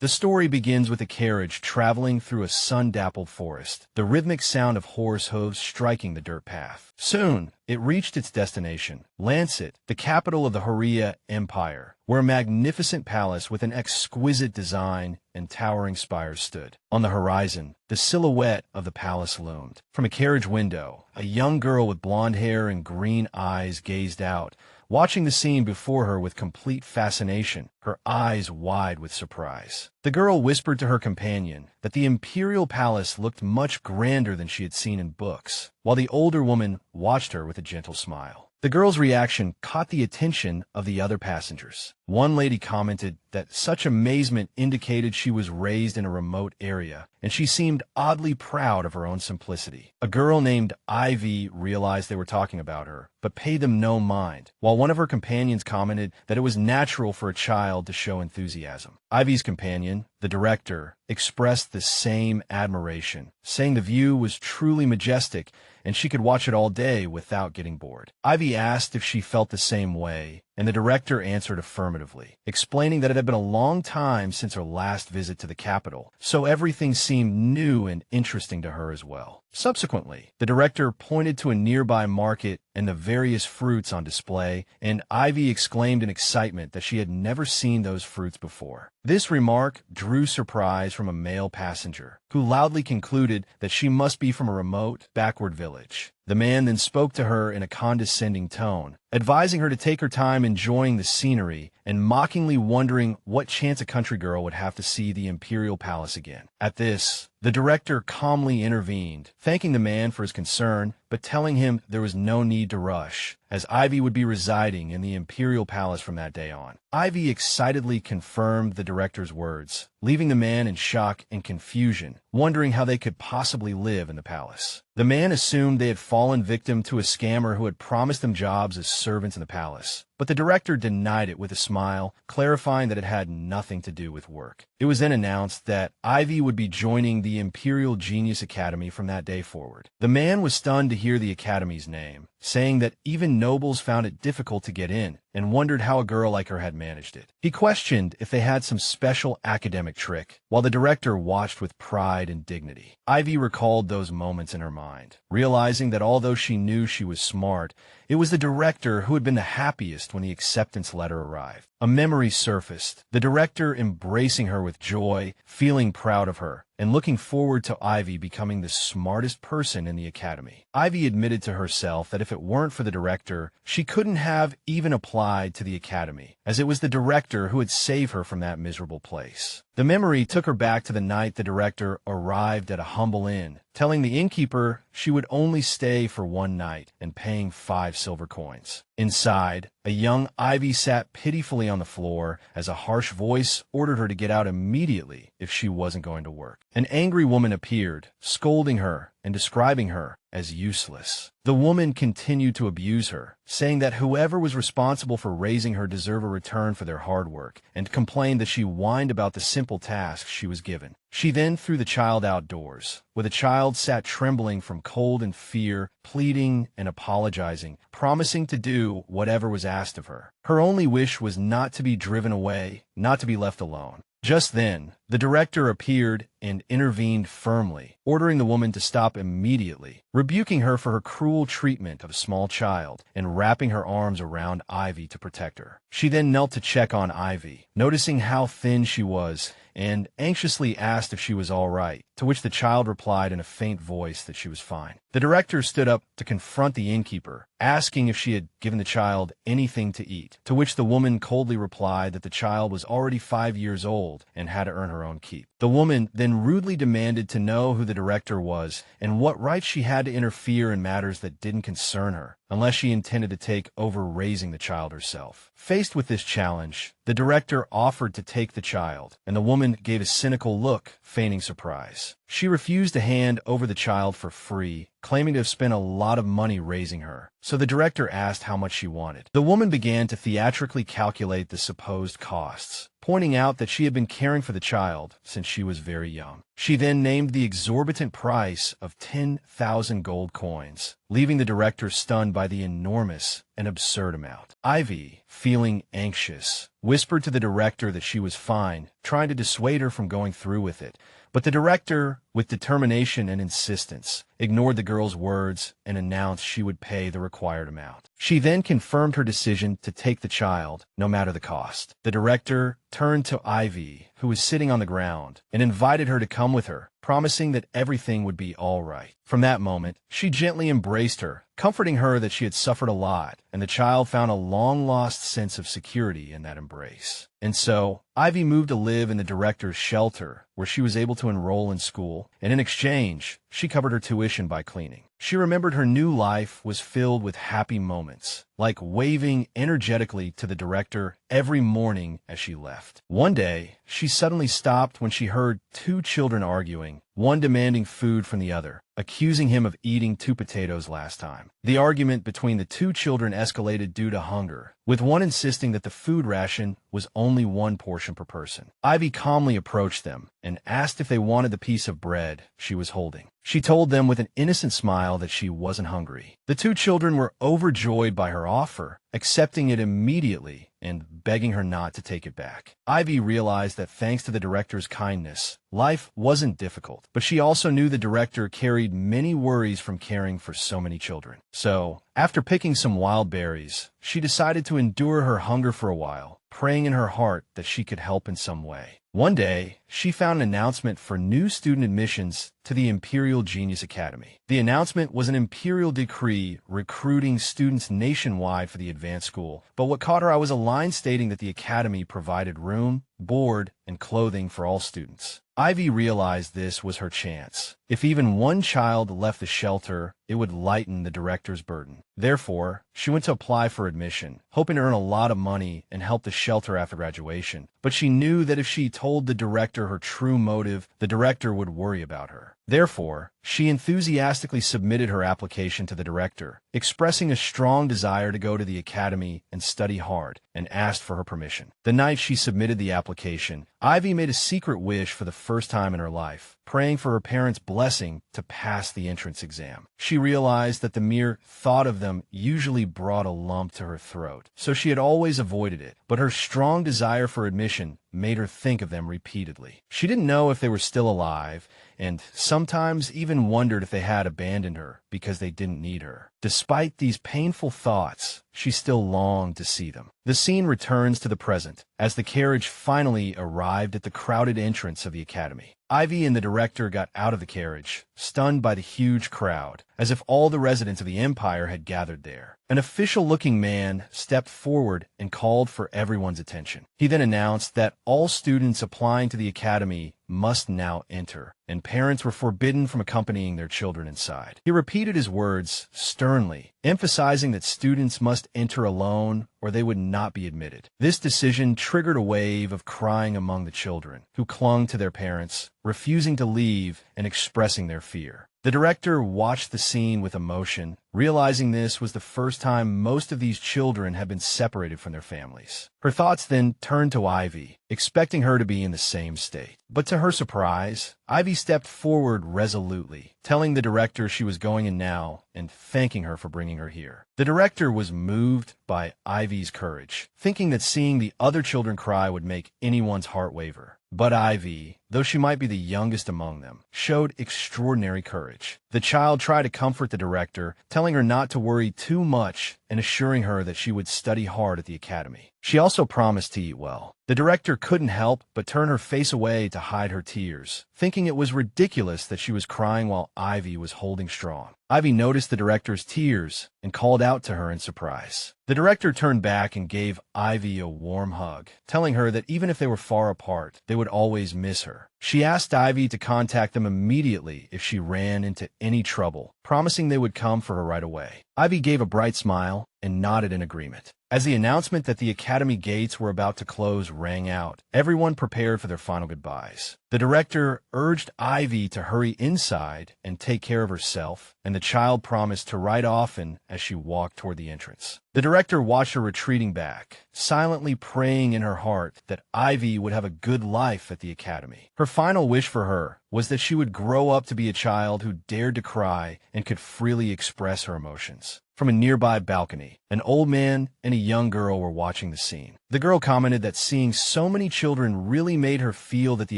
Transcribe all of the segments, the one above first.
The story begins with a carriage traveling through a sun-dappled forest, the rhythmic sound of horse hooves striking the dirt path. Soon, it reached its destination, Lancet, the capital of the Horia Empire, where a magnificent palace with an exquisite design and towering spires stood. On the horizon, the silhouette of the palace loomed. From a carriage window, a young girl with blonde hair and green eyes gazed out, watching the scene before her with complete fascination, her eyes wide with surprise. The girl whispered to her companion that the imperial palace looked much grander than she had seen in books, while the older woman watched her with a gentle smile. The girl's reaction caught the attention of the other passengers. One lady commented that such amazement indicated she was raised in a remote area, and she seemed oddly proud of her own simplicity. A girl named Ivy realized they were talking about her, but paid them no mind, while one of her companions commented that it was natural for a child to show enthusiasm. Ivy's companion, the director, expressed the same admiration, saying the view was truly majestic and she could watch it all day without getting bored. Ivy asked if she felt the same way, and the director answered affirmatively, explaining that it had been a long time since her last visit to the capital, so everything seemed new and interesting to her as well. Subsequently, the director pointed to a nearby market and the various fruits on display, and Ivy exclaimed in excitement that she had never seen those fruits before. This remark drew surprise from a male passenger, who loudly concluded that she must be from a remote, backward village. The man then spoke to her in a condescending tone, advising her to take her time enjoying the scenery and mockingly wondering what chance a country girl would have to see the imperial palace again. At this, the director calmly intervened, thanking the man for his concern, but telling him there was no need to rush, as Ivy would be residing in the imperial palace from that day on. Ivy excitedly confirmed the director's words, leaving the man in shock and confusion, wondering how they could possibly live in the palace. The man assumed they had fallen victim to a scammer who had promised them jobs as servants in the palace, but the director denied it with a smile, clarifying that it had nothing to do with work. It was then announced that Ivy would be joining the Imperial Genius Academy from that day forward. The man was stunned to hear the academy's name, saying that even nobles found it difficult to get in, and wondered how a girl like her had managed it. He questioned if they had some special academic trick, while the director watched with pride and dignity. Ivy recalled those moments in her mind, realizing that although she knew she was smart, it was the director who had been the happiest when the acceptance letter arrived. A memory surfaced, the director embracing her with joy, feeling proud of her, and looking forward to Ivy becoming the smartest person in the academy. Ivy admitted to herself that if it weren't for the director, she couldn't have even applied to the academy, as it was the director who had saved her from that miserable place. The memory took her back to the night the director arrived at a humble inn, telling the innkeeper she would only stay for one night and paying 5 silver coins. Inside, a young Ivy sat pitifully on the floor as a harsh voice ordered her to get out immediately if she wasn't going to work. An angry woman appeared, scolding her and describing her as useless. The woman continued to abuse her, saying that whoever was responsible for raising her deserved a return for their hard work, and complained that she whined about the simple tasks she was given. She then threw the child outdoors, where the child sat trembling from cold and fear, pleading and apologizing, promising to do whatever was asked of her. Her only wish was not to be driven away, not to be left alone. Just then, the director appeared and intervened firmly, ordering the woman to stop immediately, rebuking her for her cruel treatment of a small child, and wrapping her arms around Ivy to protect her. She then knelt to check on Ivy, noticing how thin she was, and anxiously asked if she was all right, to which the child replied in a faint voice that she was fine. The director stood up to confront the innkeeper, asking if she had given the child anything to eat, to which the woman coldly replied that the child was already 5 years old and had to earn her own keep. The woman then rudely demanded to know who the director was and what right she had to interfere in matters that didn't concern her, unless she intended to take over raising the child herself. Faced with this challenge, the director offered to take the child, and the woman gave a cynical look, feigning surprise. She refused to hand over the child for free, claiming to have spent a lot of money raising her, so the director asked how much she wanted. The woman began to theatrically calculate the supposed costs, pointing out that she had been caring for the child since she was very young. She then named the exorbitant price of 10,000 gold coins, leaving the director stunned by the enormous and absurd amount. Ivy, feeling anxious, whispered to the director that she was fine, trying to dissuade her from going through with it. But the director, with determination and insistence, ignored the girl's words and announced she would pay the required amount. She then confirmed her decision to take the child, no matter the cost. The director turned to Ivy, who was sitting on the ground, and invited her to come with her, promising that everything would be all right. From that moment, she gently embraced her, comforting her that she had suffered a lot, and the child found a long-lost sense of security in that embrace. And so, Ivy moved to live in the director's shelter, where she was able to enroll in school, and in exchange, she covered her tuition by cleaning. She remembered her new life was filled with happy moments, like waving energetically to the director every morning as she left. One day, she suddenly stopped when she heard two children arguing, one demanding food from the other, accusing him of eating 2 potatoes last time. The argument between the two children escalated due to hunger, with one insisting that the food ration was only 1 portion per person. Ivy calmly approached them and asked if they wanted the piece of bread she was holding. She told them with an innocent smile that she wasn't hungry. The two children were overjoyed by her offer, accepting it immediately and begging her not to take it back. Ivy realized that thanks to the director's kindness, life wasn't difficult, but she also knew the director carried many worries from caring for so many children. So, after picking some wild berries, she decided to endure her hunger for a while, praying in her heart that she could help in some way. One day, she found an announcement for new student admissions to the Imperial Genius Academy. The announcement was an imperial decree recruiting students nationwide for the advanced school, but what caught her eye was a line stating that the academy provided room, board, and clothing for all students. Ivy realized this was her chance. If even one child left the shelter, it would lighten the director's burden. Therefore, she went to apply for admission, hoping to earn a lot of money and help the shelter after graduation. But she knew that if she told the director her true motive, the director would worry about her. Therefore, she enthusiastically submitted her application to the director, expressing a strong desire to go to the academy and study hard, and asked for her permission. The night she submitted the application, Ivy made a secret wish for the first time in her life, praying for her parents' blessing to pass the entrance exam. She realized that the mere thought of them usually brought a lump to her throat, so she had always avoided it, but her strong desire for admission made her think of them repeatedly. She didn't know if they were still alive, and sometimes even wondered if they had abandoned her because they didn't need her. Despite these painful thoughts, she still longed to see them. The scene returns to the present, as the carriage finally arrived at the crowded entrance of the academy. Ivy and the director got out of the carriage, stunned by the huge crowd, as if all the residents of the Empire had gathered there. An official-looking man stepped forward and called for everyone's attention. He then announced that all students applying to the academy must now enter, and parents were forbidden from accompanying their children inside. He repeated his words sternly, emphasizing that students must enter alone or they would not be admitted. This decision triggered a wave of crying among the children, who clung to their parents, refusing to leave and expressing their fear. The director watched the scene with emotion, realizing this was the first time most of these children had been separated from their families. Her thoughts then turned to Ivy, expecting her to be in the same state. But to her surprise, Ivy stepped forward resolutely, telling the director she was going in now and thanking her for bringing her here. The director was moved by Ivy's courage, thinking that seeing the other children cry would make anyone's heart waver. But Ivy, though she might be the youngest among them, showed extraordinary courage. The child tried to comfort the director, telling her not to worry too much and assuring her that she would study hard at the academy. She also promised to eat well. The director couldn't help but turn her face away to hide her tears, thinking it was ridiculous that she was crying while Ivy was holding strong. Ivy noticed the director's tears and called out to her in surprise. The director turned back and gave Ivy a warm hug, telling her that even if they were far apart, they would always miss her. She asked Ivy to contact them immediately if she ran into any trouble, promising they would come for her right away. Ivy gave a bright smile and nodded in agreement. As the announcement that the academy gates were about to close rang out, everyone prepared for their final goodbyes. The director urged Ivy to hurry inside and take care of herself, and the child promised to write often as she walked toward the entrance. The director watched her retreating back, silently praying in her heart that Ivy would have a good life at the academy. Her final wish for her was that she would grow up to be a child who dared to cry and could freely express her emotions. From a nearby balcony, an old man and a young girl were watching the scene. The girl commented that seeing so many children really made her feel that the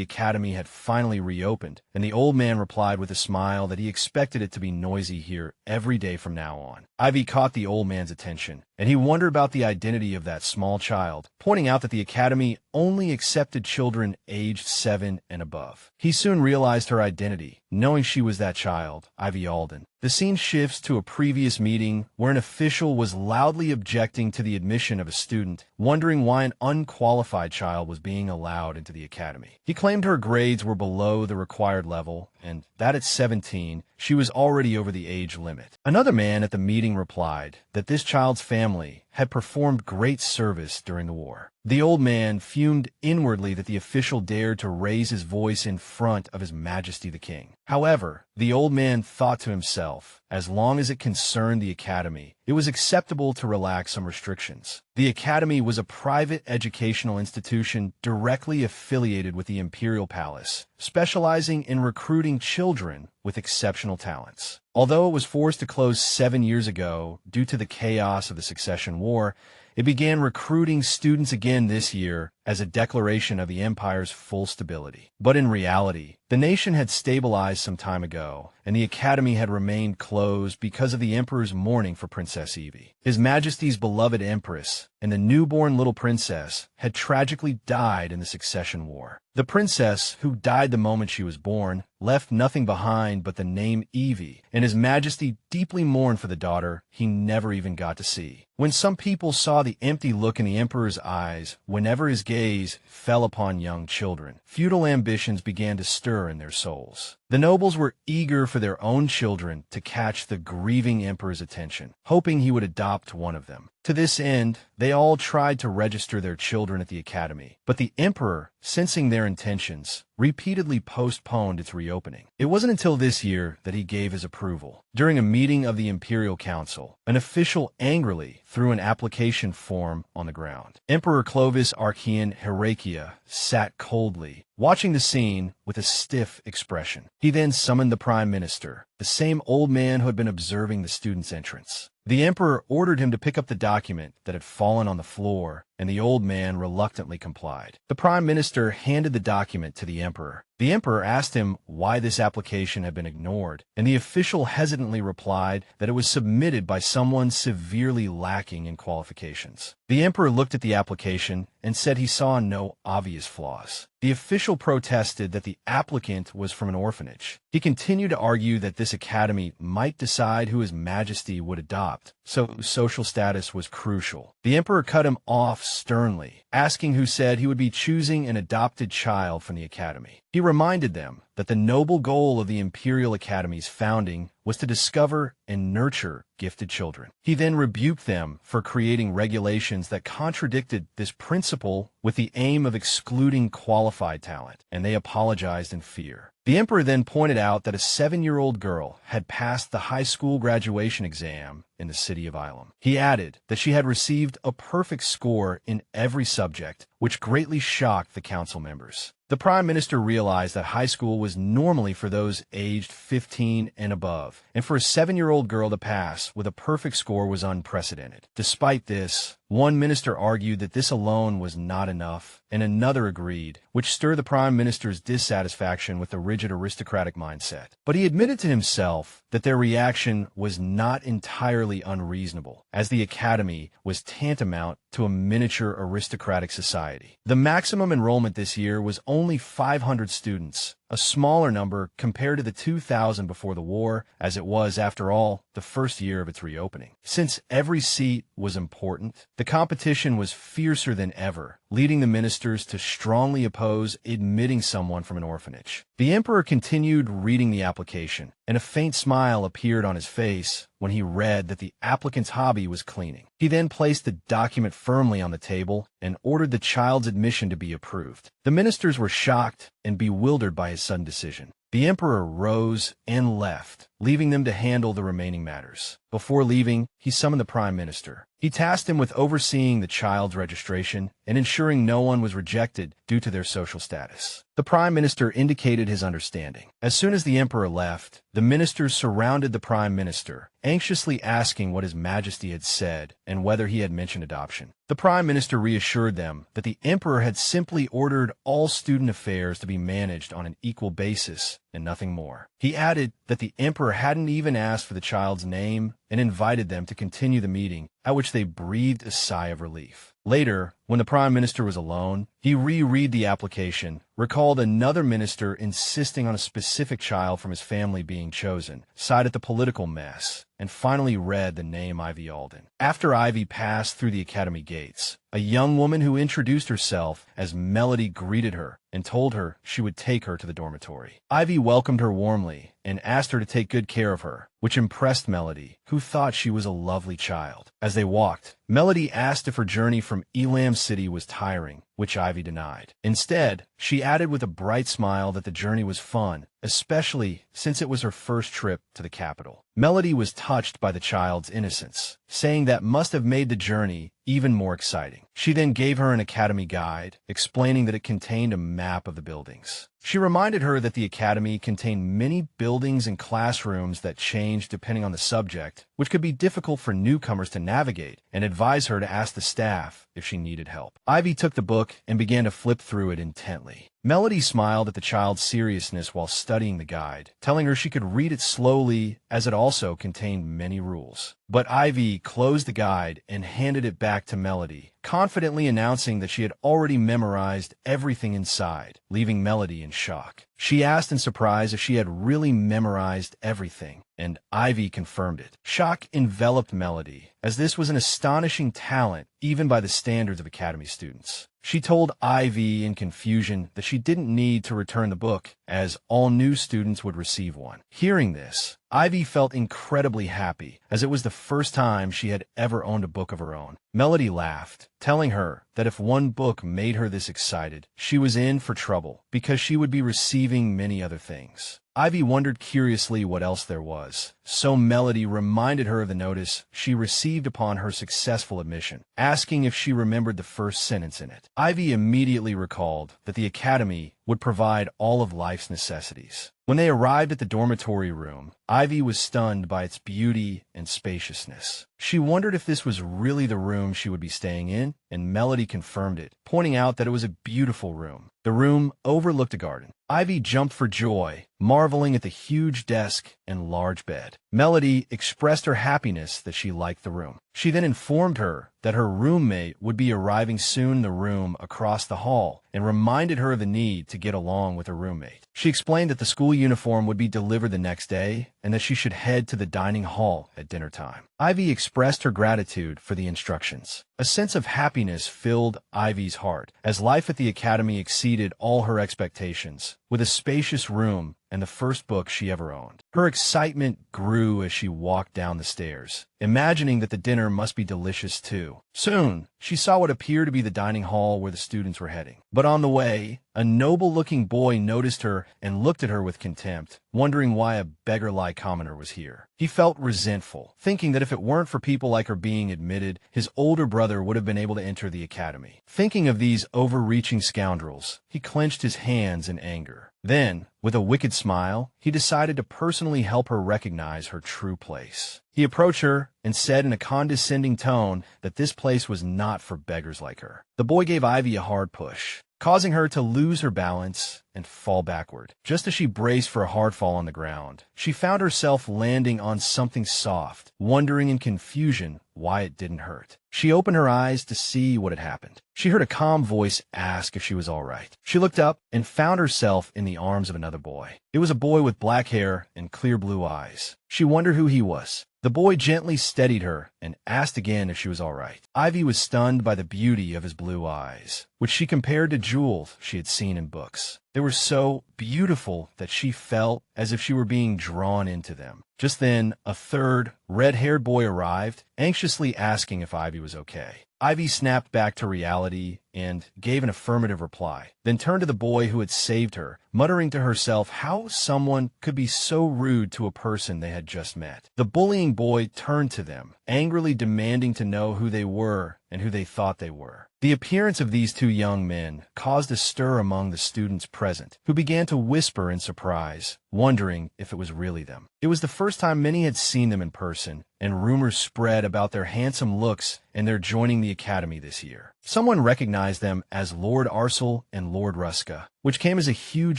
academy had finally reopened, and the old man replied with a smile that he expected it to be noisy here every day from now on. Ivy caught the old man's attention, and he wondered about the identity of that small child, pointing out that the academy only accepted children aged 7 and above. He soon realized her identity, knowing she was that child, Ivy Alden. The scene shifts to a previous meeting where an official was loudly objecting to the admission of a student, wondering why an unqualified child was being allowed into the academy. He claimed her grades were below the required level, and that at 17, she was already over the age limit. Another man at the meeting replied that this child's family had performed great service during the war. The old man fumed inwardly that the official dared to raise his voice in front of His Majesty the King. However, the old man thought to himself, as long as it concerned the academy, it was acceptable to relax some restrictions. The academy was a private educational institution directly affiliated with the Imperial Palace, specializing in recruiting children with exceptional talents. Although it was forced to close 7 years ago due to the chaos of the Succession War, it began recruiting students again this year as a declaration of the Empire's full stability. But in reality, the nation had stabilized some time ago, and the academy had remained closed because of the Emperor's mourning for Princess Evie. His Majesty's beloved Empress and the newborn little princess had tragically died in the Succession War. The princess, who died the moment she was born, left nothing behind but the name Evie, and His Majesty deeply mourned for the daughter he never even got to see. When some people saw the empty look in the Emperor's eyes whenever his gaze fell upon young children, feudal ambitions began to stir in their souls. The nobles were eager for their own children to catch the grieving Emperor's attention, hoping he would adopt one of them. To this end, they all tried to register their children at the academy, but the Emperor, sensing their intentions, repeatedly postponed its reopening. It wasn't until this year that he gave his approval. During a meeting of the Imperial Council, an official angrily threw an application form on the ground. Emperor Clovis Archean Heraclea sat coldly, watching the scene with a stiff expression. He then summoned the Prime Minister, the same old man who had been observing the student's entrance. The Emperor ordered him to pick up the document that had fallen on the floor, and the old man reluctantly complied. The Prime Minister handed the document to the Emperor. The Emperor asked him why this application had been ignored, and the official hesitantly replied that it was submitted by someone severely lacking in qualifications. The Emperor looked at the application and said he saw no obvious flaws. The official protested that the applicant was from an orphanage. He continued to argue that this academy might decide who His Majesty would adopt, so social status was crucial. The Emperor cut him off sternly, asking who said he would be choosing an adopted child from the academy. He reminded them that the noble goal of the Imperial Academy's founding was to discover and nurture gifted children. He then rebuked them for creating regulations that contradicted this principle with the aim of excluding qualified talent, and they apologized in fear. The Emperor then pointed out that a 7-year-old girl had passed the high school graduation exam in the city of Ilum. He added that she had received a perfect score in every subject, which greatly shocked the council members. The Prime Minister realized that high school was normally for those aged 15 and above, and for a 7-year-old girl to pass with a perfect score was unprecedented. Despite this, one minister argued that this alone was not enough, and another agreed, which stirred the Prime Minister's dissatisfaction with the rigid aristocratic mindset. But he admitted to himself that their reaction was not entirely unreasonable, as the academy was tantamount to a miniature aristocratic society. The maximum enrollment this year was only 500 students, a smaller number compared to the 2,000 before the war, as it was, after all, the first year of its reopening. Since every seat was important, the competition was fiercer than ever, leading the ministers to strongly oppose admitting someone from an orphanage. The Emperor continued reading the application, and a faint smile appeared on his face when he read that the applicant's hobby was cleaning. He then placed the document firmly on the table and ordered the child's admission to be approved. The ministers were shocked and bewildered by his sudden decision. The Emperor rose and left, leaving them to handle the remaining matters. Before leaving, he summoned the Prime Minister. He tasked him with overseeing the child's registration and ensuring no one was rejected due to their social status. The Prime Minister indicated his understanding. As soon as the Emperor left, the ministers surrounded the Prime Minister, anxiously asking what His Majesty had said and whether he had mentioned adoption. The Prime Minister reassured them that the Emperor had simply ordered all student affairs to be managed on an equal basis and nothing more. He added that the Emperor hadn't even asked for the child's name and invited them to continue the meeting, at which they breathed a sigh of relief. Later, when the Prime Minister was alone, he reread the application, recalled another minister insisting on a specific child from his family being chosen, cited the political mess, and finally read the name Ivy Alden. After Ivy passed through the academy gates, a young woman who introduced herself as Melody greeted her and told her she would take her to the dormitory. Ivy welcomed her warmly and asked her to take good care of her, which impressed Melody, who thought she was a lovely child. As they walked, Melody asked if her journey from Elam City was tiring, which Ivy denied. Instead, she added with a bright smile that the journey was fun, especially since it was her first trip to the capital. Melody was touched by the child's innocence, saying that must have made the journey even more exciting. She then gave her an academy guide, explaining that it contained a map of the buildings. She reminded her that the academy contained many buildings and classrooms that changed depending on the subject, which could be difficult for newcomers to navigate, and advised her to ask the staff if she needed help. Ivy took the book and began to flip through it intently. Melody smiled at the child's seriousness while studying the guide, telling her she could read it slowly as it also contained many rules. But Ivy closed the guide and handed it back to Melody, confidently announcing that she had already memorized everything inside, leaving Melody in shock. She asked in surprise if she had really memorized everything, and Ivy confirmed it. Shock enveloped Melody, as this was an astonishing talent even by the standards of academy students. She told Ivy in confusion that she didn't need to return the book, as all new students would receive one. Hearing this, Ivy felt incredibly happy, as it was the first time she had ever owned a book of her own. Melody laughed, telling her that if one book made her this excited, she was in for trouble, because she would be receiving many other things. Ivy wondered curiously what else there was, so Melody reminded her of the notice she received upon her successful admission, asking if she remembered the first sentence in it. Ivy immediately recalled that the academy would provide all of life's necessities. When they arrived at the dormitory room, Ivy was stunned by its beauty and spaciousness. She wondered if this was really the room she would be staying in, and Melody confirmed it, pointing out that it was a beautiful room. The room overlooked a garden. Ivy jumped for joy, marveling at the huge desk and large bed. Melody expressed her happiness that she liked the room. She then informed her that her roommate would be arriving soon in the room across the hall and reminded her of the need to get along with her roommate. She explained that the school uniform would be delivered the next day and that she should head to the dining hall at dinner time. Ivy expressed her gratitude for the instructions. A sense of happiness filled Ivy's heart as life at the academy exceeded all her expectations, with a spacious room and the first book she ever owned. Her excitement grew as she walked down the stairs, imagining that the dinner must be delicious too. Soon, she saw what appeared to be the dining hall where the students were heading. But on the way, a noble-looking boy noticed her and looked at her with contempt, wondering why a beggar-like commoner was here. He felt resentful, thinking that if it weren't for people like her being admitted, his older brother would have been able to enter the academy. Thinking of these overreaching scoundrels, he clenched his hands in anger. Then, with a wicked smile, he decided to personally help her recognize her true place. He approached her and said in a condescending tone that this place was not for beggars like her. The boy gave Ivy a hard push, causing her to lose her balance and fall backward. Just as she braced for a hard fall on the ground, she found herself landing on something soft, wondering in confusion why it didn't hurt. She opened her eyes to see what had happened. She heard a calm voice ask if she was all right. She looked up and found herself in the arms of another boy. It was a boy with black hair and clear blue eyes. She wondered who he was. The boy gently steadied her and asked again if she was all right. Ivy was stunned by the beauty of his blue eyes, which she compared to jewels she had seen in books. They were so beautiful that she felt as if she were being drawn into them. Just then, a third, red-haired boy arrived, anxiously asking if Ivy was okay. Ivy snapped back to reality and gave an affirmative reply, then turned to the boy who had saved her, muttering to herself how someone could be so rude to a person they had just met. The bullying boy turned to them, angrily demanding to know who they were and who they thought they were. The appearance of these two young men caused a stir among the students present, who began to whisper in surprise, wondering if it was really them. It was the first time many had seen them in person, and rumors spread about their handsome looks and their joining the academy this year. Someone recognized them as Lord Arcel and Lord Ruska, which came as a huge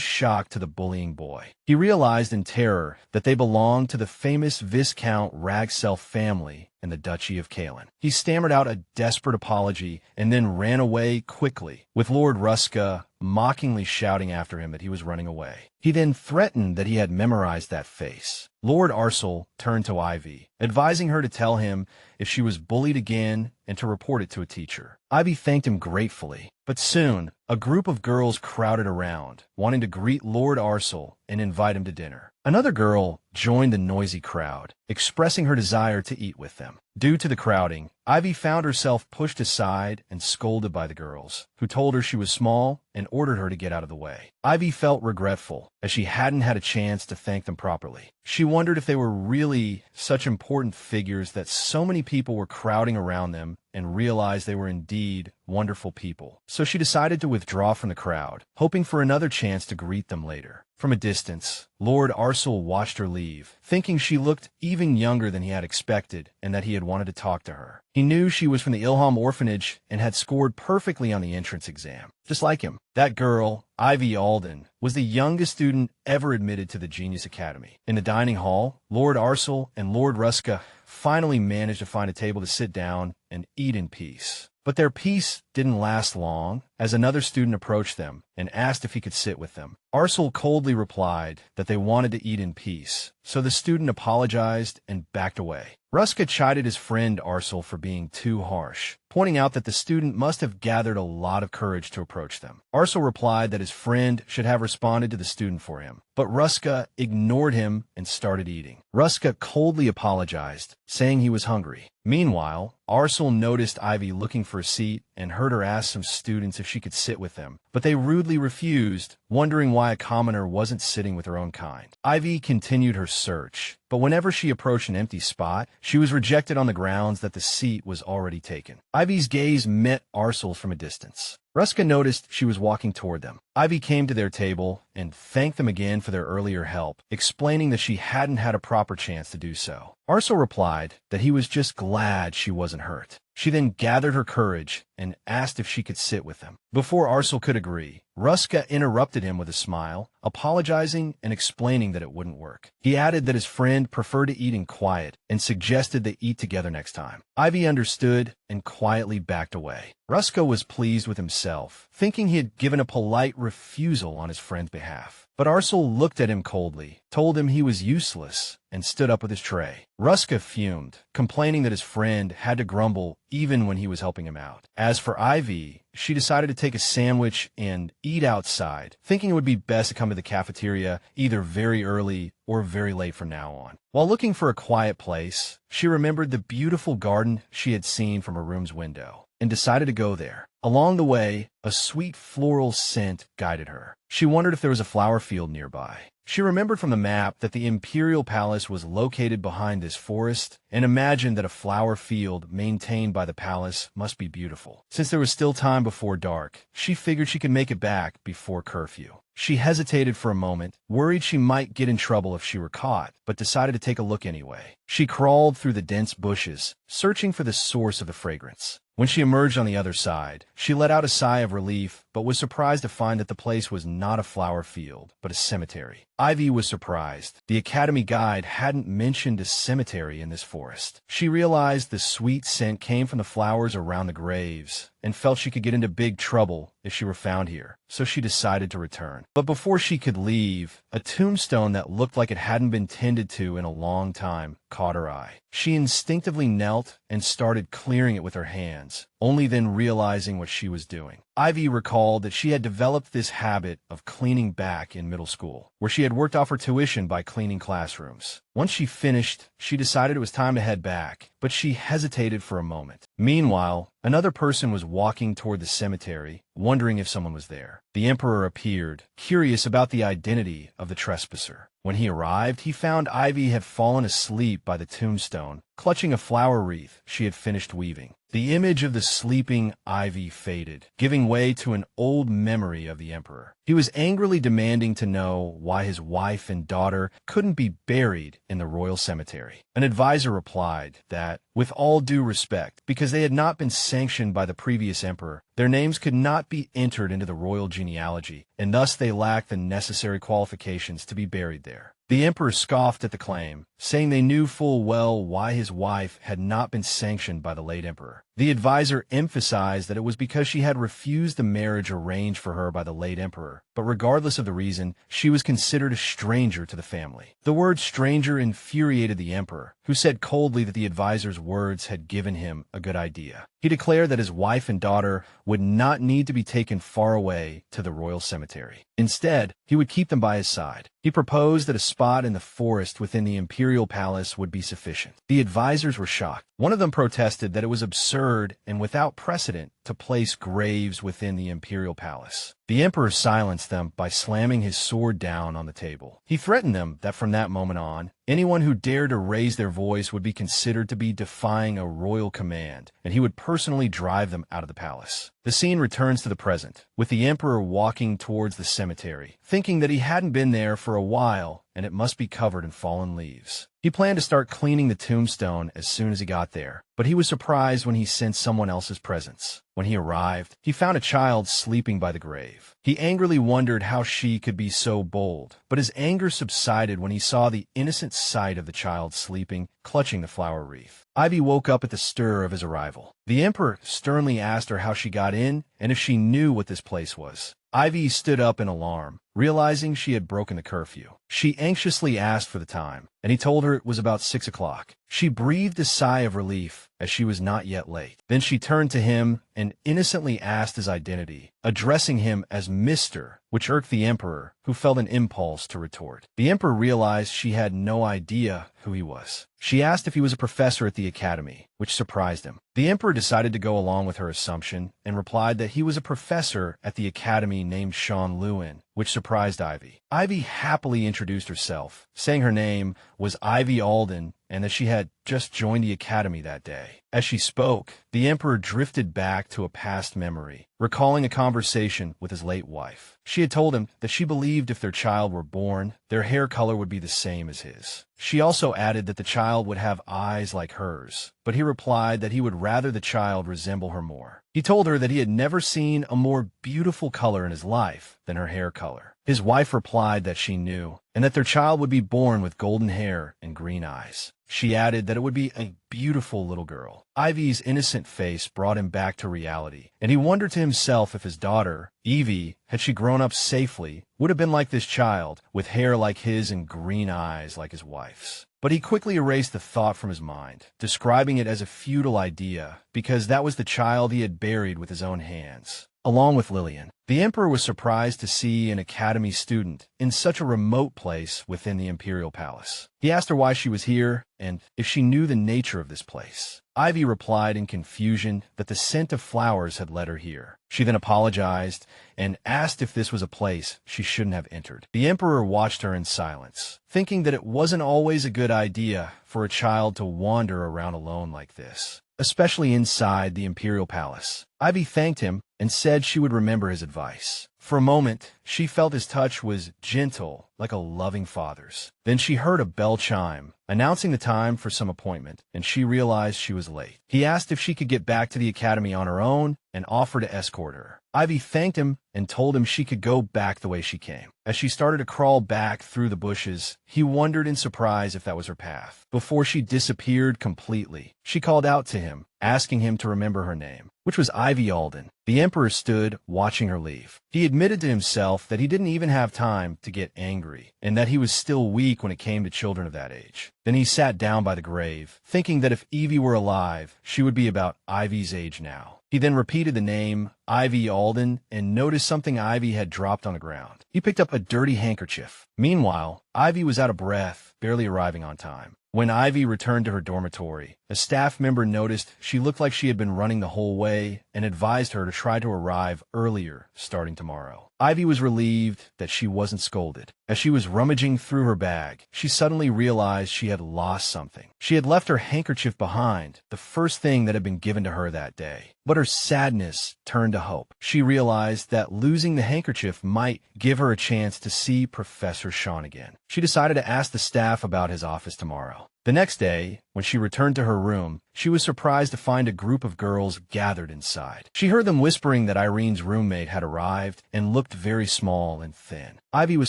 shock to the bullying boy. He realized in terror that they belonged to the famous Viscount Arcel family in the Duchy of Kalen. He stammered out a desperate apology and then ran away quickly, with Lord Ruska mockingly shouting after him that he was running away. He then threatened that he had memorized that face. Lord Arcel turned to Ivy, advising her to tell him if she was bullied again and to report it to a teacher. Ivy thanked him gratefully, but soon a group of girls crowded around, wanting to greet Lord Arcel and invite him to dinner. Another girl joined the noisy crowd, expressing her desire to eat with them. Due to the crowding, Ivy found herself pushed aside and scolded by the girls, who told her she was small and ordered her to get out of the way. Ivy felt regretful, as she hadn't had a chance to thank them properly. She wondered if they were really such important figures that so many people were crowding around them, and realized they were indeed wonderful people. So she decided to withdraw from the crowd, hoping for another chance to greet them later. From a distance, Lord Arcel watched her leave, thinking she looked even younger than he had expected and that he had wanted to talk to her. He knew she was from the Ilham orphanage and had scored perfectly on the entrance exam. Just like him. That girl, Ivy Alden, was the youngest student ever admitted to the Genius Academy. In the dining hall, Lord Arcel and Lord Ruska finally managed to find a table to sit down and eat in peace. But their peace didn't last long, as another student approached them and asked if he could sit with them. Arcel coldly replied that they wanted to eat in peace, so the student apologized and backed away. Ruska chided his friend Arcel for being too harsh, pointing out that the student must have gathered a lot of courage to approach them. Arcel replied that his friend should have responded to the student for him, but Ruska ignored him and started eating. Ruska coldly apologized, saying he was hungry. Meanwhile, Arcel noticed Ivy looking for a seat and heard her ask some students if she could sit with them, but they rudely refused, wondering why a commoner wasn't sitting with her own kind. Ivy continued her search, but whenever she approached an empty spot, she was rejected on the grounds that the seat was already taken. Ivy's gaze met Arcel's from a distance. Ruska noticed she was walking toward them. Ivy came to their table and thanked them again for their earlier help, explaining that she hadn't had a proper chance to do so. Arcel replied that he was just glad she wasn't hurt. She then gathered her courage and asked if she could sit with them. Before Arcel could agree, Ruska interrupted him with a smile, apologizing and explaining that it wouldn't work. He added that his friend preferred to eat in quiet and suggested they eat together next time. Ivy understood and quietly backed away. Ruska was pleased with himself, thinking he had given a polite refusal on his friend's behalf. But Arcel looked at him coldly, told him he was useless, and stood up with his tray. Ruska fumed, complaining that his friend had to grumble even when he was helping him out. As for Ivy, she decided to take a sandwich and eat outside, thinking it would be best to come to the cafeteria either very early or very late from now on. While looking for a quiet place, she remembered the beautiful garden she had seen from her room's window and decided to go there. Along the way, a sweet floral scent guided her. She wondered if there was a flower field nearby. She remembered from the map that the Imperial Palace was located behind this forest and imagined that a flower field maintained by the palace must be beautiful. Since there was still time before dark, she figured she could make it back before curfew. She hesitated for a moment, worried she might get in trouble if she were caught, but decided to take a look anyway. She crawled through the dense bushes, searching for the source of the fragrance. When she emerged on the other side, she let out a sigh of relief but was surprised to find that the place was not a flower field, but a cemetery. Ivy was surprised. The Academy guide hadn't mentioned a cemetery in this forest. She realized the sweet scent came from the flowers around the graves, and felt she could get into big trouble if she were found here, so she decided to return. But before she could leave, a tombstone that looked like it hadn't been tended to in a long time caught her eye. She instinctively knelt and started clearing it with her hands, only then realizing what she was doing. Ivy recalled that she had developed this habit of cleaning back in middle school, where she had worked off her tuition by cleaning classrooms. Once she finished, she decided it was time to head back, but she hesitated for a moment. Meanwhile, another person was walking toward the cemetery, wondering if someone was there. The Emperor appeared, curious about the identity of the trespasser. When he arrived, he found Ivy had fallen asleep by the tombstone, clutching a flower wreath she had finished weaving. The image of the sleeping Ivy faded, giving way to an old memory of the Emperor. He was angrily demanding to know why his wife and daughter couldn't be buried in the royal cemetery. An advisor replied that, with all due respect, because they had not been sanctioned by the previous emperor, their names could not be entered into the royal genealogy, and thus they lacked the necessary qualifications to be buried there. The emperor scoffed at the claim, saying they knew full well why his wife had not been sanctioned by the late emperor. The advisor emphasized that it was because she had refused the marriage arranged for her by the late emperor, but regardless of the reason, she was considered a stranger to the family. The word stranger infuriated the emperor, who said coldly that the advisor's words had given him a good idea. He declared that his wife and daughter would not need to be taken far away to the royal cemetery. Instead, he would keep them by his side. He proposed that a spot in the forest within the imperial palace would be sufficient. The advisors were shocked. One of them protested that it was absurd and without precedent to place graves within the imperial palace. The emperor silenced them by slamming his sword down on the table. He threatened them that from that moment on, anyone who dared to raise their voice would be considered to be defying a royal command, and he would personally drive them out of the palace. The scene returns to the present, with the emperor walking towards the cemetery, thinking that he hadn't been there for a while and it must be covered in fallen leaves. He planned to start cleaning the tombstone as soon as he got there, but he was surprised when he sensed someone else's presence. When he arrived, he found a child sleeping by the grave. He angrily wondered how she could be so bold, but his anger subsided when he saw the innocent sight of the child sleeping, clutching the flower wreath. Ivy woke up at the stir of his arrival. The emperor sternly asked her how she got in and if she knew what this place was. Ivy stood up in alarm, realizing she had broken the curfew. She anxiously asked for the time, and he told her it was about 6 o'clock. She breathed a sigh of relief, as she was not yet late. Then she turned to him and innocently asked his identity, addressing him as Mr., which irked the emperor, who felt an impulse to retort. The emperor realized she had no idea who he was. She asked if he was a professor at the academy, which surprised him. The emperor decided to go along with her assumption and replied that he was a professor at the academy named Sean Lewin, which surprised Ivy. Ivy happily introduced herself, saying her name was Ivy Alden and that she had just joined the academy that day. As she spoke, the emperor drifted back to a past memory, recalling a conversation with his late wife. She had told him that she believed if their child were born, their hair color would be the same as his. She also added that the child would have eyes like hers, but he replied that he would rather the child resemble her more. He told her that he had never seen a more beautiful color in his life than her hair color. His wife replied that she knew, and that their child would be born with golden hair and green eyes. She added that it would be a beautiful little girl. Ivy's innocent face brought him back to reality, and he wondered to himself if his daughter, Evie, had she grown up safely, would have been like this child, with hair like his and green eyes like his wife's. But he quickly erased the thought from his mind, describing it as a futile idea, because that was the child he had buried with his own hands, along with Lillian. The emperor was surprised to see an academy student in such a remote place within the imperial palace. He asked her why she was here and if she knew the nature of this place. Ivy replied in confusion that the scent of flowers had led her here. She then apologized and asked if this was a place she shouldn't have entered. The emperor watched her in silence, thinking that it wasn't always a good idea for a child to wander around alone like this, especially inside the imperial palace. Ivy thanked him and said she would remember his advice. For a moment, she felt his touch was gentle, like a loving father's. Then she heard a bell chime, announcing the time for some appointment, and she realized she was late. He asked if she could get back to the academy on her own and offered to escort her. Ivy thanked him and told him she could go back the way she came. As she started to crawl back through the bushes, he wondered in surprise if that was her path. Before she disappeared completely, she called out to him, asking him to remember her name, which was Ivy Alden. The Emperor stood, watching her leave. He admitted to himself that he didn't even have time to get angry, and that he was still weak when it came to children of that age. Then he sat down by the grave, thinking that if Evie were alive, she would be about Ivy's age now. He then repeated the name, Ivy Alden, and noticed something Ivy had dropped on the ground. He picked up a dirty handkerchief. Meanwhile, Ivy was out of breath, barely arriving on time. When Ivy returned to her dormitory, a staff member noticed she looked like she had been running the whole way and advised her to try to arrive earlier starting tomorrow. Ivy was relieved that she wasn't scolded. As she was rummaging through her bag, she suddenly realized she had lost something. She had left her handkerchief behind, the first thing that had been given to her that day. But her sadness turned to hope. She realized that losing the handkerchief might give her a chance to see Professor Sean again. She decided to ask the staff about his office tomorrow. The next day, when she returned to her room, she was surprised to find a group of girls gathered inside. She heard them whispering that Irene's roommate had arrived and looked very small and thin. Ivy was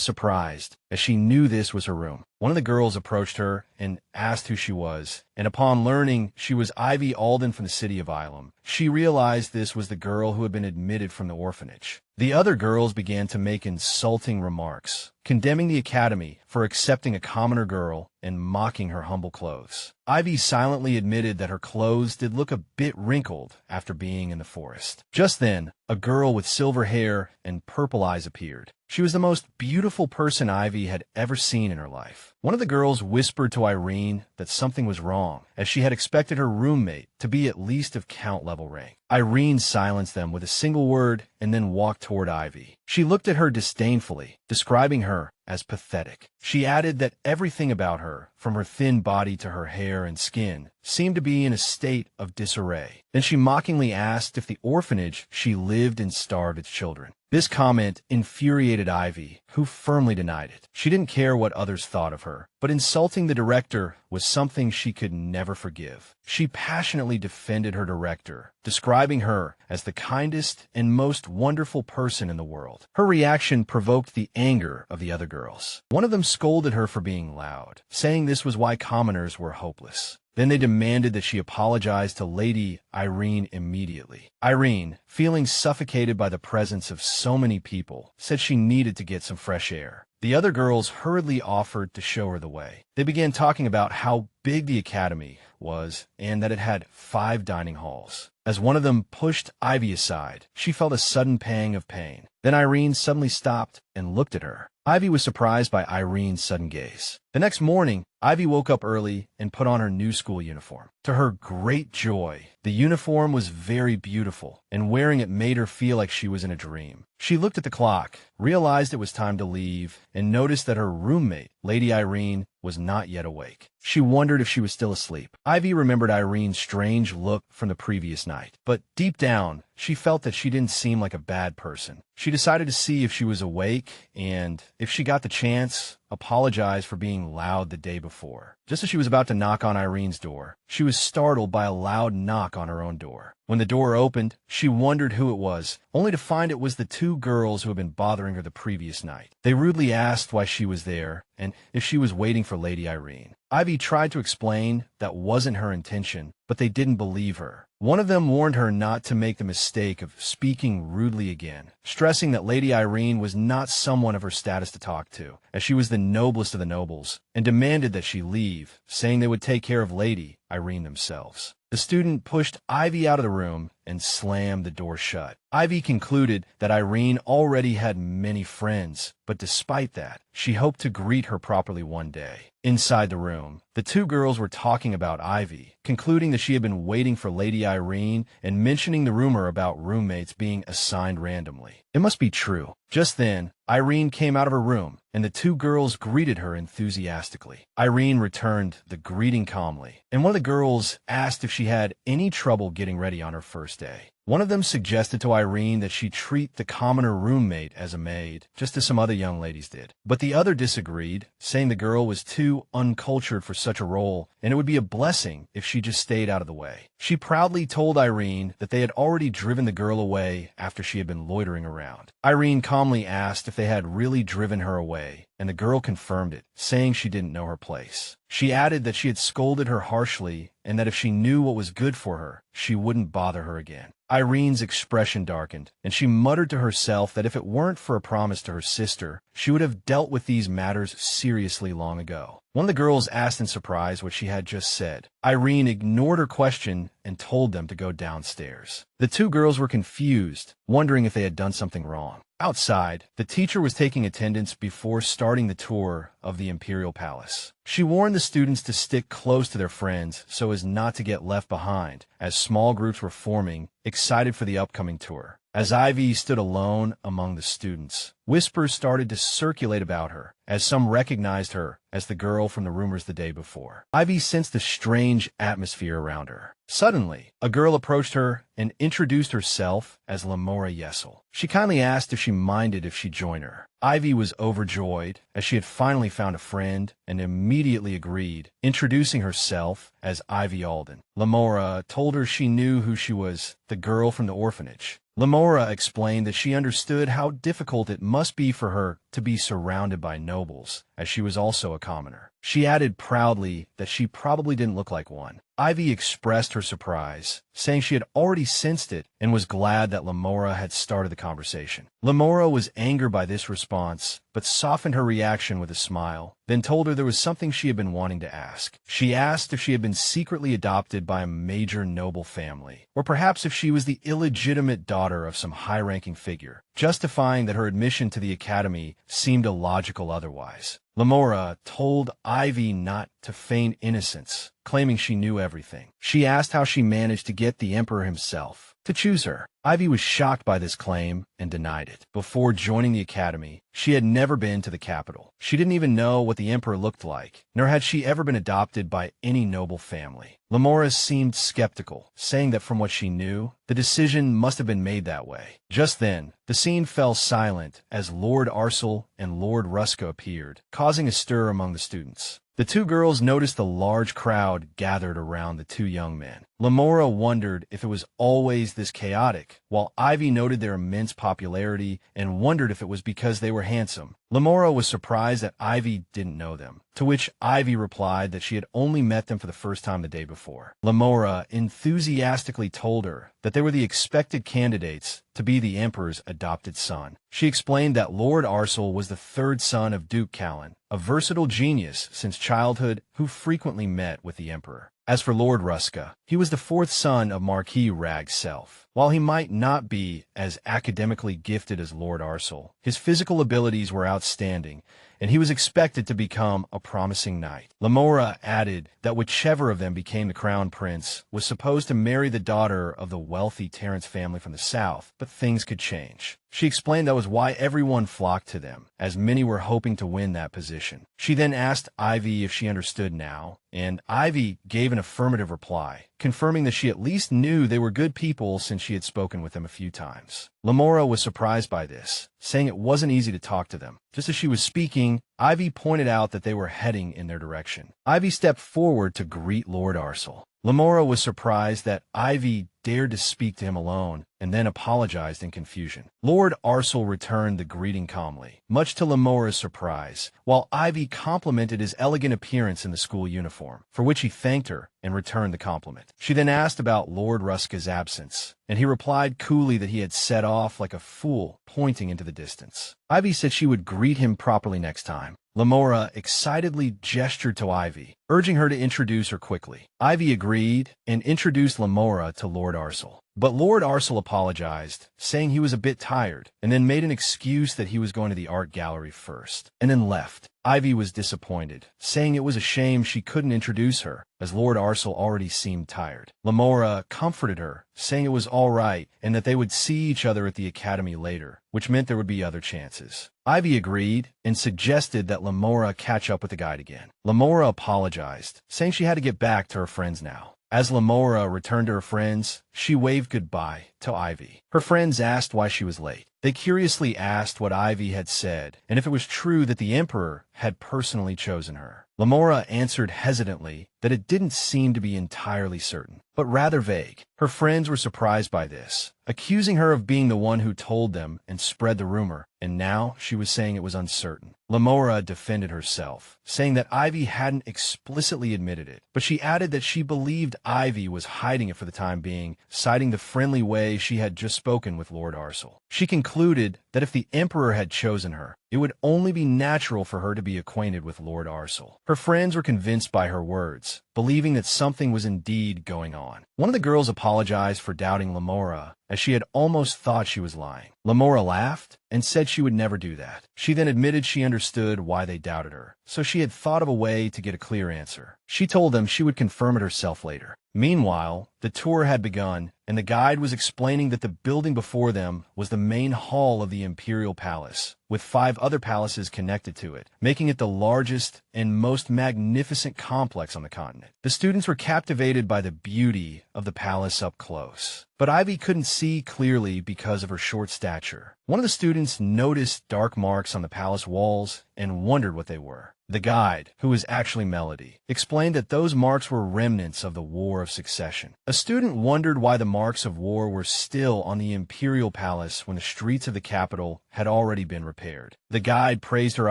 surprised, as she knew this was her room. One of the girls approached her and asked who she was, and upon learning she was Ivy Alden from the city of Ilum, she realized this was the girl who had been admitted from the orphanage. The other girls began to make insulting remarks, condemning the academy for accepting a commoner girl and mocking her humble clothes. Ivy silently admitted that her clothes did look a bit wrinkled after being in the forest. Just then, a girl with silver hair and purple eyes appeared. She was the most beautiful person Ivy had ever seen in her life. One of the girls whispered to Irene that something was wrong, as she had expected her roommate to be at least of count-level rank. Irene silenced them with a single word and then walked toward Ivy. She looked at her disdainfully, describing her as pathetic. She added that everything about her, from her thin body to her hair and skin, seemed to be in a state of disarray. Then she mockingly asked if the orphanage she lived in starved its children. This comment infuriated Ivy, who firmly denied it. She didn't care what others thought of her, but insulting the director was something she could never forgive. She passionately defended her director, describing her as the kindest and most wonderful person in the world. Her reaction provoked the anger of the other girls. One of them scolded her for being loud, saying this was why commoners were hopeless. Then they demanded that she apologize to Lady Irene immediately. Irene, feeling suffocated by the presence of so many people, said she needed to get some fresh air. The other girls hurriedly offered to show her the way. They began talking about how big the academy was and that it had 5 dining halls. As one of them pushed Ivy aside, she felt a sudden pang of pain. Then Irene suddenly stopped and looked at her. Ivy was surprised by Irene's sudden gaze. The next morning, Ivy woke up early and put on her new school uniform. To her great joy, the uniform was very beautiful, and wearing it made her feel like she was in a dream. She looked at the clock, realized it was time to leave, and noticed that her roommate, Lady Irene, was not yet awake. She wondered if she was still asleep. Ivy remembered Irene's strange look from the previous night, but deep down, she felt that she didn't seem like a bad person. She decided to see if she was awake and, if she got the chance, apologize for being loud the day before. Just as she was about to knock on Irene's door, she was startled by a loud knock on her own door. When the door opened, she wondered who it was, only to find it was the 2 girls who had been bothering her the previous night. They rudely asked why she was there and if she was waiting for Lady Irene. Ivy tried to explain that wasn't her intention, but they didn't believe her. One of them warned her not to make the mistake of speaking rudely again, stressing that Lady Irene was not someone of her status to talk to, as she was the noblest of the nobles, and demanded that she leave, saying they would take care of Lady Irene themselves. The student pushed Ivy out of the room and slammed the door shut. Ivy concluded that Irene already had many friends, but despite that, she hoped to greet her properly one day. Inside the room, the 2 girls were talking about Ivy, concluding that she had been waiting for Lady Irene and mentioning the rumor about roommates being assigned randomly. It must be true. Just then, Irene came out of her room, and the 2 girls greeted her enthusiastically. Irene returned the greeting calmly, and one of the girls asked if she had any trouble getting ready on her first day. One of them suggested to Irene that she treat the commoner roommate as a maid, just as some other young ladies did. But the other disagreed, saying the girl was too uncultured for such a role, and it would be a blessing if she just stayed out of the way. She proudly told Irene that they had already driven the girl away after she had been loitering around. Irene calmly asked if they had really driven her away, and the girl confirmed it, saying she didn't know her place. She added that she had scolded her harshly and that if she knew what was good for her, she wouldn't bother her again. Irene's expression darkened, and she muttered to herself that if it weren't for a promise to her sister, she would have dealt with these matters seriously long ago. One of the girls asked in surprise what she had just said. Irene ignored her question and told them to go downstairs. The two girls were confused, wondering if they had done something wrong. Outside, the teacher was taking attendance before starting the tour of the Imperial Palace. She warned the students to stick close to their friends so as not to get left behind, as small groups were forming, excited for the upcoming tour. As Ivy stood alone among the students, whispers started to circulate about her, as some recognized her as the girl from the rumors the day before. Ivy sensed a strange atmosphere around her. Suddenly, a girl approached her and introduced herself as Lamora Yesel. She kindly asked if she minded if she'd join her. Ivy was overjoyed, as she had finally found a friend, and immediately agreed, introducing herself as Ivy Alden. Lamora told her she knew who she was, the girl from the orphanage. Lamora explained that she understood how difficult it must be for her to be surrounded by nobles, as she was also a commoner. She added proudly that she probably didn't look like one. Ivy expressed her surprise, saying she had already sensed it and was glad that Lamora had started the conversation. Lamora was angered by this response, but softened her reaction with a smile, then told her there was something she had been wanting to ask. She asked if she had been secretly adopted by a major noble family, or perhaps if she was the illegitimate daughter of some high-ranking figure, justifying that her admission to the academy seemed illogical otherwise. Lamora told Ivy not to feign innocence, claiming she knew everything. She asked how she managed to get the Emperor himself to choose her. Ivy was shocked by this claim and denied it. Before joining the academy, she had never been to the capital. She didn't even know what the Emperor looked like, nor had she ever been adopted by any noble family. Lamora seemed skeptical, saying that from what she knew, the decision must have been made that way. Just then, the scene fell silent as Lord Arcel and Lord Ruska appeared, causing a stir among the students. The two girls noticed the large crowd gathered around the two young men. Lamora wondered if it was always this chaotic, while Ivy noted their immense popularity and wondered if it was because they were handsome. Lamora was surprised that Ivy didn't know them, to which Ivy replied that she had only met them for the first time the day before. Lamora enthusiastically told her that they were the expected candidates to be the Emperor's adopted son. She explained that Lord Arcel was the third son of Duke Callan, a versatile genius since childhood who frequently met with the Emperor. As for Lord Ruska, he was the fourth son of Marquis Rag's self. While he might not be as academically gifted as Lord Arcel, his physical abilities were outstanding, and he was expected to become a promising knight. Lamora added that whichever of them became the crown prince was supposed to marry the daughter of the wealthy Terrence family from the south, but things could change. She explained that was why everyone flocked to them, as many were hoping to win that position. She then asked Ivy if she understood now, and Ivy gave an affirmative reply, confirming that she at least knew they were good people since she had spoken with them a few times. Lamora was surprised by this, saying it wasn't easy to talk to them. Just as she was speaking, Ivy pointed out that they were heading in their direction. Ivy stepped forward to greet Lord Arcel. Lamora was surprised that Ivy dared to speak to him alone, and then apologized in confusion. Lord Arcel returned the greeting calmly, much to Lamora's surprise, while Ivy complimented his elegant appearance in the school uniform, for which he thanked her and returned the compliment. She then asked about Lord Ruska's absence, and he replied coolly that he had set off like a fool, pointing into the distance. Ivy said she would greet him properly next time. Lamora excitedly gestured to Ivy, urging her to introduce her quickly. Ivy agreed and introduced Lamora to Lord Arcel. But Lord Arcel apologized, saying he was a bit tired, and then made an excuse that he was going to the art gallery first, and then left. Ivy was disappointed, saying it was a shame she couldn't introduce her, as Lord Arcel already seemed tired. Lamora comforted her, saying it was all right and that they would see each other at the academy later, which meant there would be other chances. Ivy agreed and suggested that Lamora catch up with the guide again. Lamora apologized, saying she had to get back to her friends now. As Lamora returned to her friends, she waved goodbye to Ivy. Her friends asked why she was late. They curiously asked what Ivy had said and if it was true that the Emperor had personally chosen her. Lamora answered hesitantly that it didn't seem to be entirely certain, but rather vague. Her friends were surprised by this, accusing her of being the one who told them and spread the rumor, and now she was saying it was uncertain. Lamora defended herself, saying that Ivy hadn't explicitly admitted it, but she added that she believed Ivy was hiding it for the time being, citing the friendly way she had just spoken with Lord Arcel. She concluded that if the Emperor had chosen her, it would only be natural for her to be acquainted with Lord Arcel. Her friends were convinced by her words, believing that something was indeed going on. One of the girls apologized for doubting Lamora, as she had almost thought she was lying. Lamora laughed and said she would never do that. She then admitted she understood why they doubted her, so she had thought of a way to get a clear answer. She told them she would confirm it herself later. Meanwhile, the tour had begun, and the guide was explaining that the building before them was the main hall of the Imperial Palace, with 5 other palaces connected to it, making it the largest and most magnificent complex on the continent. The students were captivated by the beauty of the palace up close, but Ivy couldn't see clearly because of her short stature. One of the students noticed dark marks on the palace walls and wondered what they were. The guide, who was actually Melody, explained that those marks were remnants of the War of Succession. A student wondered why the marks of war were still on the Imperial Palace when the streets of the capital had already been repaired. The guide praised her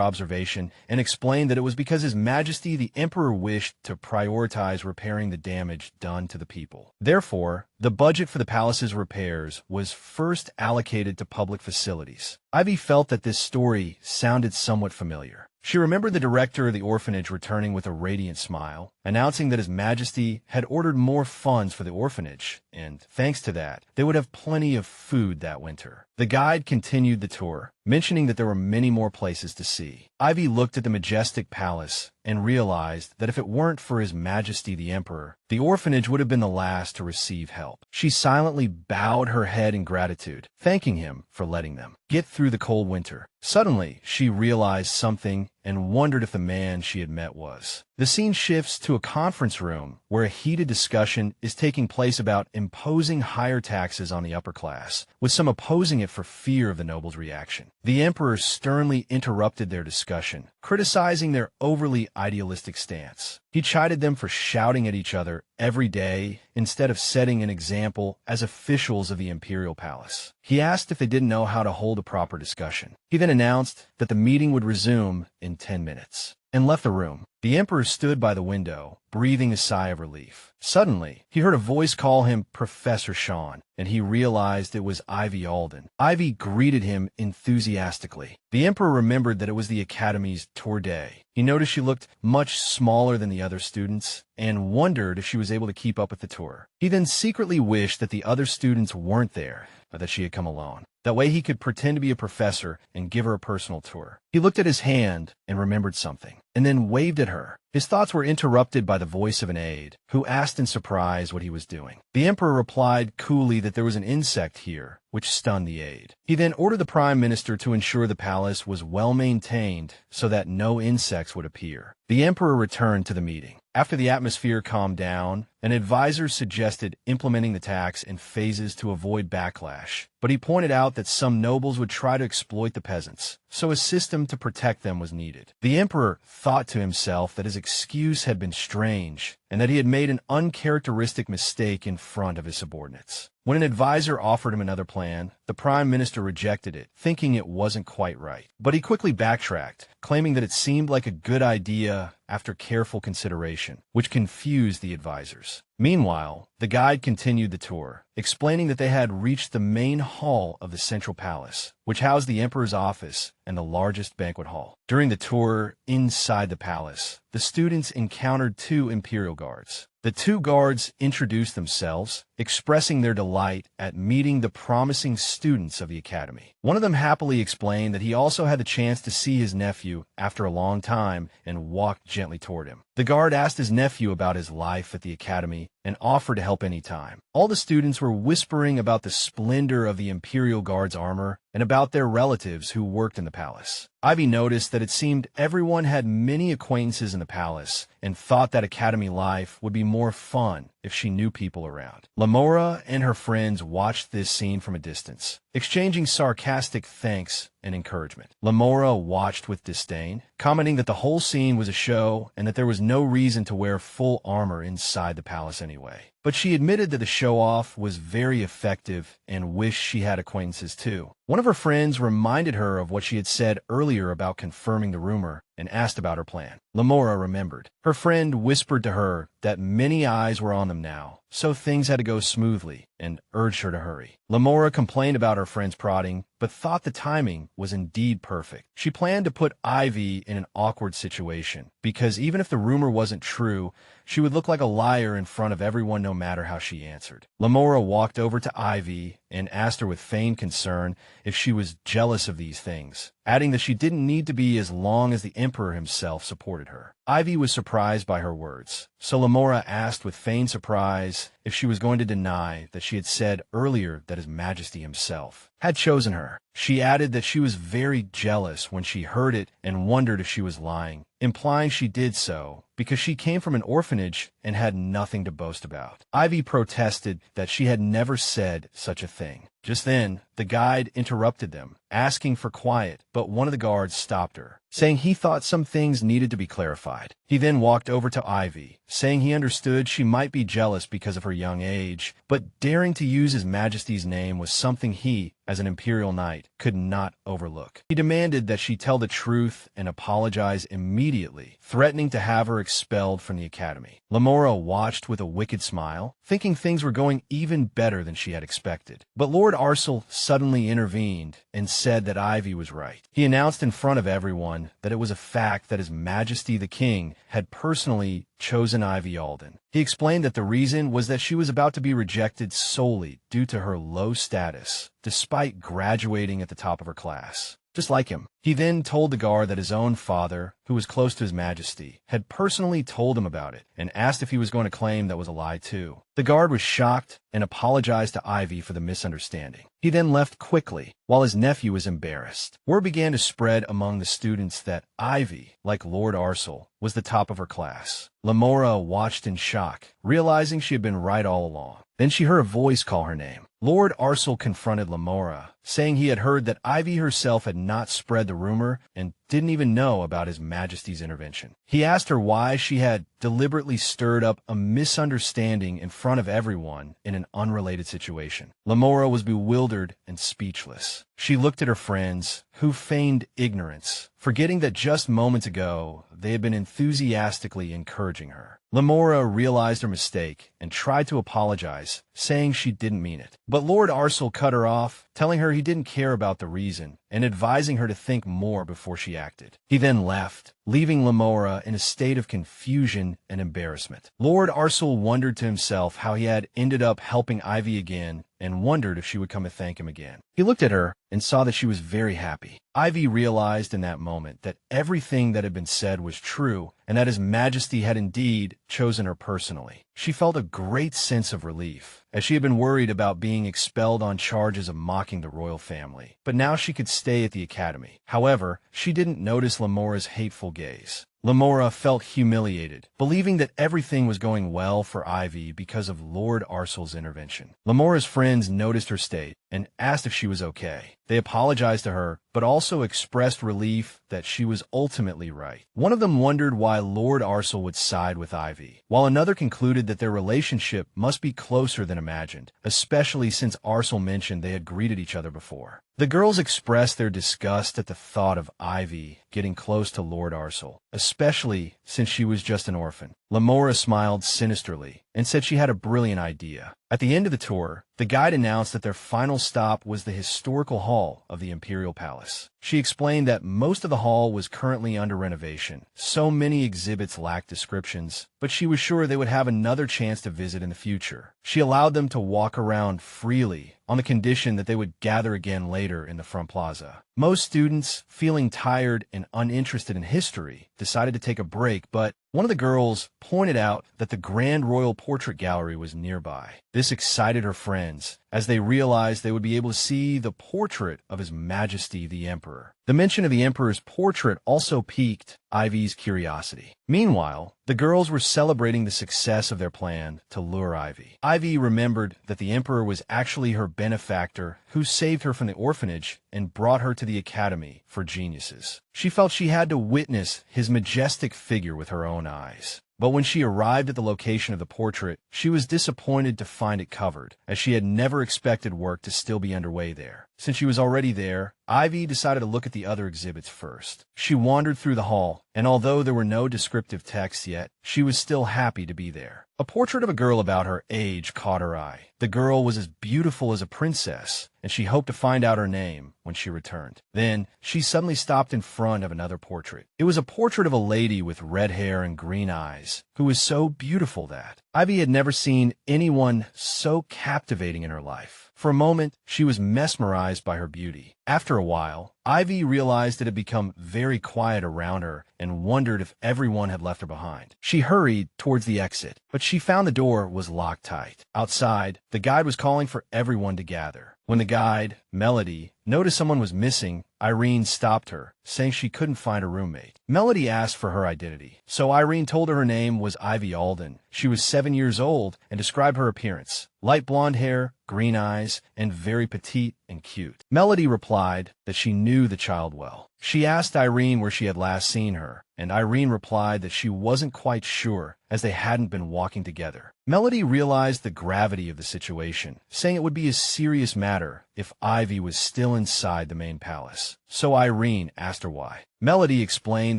observation and explained that it was because His Majesty the Emperor wished to prioritize repairing the damage done to the people. Therefore, the budget for the palace's repairs was first allocated to public facilities. Ivy felt that this story sounded somewhat familiar. She remembered the director of the orphanage returning with a radiant smile, announcing that His Majesty had ordered more funds for the orphanage, and thanks to that, they would have plenty of food that winter. The guide continued the tour, mentioning that there were many more places to see. Ivy looked at the majestic palace and realized that if it weren't for His Majesty the Emperor, the orphanage would have been the last to receive help. She silently bowed her head in gratitude, thanking him for letting them get through the cold winter. Suddenly, she realized something and wondered if the man she had met was. The scene shifts to a conference room where a heated discussion is taking place about imposing higher taxes on the upper class, with some opposing it for fear of the nobles' reaction. The Emperor sternly interrupted their discussion, criticizing their overly idealistic stance. He chided them for shouting at each other every day instead of setting an example as officials of the Imperial Palace. He asked if they didn't know how to hold a proper discussion. He then announced that the meeting would resume in 10 minutes and left the room. The Emperor stood by the window, breathing a sigh of relief. Suddenly, he heard a voice call him Professor Sean, and he realized it was Ivy Alden. Ivy greeted him enthusiastically. The Emperor remembered that it was the Academy's tour day. He noticed she looked much smaller than the other students and wondered if she was able to keep up with the tour. He then secretly wished that the other students weren't there, or that she had come alone. That way he could pretend to be a professor and give her a personal tour. He looked at his hand and remembered something, and then waved at her. His thoughts were interrupted by the voice of an aide, who asked in surprise what he was doing. The Emperor replied coolly that there was an insect here, which stunned the aide. He then ordered the Prime Minister to ensure the palace was well maintained so that no insects would appear. The Emperor returned to the meeting. After the atmosphere calmed down, an advisor suggested implementing the tax in phases to avoid backlash, but he pointed out that some nobles would try to exploit the peasants, so a system to protect them was needed. The Emperor thought to himself that his excuse had been strange, and that he had made an uncharacteristic mistake in front of his subordinates. When an advisor offered him another plan, the Prime Minister rejected it, thinking it wasn't quite right. But he quickly backtracked, claiming that it seemed like a good idea after careful consideration, which confused the advisors. Meanwhile, the guide continued the tour, explaining that they had reached the main hall of the Central Palace, which housed the Emperor's office and the largest banquet hall. During the tour inside the palace, the students encountered 2 Imperial guards. The 2 guards introduced themselves, expressing their delight at meeting the promising students of the Academy. One of them happily explained that he also had the chance to see his nephew after a long time and walked gently toward him. The guard asked his nephew about his life at the Academy and offered to help any time. All the students were whispering about the splendor of the Imperial Guard's armor and about their relatives who worked in the palace. Ivy noticed that it seemed everyone had many acquaintances in the palace and thought that Academy life would be more fun if she knew people around. Lamora and her friends watched this scene from a distance, exchanging sarcastic thanks and encouragement. Lamora watched with disdain, commenting that the whole scene was a show and that there was no reason to wear full armor inside the palace anyway. But she admitted that the show-off was very effective and wished she had acquaintances too. One of her friends reminded her of what she had said earlier about confirming the rumor and asked about her plan. Lamora remembered. Her friend whispered to her that many eyes were on them now, so things had to go smoothly, and urged her to hurry. Lamora complained about her friend's prodding, but thought the timing was indeed perfect. She planned to put Ivy in an awkward situation, because even if the rumor wasn't true, she would look like a liar in front of everyone no matter how she answered. Lamora walked over to Ivy and asked her with feigned concern if she was jealous of these things, adding that she didn't need to be as long as the Emperor himself supported her. Ivy was surprised by her words, so Lamora asked with feigned surprise if she was going to deny that she had said earlier that His Majesty himself had chosen her. She added that she was very jealous when she heard it and wondered if she was lying, implying she did so because she came from an orphanage and had nothing to boast about. Ivy protested that she had never said such a thing. Just then, the guide interrupted them, asking for quiet, but one of the guards stopped her, saying he thought some things needed to be clarified. He then walked over to Ivy, saying he understood she might be jealous because of her young age, but daring to use His Majesty's name was something he, as an imperial knight, could not overlook. He demanded that she tell the truth and apologize immediately, threatening to have her expelled from the academy. Lamora watched with a wicked smile, thinking things were going even better than she had expected. But Lord Arcel suddenly intervened and said that Ivy was right. He announced in front of everyone that it was a fact that His Majesty the King had personally chosen Ivy Alden. He explained that the reason was that she was about to be rejected solely due to her low status, despite graduating at the top of her class, just like him. He then told the guard that his own father, who was close to His Majesty, had personally told him about it and asked if he was going to claim that was a lie too. The guard was shocked and apologized to Ivy for the misunderstanding. He then left quickly, while his nephew was embarrassed. Word began to spread among the students that Ivy, like Lord Arcel, was the top of her class. Lamora watched in shock, realizing she had been right all along. Then she heard a voice call her name. Lord Arcel confronted Lamora, saying he had heard that Ivy herself had not spread the rumor and didn't even know about His Majesty's intervention. He asked her why she had deliberately stirred up a misunderstanding in front of everyone in an unrelated situation. Lamora was bewildered and speechless. She looked at her friends, who feigned ignorance, forgetting that just moments ago they had been enthusiastically encouraging her. Lamora realized her mistake and tried to apologize, saying she didn't mean it. But Lord Arcel cut her off, telling her he didn't care about the reason and advising her to think more before she acted. He then left, leaving Lamora in a state of confusion and embarrassment. Lord Arcel wondered to himself how he had ended up helping Ivy again and wondered if she would come to thank him again. He looked at her and saw that she was very happy. Ivy realized in that moment that everything that had been said was true and that His Majesty had indeed chosen her personally. She felt a great sense of relief, as she had been worried about being expelled on charges of mocking the royal family. But now she could stay at the academy. However, she didn't notice Lamora's hateful gaze. Lamora felt humiliated, believing that everything was going well for Ivy because of Lord Arcel's intervention. Lamora's friends noticed her state and asked if she was okay. They apologized to her, but also expressed relief that she was ultimately right. One of them wondered why Lord Arcel would side with Ivy, while another concluded that their relationship must be closer than imagined, especially since Arcel mentioned they had greeted each other before. The girls expressed their disgust at the thought of Ivy getting close to Lord Arcel, especially since she was just an orphan. Lamora smiled sinisterly and said she had a brilliant idea. At the end of the tour, the guide announced that their final stop was the historical hall of the Imperial Palace. She explained that most of the hall was currently under renovation. So many exhibits lacked descriptions, but she was sure they would have another chance to visit in the future. She allowed them to walk around freely on the condition that they would gather again later in the front plaza. Most students, feeling tired and uninterested in history, decided to take a break, but one of the girls pointed out that the Grand Royal Portrait Gallery was nearby. This excited her friends, as they realized they would be able to see the portrait of His Majesty the Emperor. The mention of the Emperor's portrait also piqued Ivy's curiosity. Meanwhile, the girls were celebrating the success of their plan to lure Ivy. Ivy remembered that the Emperor was actually her benefactor who saved her from the orphanage and brought her to the Academy for Geniuses. She felt she had to witness his majestic figure with her own eyes. But when she arrived at the location of the portrait, she was disappointed to find it covered, as she had never expected work to still be underway there. Since she was already there, Ivy decided to look at the other exhibits first. She wandered through the hall, and although there were no descriptive texts yet, she was still happy to be there. A portrait of a girl about her age caught her eye. The girl was as beautiful as a princess, and she hoped to find out her name when she returned. Then, she suddenly stopped in front of another portrait. It was a portrait of a lady with red hair and green eyes, who was so beautiful that Ivy had never seen anyone so captivating in her life. For a moment, she was mesmerized by her beauty. After a while, Ivy realized it had become very quiet around her and wondered if everyone had left her behind. She hurried towards the exit, but she found the door was locked tight. Outside, the guide was calling for everyone to gather. When the guide, Melody, noticed someone was missing, Irene stopped her, saying she couldn't find her roommate. Melody asked for her identity, so Irene told her name was Ivy Alden. She was 7 years old and described her appearance: light blonde hair, green eyes, and very petite and cute. Melody replied that she knew the child well. She asked Irene where she had last seen her, and Irene replied that she wasn't quite sure, as they hadn't been walking together. Melody realized the gravity of the situation, saying it would be a serious matter if Ivy was still inside the main palace. So Irene asked her why. Melody explained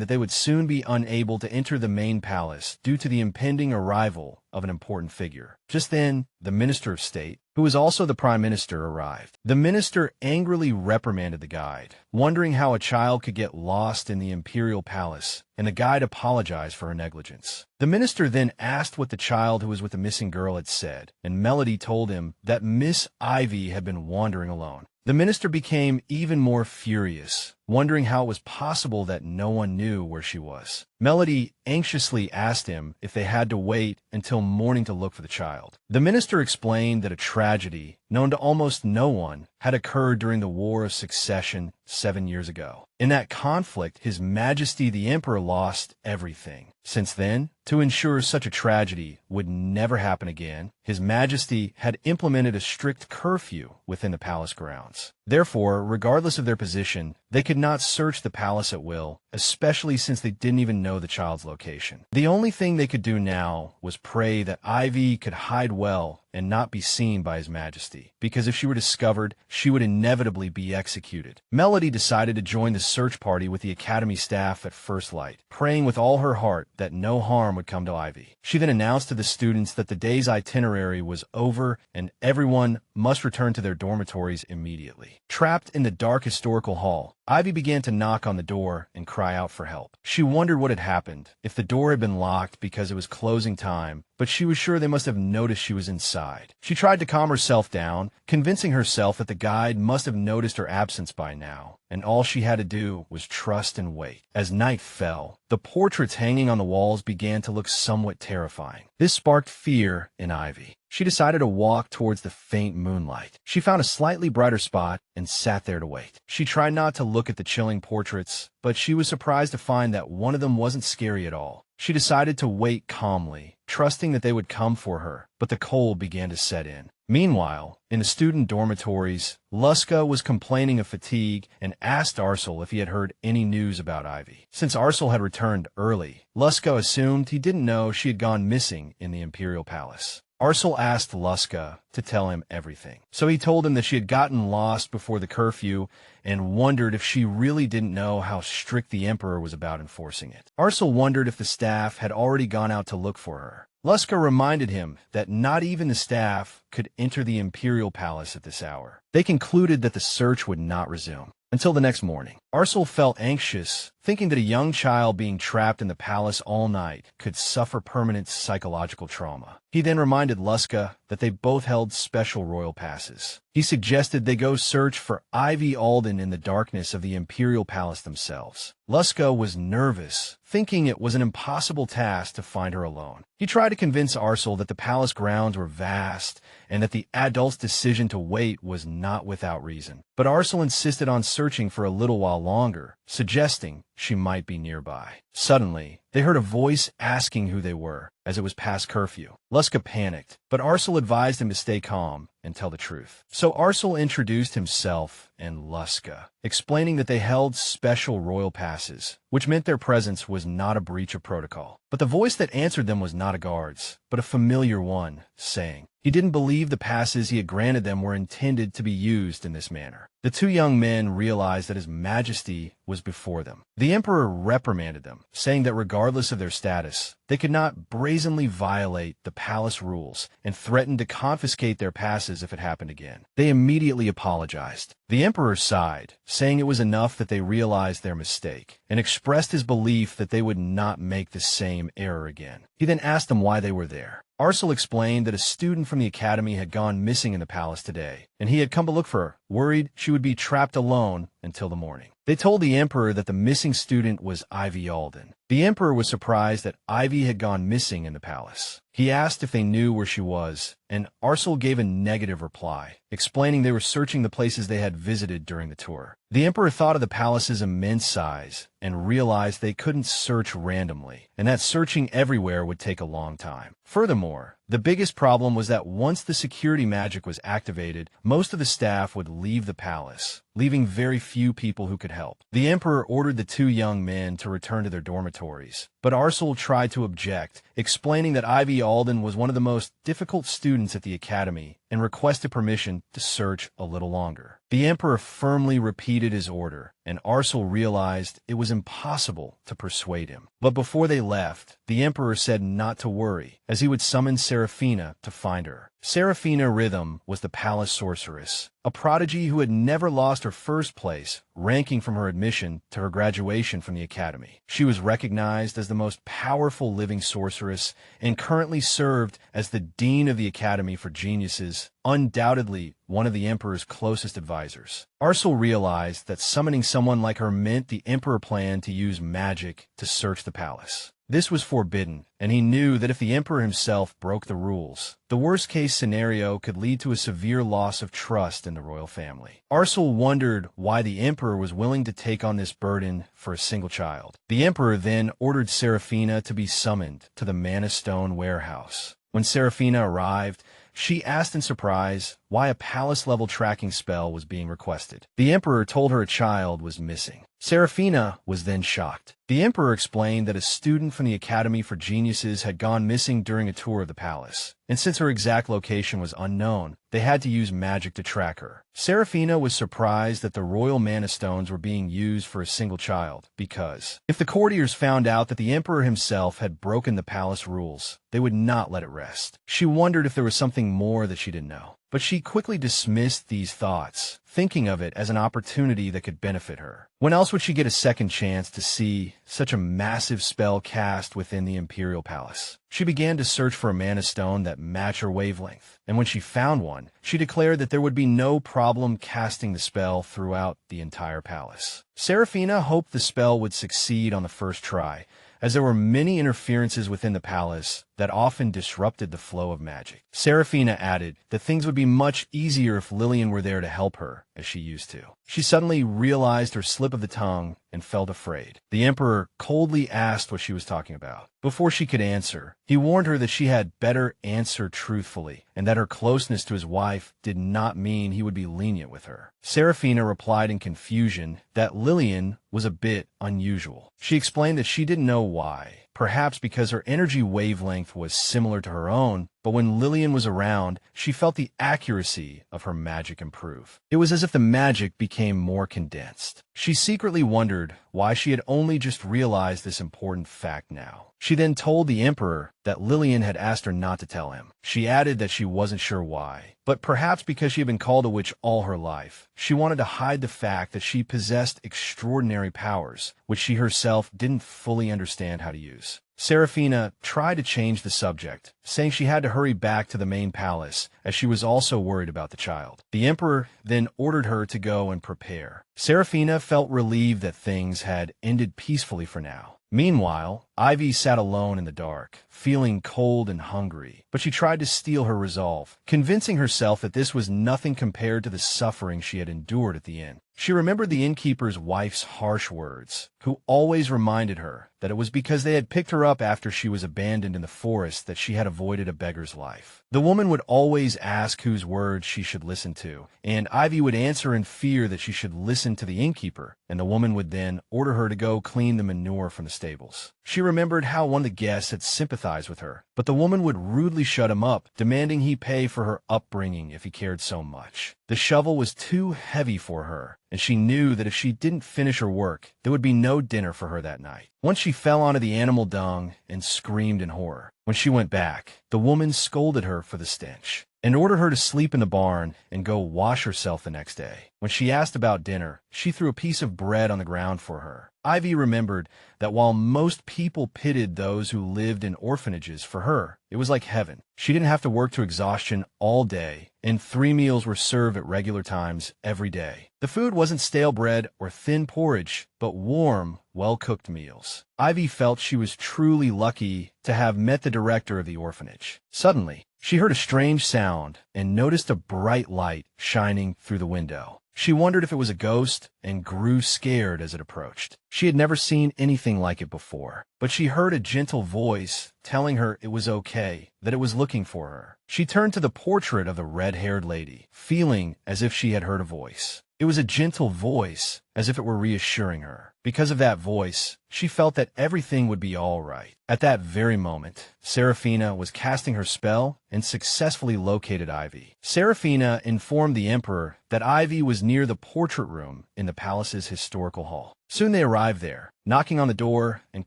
that they would soon be unable to enter the main palace due to the impending arrival of an important figure. Just then, the Minister of State, who was also the Prime Minister, arrived. The minister angrily reprimanded the guide, wondering how a child could get lost in the imperial palace, and the guide apologized for her negligence. The minister then asked what the child who was with the missing girl had said, and Melody told him that Miss Ivy had been wandering alone. The minister became even more furious, wondering how it was possible that no one knew where she was. Melody anxiously asked him if they had to wait until morning to look for the child. The minister explained that a tragedy, known to almost no one, had occurred during the War of Succession 7 years ago. In that conflict, His Majesty the Emperor lost everything. Since then, to ensure such a tragedy would never happen again, His Majesty had implemented a strict curfew within the palace grounds. Therefore, regardless of their position, they could not search the palace at will, especially since they didn't even know the child's location. The only thing they could do now was pray that Ivy could hide well and not be seen by His Majesty, because if she were discovered, she would inevitably be executed. Melody decided to join the search party with the Academy staff at first light, praying with all her heart that no harm would come to Ivy. She then announced to the students that the day's itinerary was over and everyone must return to their dormitories immediately. Trapped in the dark historical hall, Ivy began to knock on the door and cry out for help. She wondered what had happened, if the door had been locked because it was closing time, but she was sure they must have noticed she was inside. She tried to calm herself down, convincing herself that the guide must have noticed her absence by now, and all she had to do was trust and wait. As night fell, the portraits hanging on the walls began to look somewhat terrifying. This sparked fear in Ivy. She decided to walk towards the faint moonlight. She found a slightly brighter spot and sat there to wait. She tried not to look at the chilling portraits, but she was surprised to find that one of them wasn't scary at all. She decided to wait calmly, trusting that they would come for her, but the cold began to set in. Meanwhile, in the student dormitories, Luska was complaining of fatigue and asked Arcel if he had heard any news about Ivy. Since Arcel had returned early, Luska assumed he didn't know she had gone missing in the Imperial Palace. Arcel asked Luska to tell him everything. So he told him that she had gotten lost before the curfew and wondered if she really didn't know how strict the Emperor was about enforcing it. Arcel wondered if the staff had already gone out to look for her. Luska reminded him that not even the staff could enter the Imperial Palace at this hour. They concluded that the search would not resume until the next morning. Arcel felt anxious, thinking that a young child being trapped in the palace all night could suffer permanent psychological trauma. He then reminded Luska that they both held special royal passes. He suggested they go search for Ivy Alden in the darkness of the Imperial Palace themselves. Luska was nervous, thinking it was an impossible task to find her alone. He tried to convince Arcel that the palace grounds were vast and that the adult's decision to wait was not without reason. But Arcel insisted on searching for a little while longer, suggesting she might be nearby. Suddenly, they heard a voice asking who they were, as it was past curfew. Luska panicked, but Arcel advised him to stay calm and tell the truth. So Arcel introduced himself and Luska, explaining that they held special royal passes, which meant their presence was not a breach of protocol. But the voice that answered them was not a guard's, but a familiar one, saying he didn't believe the passes he had granted them were intended to be used in this manner. The two young men realized that His Majesty was before them. The Emperor reprimanded them, saying that regardless of their status, they could not brazenly violate the palace rules and threatened to confiscate their passes if it happened again. They immediately apologized. The Emperor sighed, saying it was enough that they realized their mistake, and expressed his belief that they would not make the same error again. He then asked them why they were there. Arcel explained that a student from the academy had gone missing in the palace today, and he had come to look for her, worried she would be trapped alone until the morning. They told the Emperor that the missing student was Ivy Alden. The Emperor was surprised that Ivy had gone missing in the palace. He asked if they knew where she was, and Arcel gave a negative reply, explaining they were searching the places they had visited during the tour. The Emperor thought of the palace's immense size and realized they couldn't search randomly, and that searching everywhere would take a long time. Furthermore, the biggest problem was that once the security magic was activated, most of the staff would leave the palace, leaving very few people who could help. The Emperor ordered the two young men to return to their dormitories, but Arcel tried to object, explaining that Ivy Alden was one of the most difficult students at the academy and requested permission to search a little longer. The Emperor firmly repeated his order, and Arcel realized it was impossible to persuade him. But before they left, the Emperor said not to worry, as he would summon Seraphina to find her. Seraphina Rhythm was the palace sorceress, a prodigy who had never lost her first place, ranking from her admission to her graduation from the academy. She was recognized as the most powerful living sorceress and currently served as the Dean of the Academy for Geniuses, undoubtedly one of the Emperor's closest advisors. Arcel realized that summoning someone like her meant the Emperor planned to use magic to search the palace. This was forbidden, and he knew that if the Emperor himself broke the rules, the worst-case scenario could lead to a severe loss of trust in the royal family. Arcel wondered why the Emperor was willing to take on this burden for a single child. The Emperor then ordered Seraphina to be summoned to the Mana Stone warehouse. When Seraphina arrived, she asked in surprise why a palace-level tracking spell was being requested. The Emperor told her a child was missing. Seraphina was then shocked. The Emperor explained that a student from the Academy for Geniuses had gone missing during a tour of the palace, and since her exact location was unknown, they had to use magic to track her. Seraphina was surprised that the royal mana stones were being used for a single child, because if the courtiers found out that the Emperor himself had broken the palace rules, they would not let it rest. She wondered if there was something more that she didn't know. But she quickly dismissed these thoughts, thinking of it as an opportunity that could benefit her. When else would she get a second chance to see such a massive spell cast within the Imperial Palace? She began to search for a mana stone that matched her wavelength, and when she found one, she declared that there would be no problem casting the spell throughout the entire palace. Seraphina hoped the spell would succeed on the first try, as there were many interferences within the palace that often disrupted the flow of magic. Seraphina added that things would be much easier if Lillian were there to help her, as she used to. She suddenly realized her slip of the tongue and felt afraid. The Emperor coldly asked what she was talking about. Before she could answer, he warned her that she had better answer truthfully, and that her closeness to his wife did not mean he would be lenient with her. Seraphina replied in confusion that Lillian was a bit unusual. She explained that she didn't know why. Perhaps because her energy wavelength was similar to her own, but when Lillian was around, she felt the accuracy of her magic improve. It was as if the magic became more condensed. She secretly wondered why she had only just realized this important fact now. She then told the Emperor that Lillian had asked her not to tell him. She added that she wasn't sure why, but perhaps because she had been called a witch all her life. She wanted to hide the fact that she possessed extraordinary powers, which she herself didn't fully understand how to use. Seraphina tried to change the subject, saying she had to hurry back to the main palace, as she was also worried about the child. The Emperor then ordered her to go and prepare. Seraphina felt relieved that things had ended peacefully for now. Meanwhile, Ivy sat alone in the dark, feeling cold and hungry, but she tried to steel her resolve, convincing herself that this was nothing compared to the suffering she had endured at the inn. She remembered the innkeeper's wife's harsh words, who always reminded her that it was because they had picked her up after she was abandoned in the forest that she had avoided a beggar's life. The woman would always ask whose words she should listen to, and Ivy would answer in fear that she should listen to the innkeeper, and the woman would then order her to go clean the manure from the stables. She remembered how one of the guests had sympathized with her, but the woman would rudely shut him up, demanding he pay for her upbringing if he cared so much. The shovel was too heavy for her, and she knew that if she didn't finish her work, there would be no dinner for her that night. Once she fell onto the animal dung and screamed in horror. When she went back, the woman scolded her for the stench and ordered her to sleep in the barn and go wash herself the next day. When she asked about dinner, she threw a piece of bread on the ground for her. Ivy remembered that while most people pitied those who lived in orphanages, for her, it was like heaven. She didn't have to work to exhaustion all day, and 3 meals were served at regular times every day. The food wasn't stale bread or thin porridge, but warm, well-cooked meals. Ivy felt she was truly lucky to have met the director of the orphanage. Suddenly, she heard a strange sound and noticed a bright light shining through the window. She wondered if it was a ghost and grew scared as it approached. She had never seen anything like it before, but she heard a gentle voice telling her it was okay, that it was looking for her. She turned to the portrait of the red-haired lady, feeling as if she had heard a voice. It was a gentle voice, as if it were reassuring her. Because of that voice, she felt that everything would be all right. At that very moment, Seraphina was casting her spell and successfully located Ivy. Seraphina informed the Emperor that Ivy was near the portrait room in the palace's historical hall. Soon they arrived there, knocking on the door and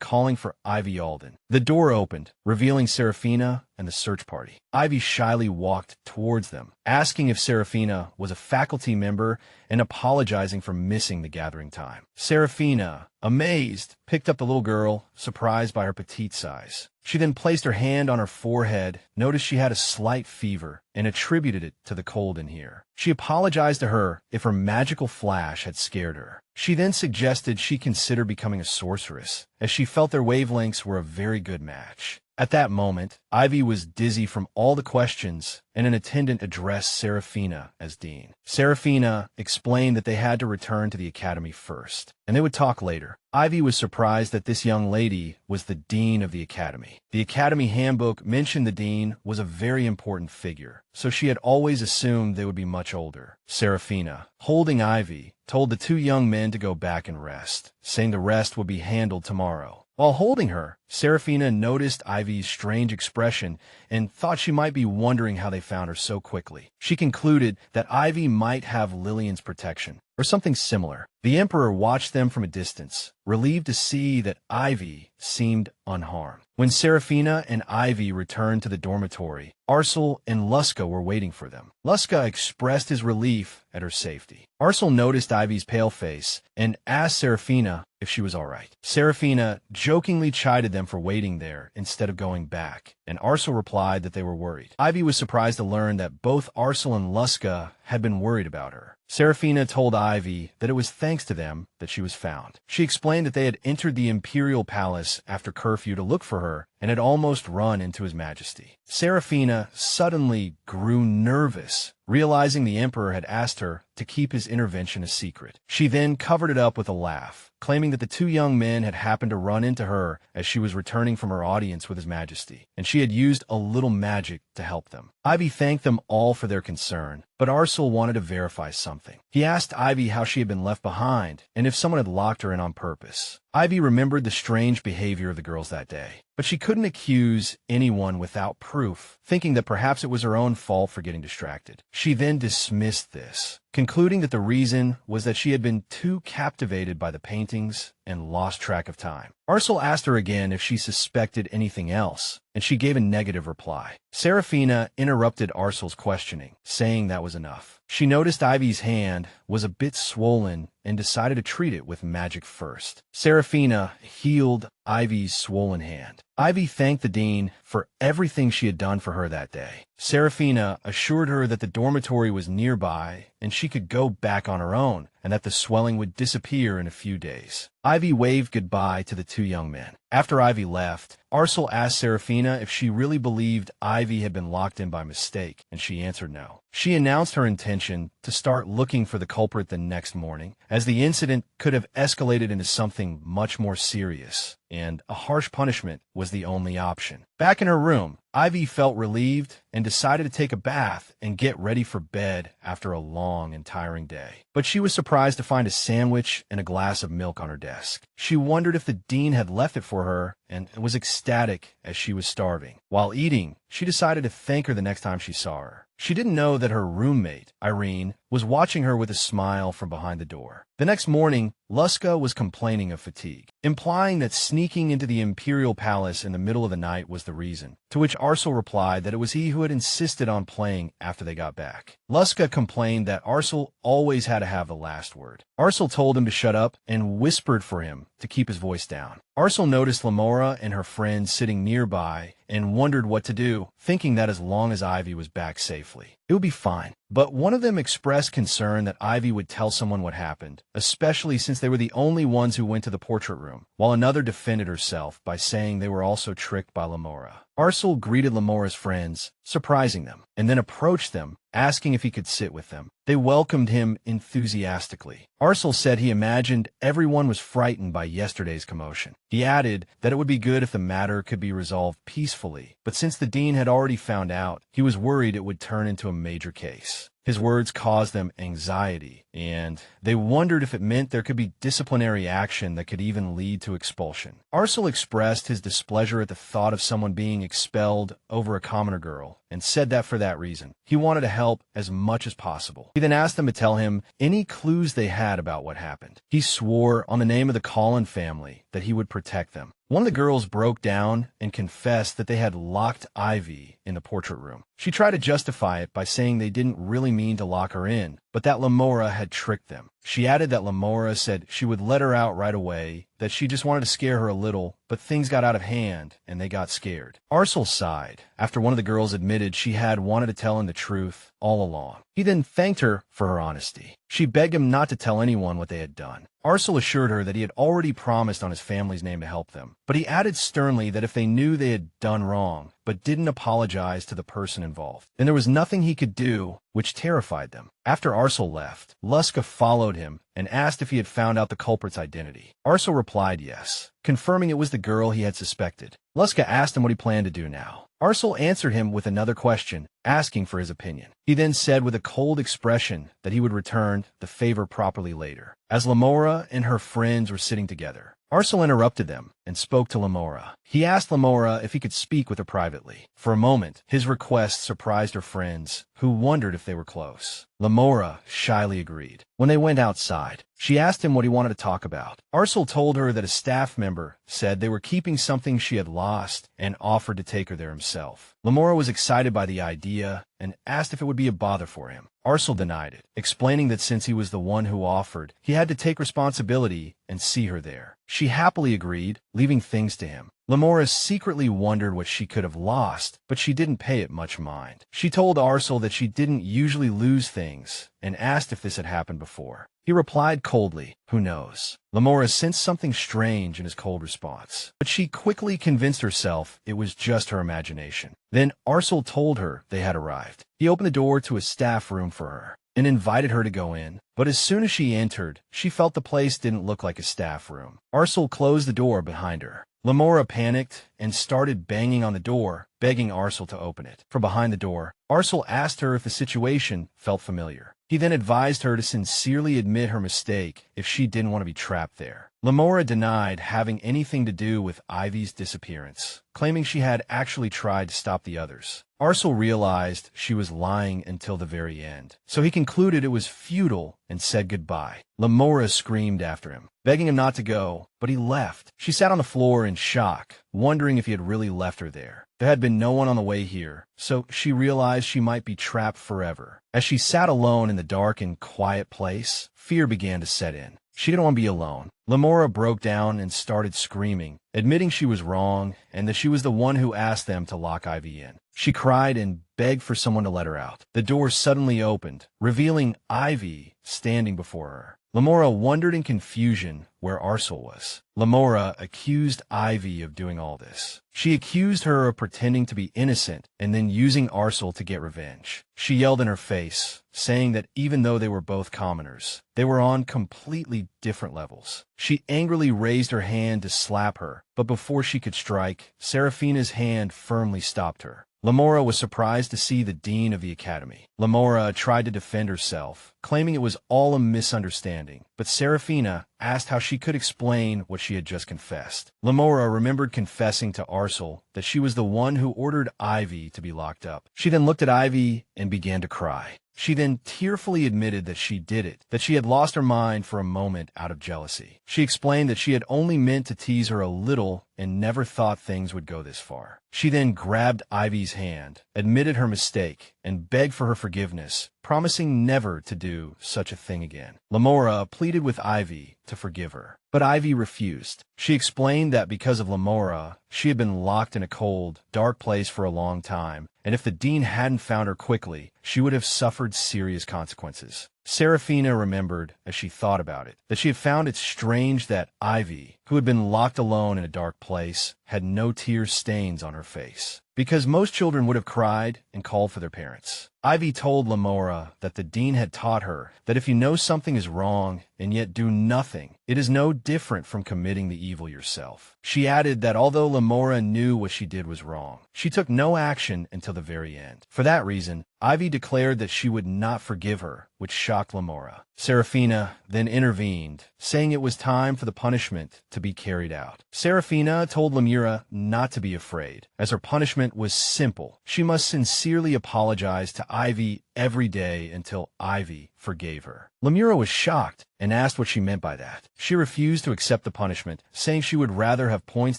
calling for Ivy Alden. The door opened, revealing Seraphina and the search party. Ivy shyly walked towards them, asking if Seraphina was a faculty member and apologizing for missing the gathering time. Seraphina, amazed, picked up the little girl, surprised by her petite size. She then placed her hand on her forehead, noticed she had a slight fever, and attributed it to the cold in here. She apologized to her if her magical flash had scared her. She then suggested she consider becoming a sorceress, as she felt their wavelengths were a very good match. At that moment, Ivy was dizzy from all the questions, and an attendant addressed Seraphina as dean. Seraphina explained that they had to return to the academy first, and they would talk later. Ivy was surprised that this young lady was the dean of the academy. The academy handbook mentioned the dean was a very important figure, so she had always assumed they would be much older. Seraphina, holding Ivy, told the 2 young men to go back and rest, saying the rest would be handled tomorrow. While holding her, Seraphina noticed Ivy's strange expression and thought she might be wondering how they found her so quickly. She concluded that Ivy might have Lillian's protection, or something similar. The Emperor watched them from a distance, relieved to see that Ivy seemed unharmed. When Seraphina and Ivy returned to the dormitory, Arcel and Luska were waiting for them. Luska expressed his relief at her safety. Arcel noticed Ivy's pale face and asked Seraphina if she was all right. Seraphina jokingly chided them for waiting there instead of going back, and Arcel replied that they were worried. Ivy was surprised to learn that both Arcel and Luska had been worried about her. Seraphina told Ivy that it was thanks to them that she was found. She explained that they had entered the imperial palace after curfew to look for her and had almost run into His Majesty. Seraphina suddenly grew nervous, realizing the Emperor had asked her to keep his intervention a secret. She then covered it up with a laugh, claiming that the 2 young men had happened to run into her as she was returning from her audience with His Majesty, and she had used a little magic to help them. Ivy thanked them all for their concern, but Arcel wanted to verify something. He asked Ivy how she had been left behind, and if someone had locked her in on purpose. Ivy remembered the strange behavior of the girls that day, but she couldn't accuse anyone without proof, thinking that perhaps it was her own fault for getting distracted. She then dismissed this, concluding that the reason was that she had been too captivated by the paintings and lost track of time. Arcel asked her again if she suspected anything else, and she gave a negative reply. Seraphina interrupted Arcel's questioning, saying that was enough. She noticed Ivy's hand was a bit swollen and decided to treat it with magic first. Seraphina healed Ivy's swollen hand. Ivy thanked the dean for everything she had done for her that day. Seraphina assured her that the dormitory was nearby and she could go back on her own, and that the swelling would disappear in a few days. Ivy waved goodbye to the two young men. After Ivy left, Arcel asked Seraphina if she really believed Ivy had been locked in by mistake, and she answered no. She announced her intention to start looking for the culprit the next morning, as the incident could have escalated into something much more serious, and a harsh punishment was the only option. Back in her room, Ivy felt relieved and decided to take a bath and get ready for bed after a long and tiring day. But she was surprised to find a sandwich and a glass of milk on her desk. She wondered if the dean had left it for her and was ecstatic as she was starving. While eating, she decided to thank her the next time she saw her. She didn't know that her roommate, Irene, was watching her with a smile from behind the door. The next morning, Luska was complaining of fatigue, implying that sneaking into the Imperial Palace in the middle of the night was the reason, to which Arcel replied that it was he who had insisted on playing after they got back. Luska complained that Arcel always had to have the last word. Arcel told him to shut up and whispered for him to keep his voice down. Arcel noticed Lamora and her friend sitting nearby and wondered what to do, thinking that as long as Ivy was back safely, it would be fine. But one of them expressed concern that Ivy would tell someone what happened, especially since they were the only ones who went to the portrait room, while another defended herself by saying they were also tricked by Lamora. Arcel greeted Lamora's friends, surprising them, and then approached them, asking if he could sit with them. They welcomed him enthusiastically. Arcel said he imagined everyone was frightened by yesterday's commotion. He added that it would be good if the matter could be resolved peacefully, but since the dean had already found out, he was worried it would turn into a major case. His words caused them anxiety, and they wondered if it meant there could be disciplinary action that could even lead to expulsion. Arcel expressed his displeasure at the thought of someone being expelled over a commoner girl, and said that for that reason, he wanted to help as much as possible. He then asked them to tell him any clues they had about what happened. He swore on the name of the Collin family that he would protect them. One of the girls broke down and confessed that they had locked Ivy in the portrait room. She tried to justify it by saying they didn't really mean to lock her in, but that Lamora had tricked them. She added that Lamora said she would let her out right away, that she just wanted to scare her a little, but things got out of hand and they got scared. Arcel sighed after one of the girls admitted she had wanted to tell him the truth all along. He then thanked her for her honesty. She begged him not to tell anyone what they had done. Arcel assured her that he had already promised on his family's name to help them, but he added sternly that if they knew they had done wrong, but didn't apologize to the person involved, then there was nothing he could do, which terrified them. After Arcel left, Luska followed him and asked if he had found out the culprit's identity. Arcel replied yes, confirming it was the girl he had suspected. Luska asked him what he planned to do now. Arcel answered him with another question, asking for his opinion. He then said with a cold expression that he would return the favor properly later. As Lamora and her friends were sitting together, Arcel interrupted them and spoke to Lamora. He asked Lamora if he could speak with her privately. For a moment, his request surprised her friends, who wondered if they were close. Lamora shyly agreed. When they went outside, she asked him what he wanted to talk about. Arcel told her that a staff member said they were keeping something she had lost and offered to take her there himself. Lamora was excited by the idea and asked if it would be a bother for him. Arcel denied it, explaining that since he was the one who offered, he had to take responsibility and see her there. She happily agreed, leaving things to him. Lamora secretly wondered what she could have lost, but she didn't pay it much mind. She told Arcel that she didn't usually lose things and asked if this had happened before. He replied coldly, "Who knows?" Lamora sensed something strange in his cold response, but she quickly convinced herself it was just her imagination. Then Arcel told her they had arrived. He opened the door to a staff room for her and invited her to go in, but as soon as she entered, she felt the place didn't look like a staff room. Arcel closed the door behind her. Lamora panicked and started banging on the door, begging Arcel to open it. From behind the door, Arcel asked her if the situation felt familiar. He then advised her to sincerely admit her mistake if she didn't want to be trapped there. Lamora denied having anything to do with Ivy's disappearance, claiming she had actually tried to stop the others. Arcel realized she was lying until the very end, so he concluded it was futile and said goodbye. Lamora screamed after him, begging him not to go, but he left. She sat on the floor in shock, wondering if he had really left her there. There had been no one on the way here, so she realized she might be trapped forever. As she sat alone in the dark and quiet place, fear began to set in. She didn't want to be alone. Lamora broke down and started screaming, admitting she was wrong and that she was the one who asked them to lock Ivy in. She cried and begged for someone to let her out. The door suddenly opened, revealing Ivy standing before her. Lamora wondered in confusion where Arcel was. Lamora accused Ivy of doing all this. She accused her of pretending to be innocent and then using Arcel to get revenge. She yelled in her face, saying that even though they were both commoners, they were on completely different levels. She angrily raised her hand to slap her, but before she could strike, Seraphina's hand firmly stopped her. Lamora was surprised to see the dean of the academy. Lamora tried to defend herself, claiming it was all a misunderstanding, but Seraphina asked how she could explain what she had just confessed. Lamora remembered confessing to Arcel that she was the one who ordered Ivy to be locked up. She then looked at Ivy and began to cry. She then tearfully admitted that she did it, that she had lost her mind for a moment out of jealousy. She explained that she had only meant to tease her a little and never thought things would go this far. She then grabbed Ivy's hand, admitted her mistake, and begged for her forgiveness, promising never to do such a thing again. Lamora pleaded with Ivy to forgive her, but Ivy refused. She explained that because of Lamora, she had been locked in a cold, dark place for a long time, and if the dean hadn't found her quickly, she would have suffered serious consequences. Seraphina remembered, as she thought about it, that she had found it strange that Ivy, who had been locked alone in a dark place, had no tear stains on her face, because most children would have cried and called for their parents. Ivy told Lamora that the dean had taught her that if you know something is wrong and yet do nothing, it is no different from committing the evil yourself. She added that although Lamora knew what she did was wrong, she took no action until the very end. For that reason, Ivy declared that she would not forgive her, which shocked Lamora. Seraphina then intervened, saying it was time for the punishment to be carried out. Seraphina told Lamora not to be afraid, as her punishment was simple. She must sincerely apologize to Ivy every day until Ivy forgave her. Lamora was shocked and asked what she meant by that. She refused to accept the punishment, saying she would rather have points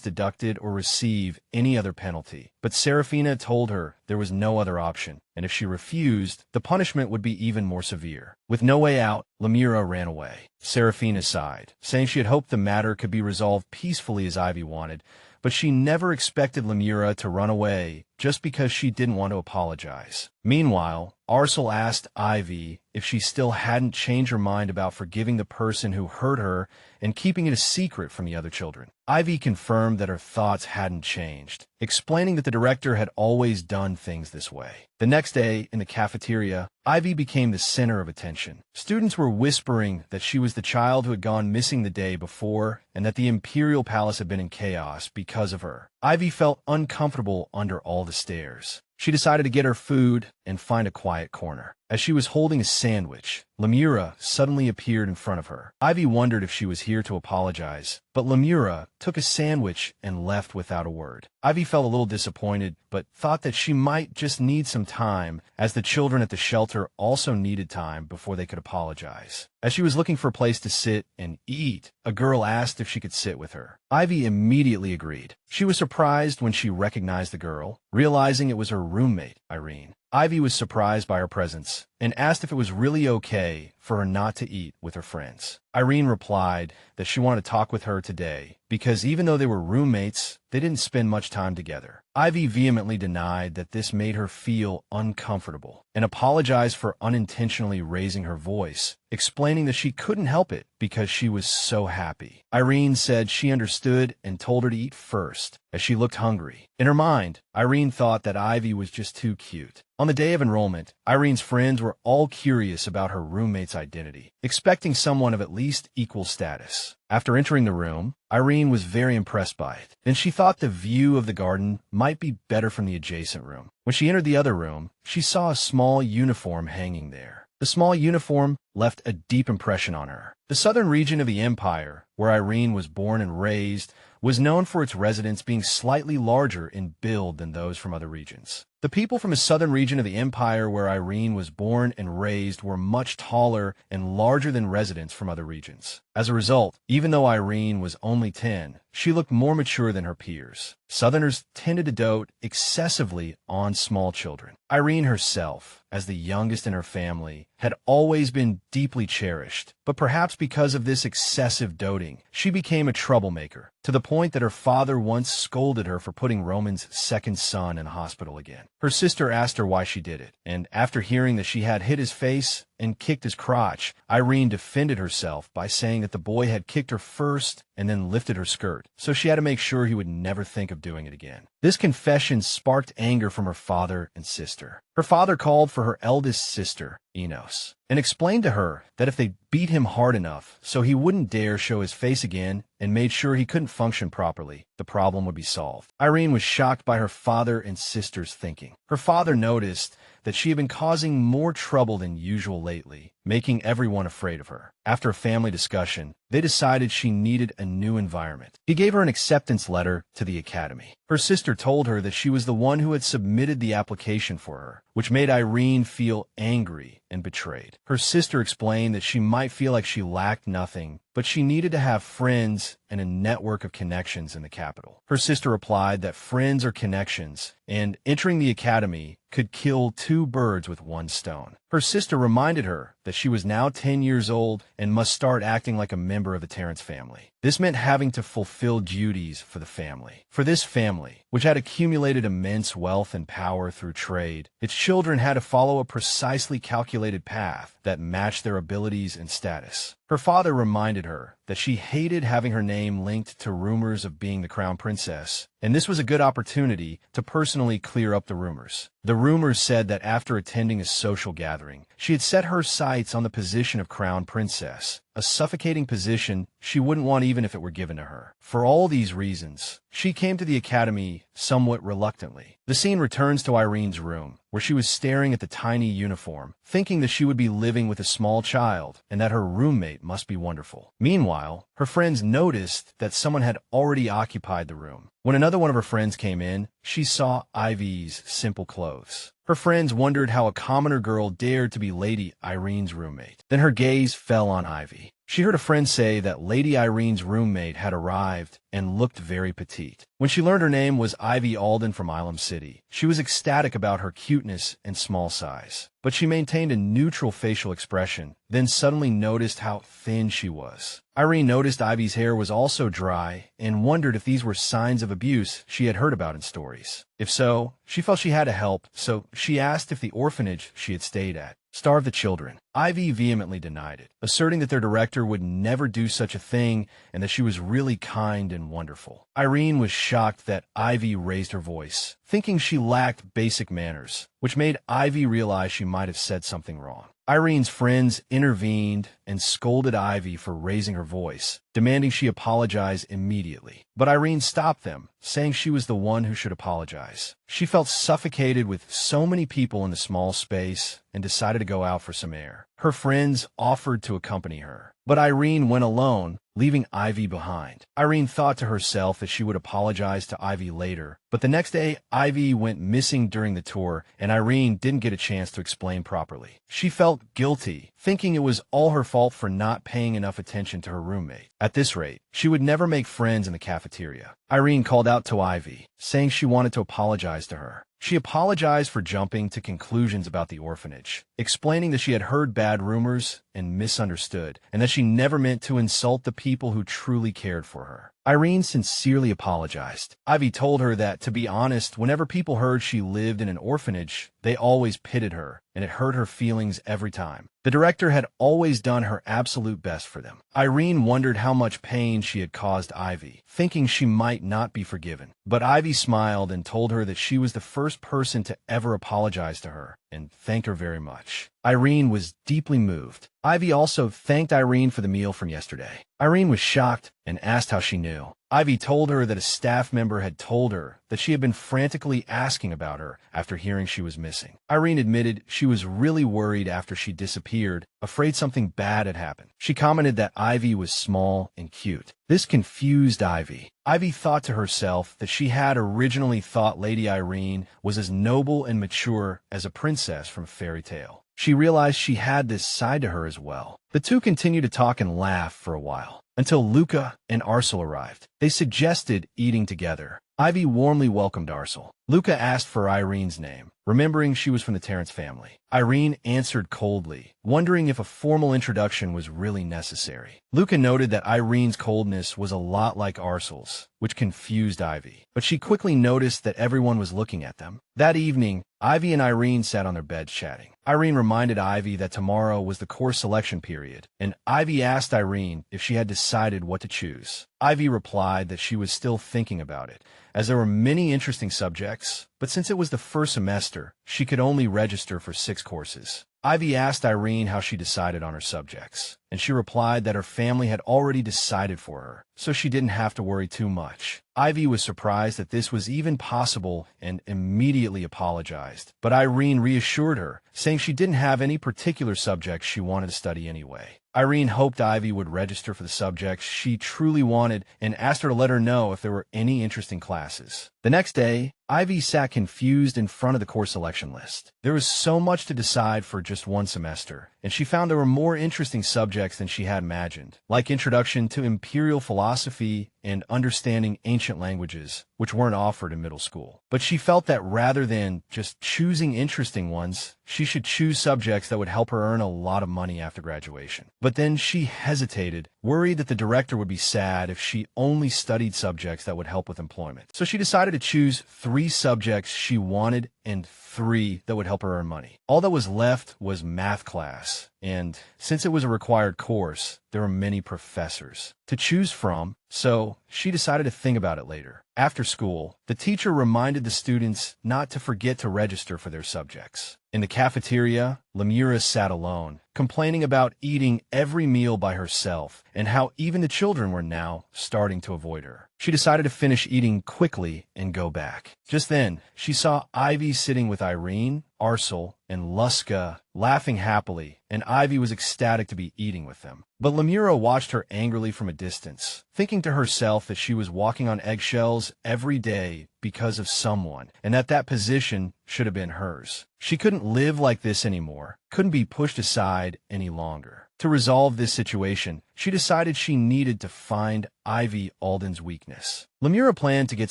deducted or receive any other penalty. But Seraphina told her there was no other option, and if she refused, the punishment would be even more severe. With no way out, Lamora ran away. Seraphina sighed, saying she had hoped the matter could be resolved peacefully as Ivy wanted, but she never expected Lamora to run away just because she didn't want to apologize. Meanwhile, Arcel asked Ivy if she still hadn't changed her mind about forgiving the person who hurt her and keeping it a secret from the other children. Ivy confirmed that her thoughts hadn't changed, explaining that the director had always done things this way. The next day, in the cafeteria, Ivy became the center of attention. Students were whispering that she was the child who had gone missing the day before and that the Imperial Palace had been in chaos because of her. Ivy felt uncomfortable under all the stares. She decided to get her food and find a quiet corner. As she was holding a sandwich, Lamora suddenly appeared in front of her. Ivy wondered if she was here to apologize, but Lamora took a sandwich and left without a word. Ivy felt a little disappointed, but thought that she might just need some time, as the children at the shelter also needed time before they could apologize. As she was looking for a place to sit and eat, a girl asked if she could sit with her. Ivy immediately agreed. She was surprised when she recognized the girl, realizing it was her roommate, Irene. Ivy was surprised by her presence and asked if it was really okay for her not to eat with her friends. Irene replied that she wanted to talk with her today because even though they were roommates, they didn't spend much time together. Ivy vehemently denied that this made her feel uncomfortable and apologized for unintentionally raising her voice, explaining that she couldn't help it because she was so happy. Irene said she understood and told her to eat first, as she looked hungry. In her mind, Irene thought that Ivy was just too cute. On the day of enrollment, Irene's friends were all curious about her roommate's identity, expecting someone of at least equal status. After entering the room, Irene was very impressed by it. Then she thought the view of the garden might be better from the adjacent room. When she entered the other room, she saw a small uniform hanging there. The small uniform left a deep impression on her. The southern region of the empire where Irene was born and raised, was known for its residents being slightly larger in build than those from other regions. The people from the southern region of the empire where Irene was born and raised were much taller and larger than residents from other regions. As a result, even though Irene was only 10, she looked more mature than her peers. Southerners tended to dote excessively on small children. Irene herself, as the youngest in her family, had always been deeply cherished, but perhaps because of this excessive doting, she became a troublemaker, to the point that her father once scolded her for putting Roman's second son in a hospital again. Her sister asked her why she did it, and after hearing that she had hit his face and kicked his crotch, Irene defended herself by saying that the boy had kicked her first and then lifted her skirt, so she had to make sure he would never think of doing it again. This confession sparked anger from her father and sister. Her father called for her eldest sister, Enos, and explained to her that if they beat him hard enough so he wouldn't dare show his face again and made sure he couldn't function properly, the problem would be solved. Irene was shocked by her father and sister's thinking. Her father noticed that she had been causing more trouble than usual lately, making everyone afraid of her. After a family discussion, they decided she needed a new environment. He gave her an acceptance letter to the academy. Her sister told her that she was the one who had submitted the application for her, which made Irene feel angry and betrayed. Her sister explained that she might feel like she lacked nothing, but she needed to have friends and a network of connections in the capital. Her sister replied that friends are connections, and entering the academy could kill two birds with one stone. Her sister reminded her that she was now 10 years old and must start acting like a member of the Terrence family. This meant having to fulfill duties for the family. For this family, which had accumulated immense wealth and power through trade, its children had to follow a precisely calculated path that matched their abilities and status. Her father reminded her that she hated having her name linked to rumors of being the crown princess, and this was a good opportunity to personally clear up the rumors. The rumors said that after attending a social gathering, she had set her sights on the position of crown princess, a suffocating position she wouldn't want even if it were given to her. For all these reasons, she came to the academy somewhat reluctantly. The scene returns to Irene's room, where she was staring at the tiny uniform, thinking that she would be living with a small child and that her roommate must be wonderful. Meanwhile, her friends noticed that someone had already occupied the room. When another one of her friends came in, she saw Ivy's simple clothes. Her friends wondered how a commoner girl dared to be Lady Irene's roommate. Then her gaze fell on Ivy. She heard a friend say that Lady Irene's roommate had arrived and looked very petite. When she learned her name was Ivy Alden from Ilum City, she was ecstatic about her cuteness and small size. But she maintained a neutral facial expression, then suddenly noticed how thin she was. Irene noticed Ivy's hair was also dry and wondered if these were signs of abuse she had heard about in stories. If so, she felt she had to help, so she asked if the orphanage she had stayed at starved the children. Ivy vehemently denied it, asserting that their director would never do such a thing and that she was really kind and wonderful. Irene was shocked that Ivy raised her voice, thinking she lacked basic manners, which made Ivy realize she might have said something wrong. Irene's friends intervened and scolded Ivy for raising her voice, demanding she apologize immediately. But Irene stopped them, saying she was the one who should apologize. She felt suffocated with so many people in the small space and decided to go out for some air. Her friends offered to accompany her, but Irene went alone, leaving Ivy behind. Irene thought to herself that she would apologize to Ivy later, but the next day Ivy went missing during the tour, and Irene didn't get a chance to explain properly. She felt guilty, thinking it was all her fault for not paying enough attention to her roommate. At this rate, she would never make friends in the cafeteria. Irene called out to Ivy, saying she wanted to apologize to her. She apologized for jumping to conclusions about the orphanage, explaining that she had heard bad rumors and misunderstood, and that she never meant to insult the people who truly cared for her. Irene sincerely apologized. Ivy told her that, to be honest, whenever people heard she lived in an orphanage, they always pitted her, and it hurt her feelings every time. The director had always done her absolute best for them. Irene wondered how much pain she had caused Ivy, thinking she might not be forgiven. But Ivy smiled and told her that she was the first person to ever apologize to her, and thanked her very much. Irene was deeply moved. Ivy also thanked Irene for the meal from yesterday. Irene was shocked and asked how she knew. Ivy told her that a staff member had told her that she had been frantically asking about her after hearing she was missing. Irene admitted she was really worried after she disappeared, afraid something bad had happened. She commented that Ivy was small and cute. This confused Ivy. Ivy thought to herself that she had originally thought Lady Irene was as noble and mature as a princess from a fairy tale. She realized she had this side to her as well. The two continued to talk and laugh for a while, until Luca and Arcel arrived. They suggested eating together. Ivy warmly welcomed Arcel. Luca asked for Irene's name, remembering she was from the Terrence family. Irene answered coldly, wondering if a formal introduction was really necessary. Luca noted that Irene's coldness was a lot like Arcel's, which confused Ivy, but she quickly noticed that everyone was looking at them. That evening, Ivy and Irene sat on their beds chatting. Irene reminded Ivy that tomorrow was the course selection period, and Ivy asked Irene if she had decided what to choose. Ivy replied that she was still thinking about it, as there were many interesting subjects, but since it was the first semester, she could only register for 6 courses. Ivy asked Irene how she decided on her subjects, and she replied that her family had already decided for her, so she didn't have to worry too much. Ivy was surprised that this was even possible and immediately apologized, but Irene reassured her, saying she didn't have any particular subjects she wanted to study anyway. Irene hoped Ivy would register for the subjects she truly wanted and asked her to let her know if there were any interesting classes. The next day, Ivy sat confused in front of the course selection list. There was so much to decide for just one semester, and she found there were more interesting subjects than she had imagined, like Introduction to Imperial Philosophy and Understanding Ancient Languages, which weren't offered in middle school. But she felt that rather than just choosing interesting ones, she should choose subjects that would help her earn a lot of money after graduation. But then she hesitated, worried that the director would be sad if she only studied subjects that would help with employment. So she decided to choose 3 subjects she wanted and 3 that would help her earn money. All that was left was math class, and since it was a required course, there were many professors to choose from, so she decided to think about it later. After school, the teacher reminded the students not to forget to register for their subjects. In the cafeteria, Lamora sat alone, complaining about eating every meal by herself and how even the children were now starting to avoid her. She decided to finish eating quickly and go back. Just then, she saw Ivy sitting with Irene, Arcel, and Luska laughing happily, and Ivy was ecstatic to be eating with them. But Lamora watched her angrily from a distance, thinking to herself that she was walking on eggshells every day because of someone, and that position should have been hers. She couldn't live like this anymore, couldn't be pushed aside any longer. To resolve this situation, she decided she needed to find Ivy Alden's weakness. Lamora planned to get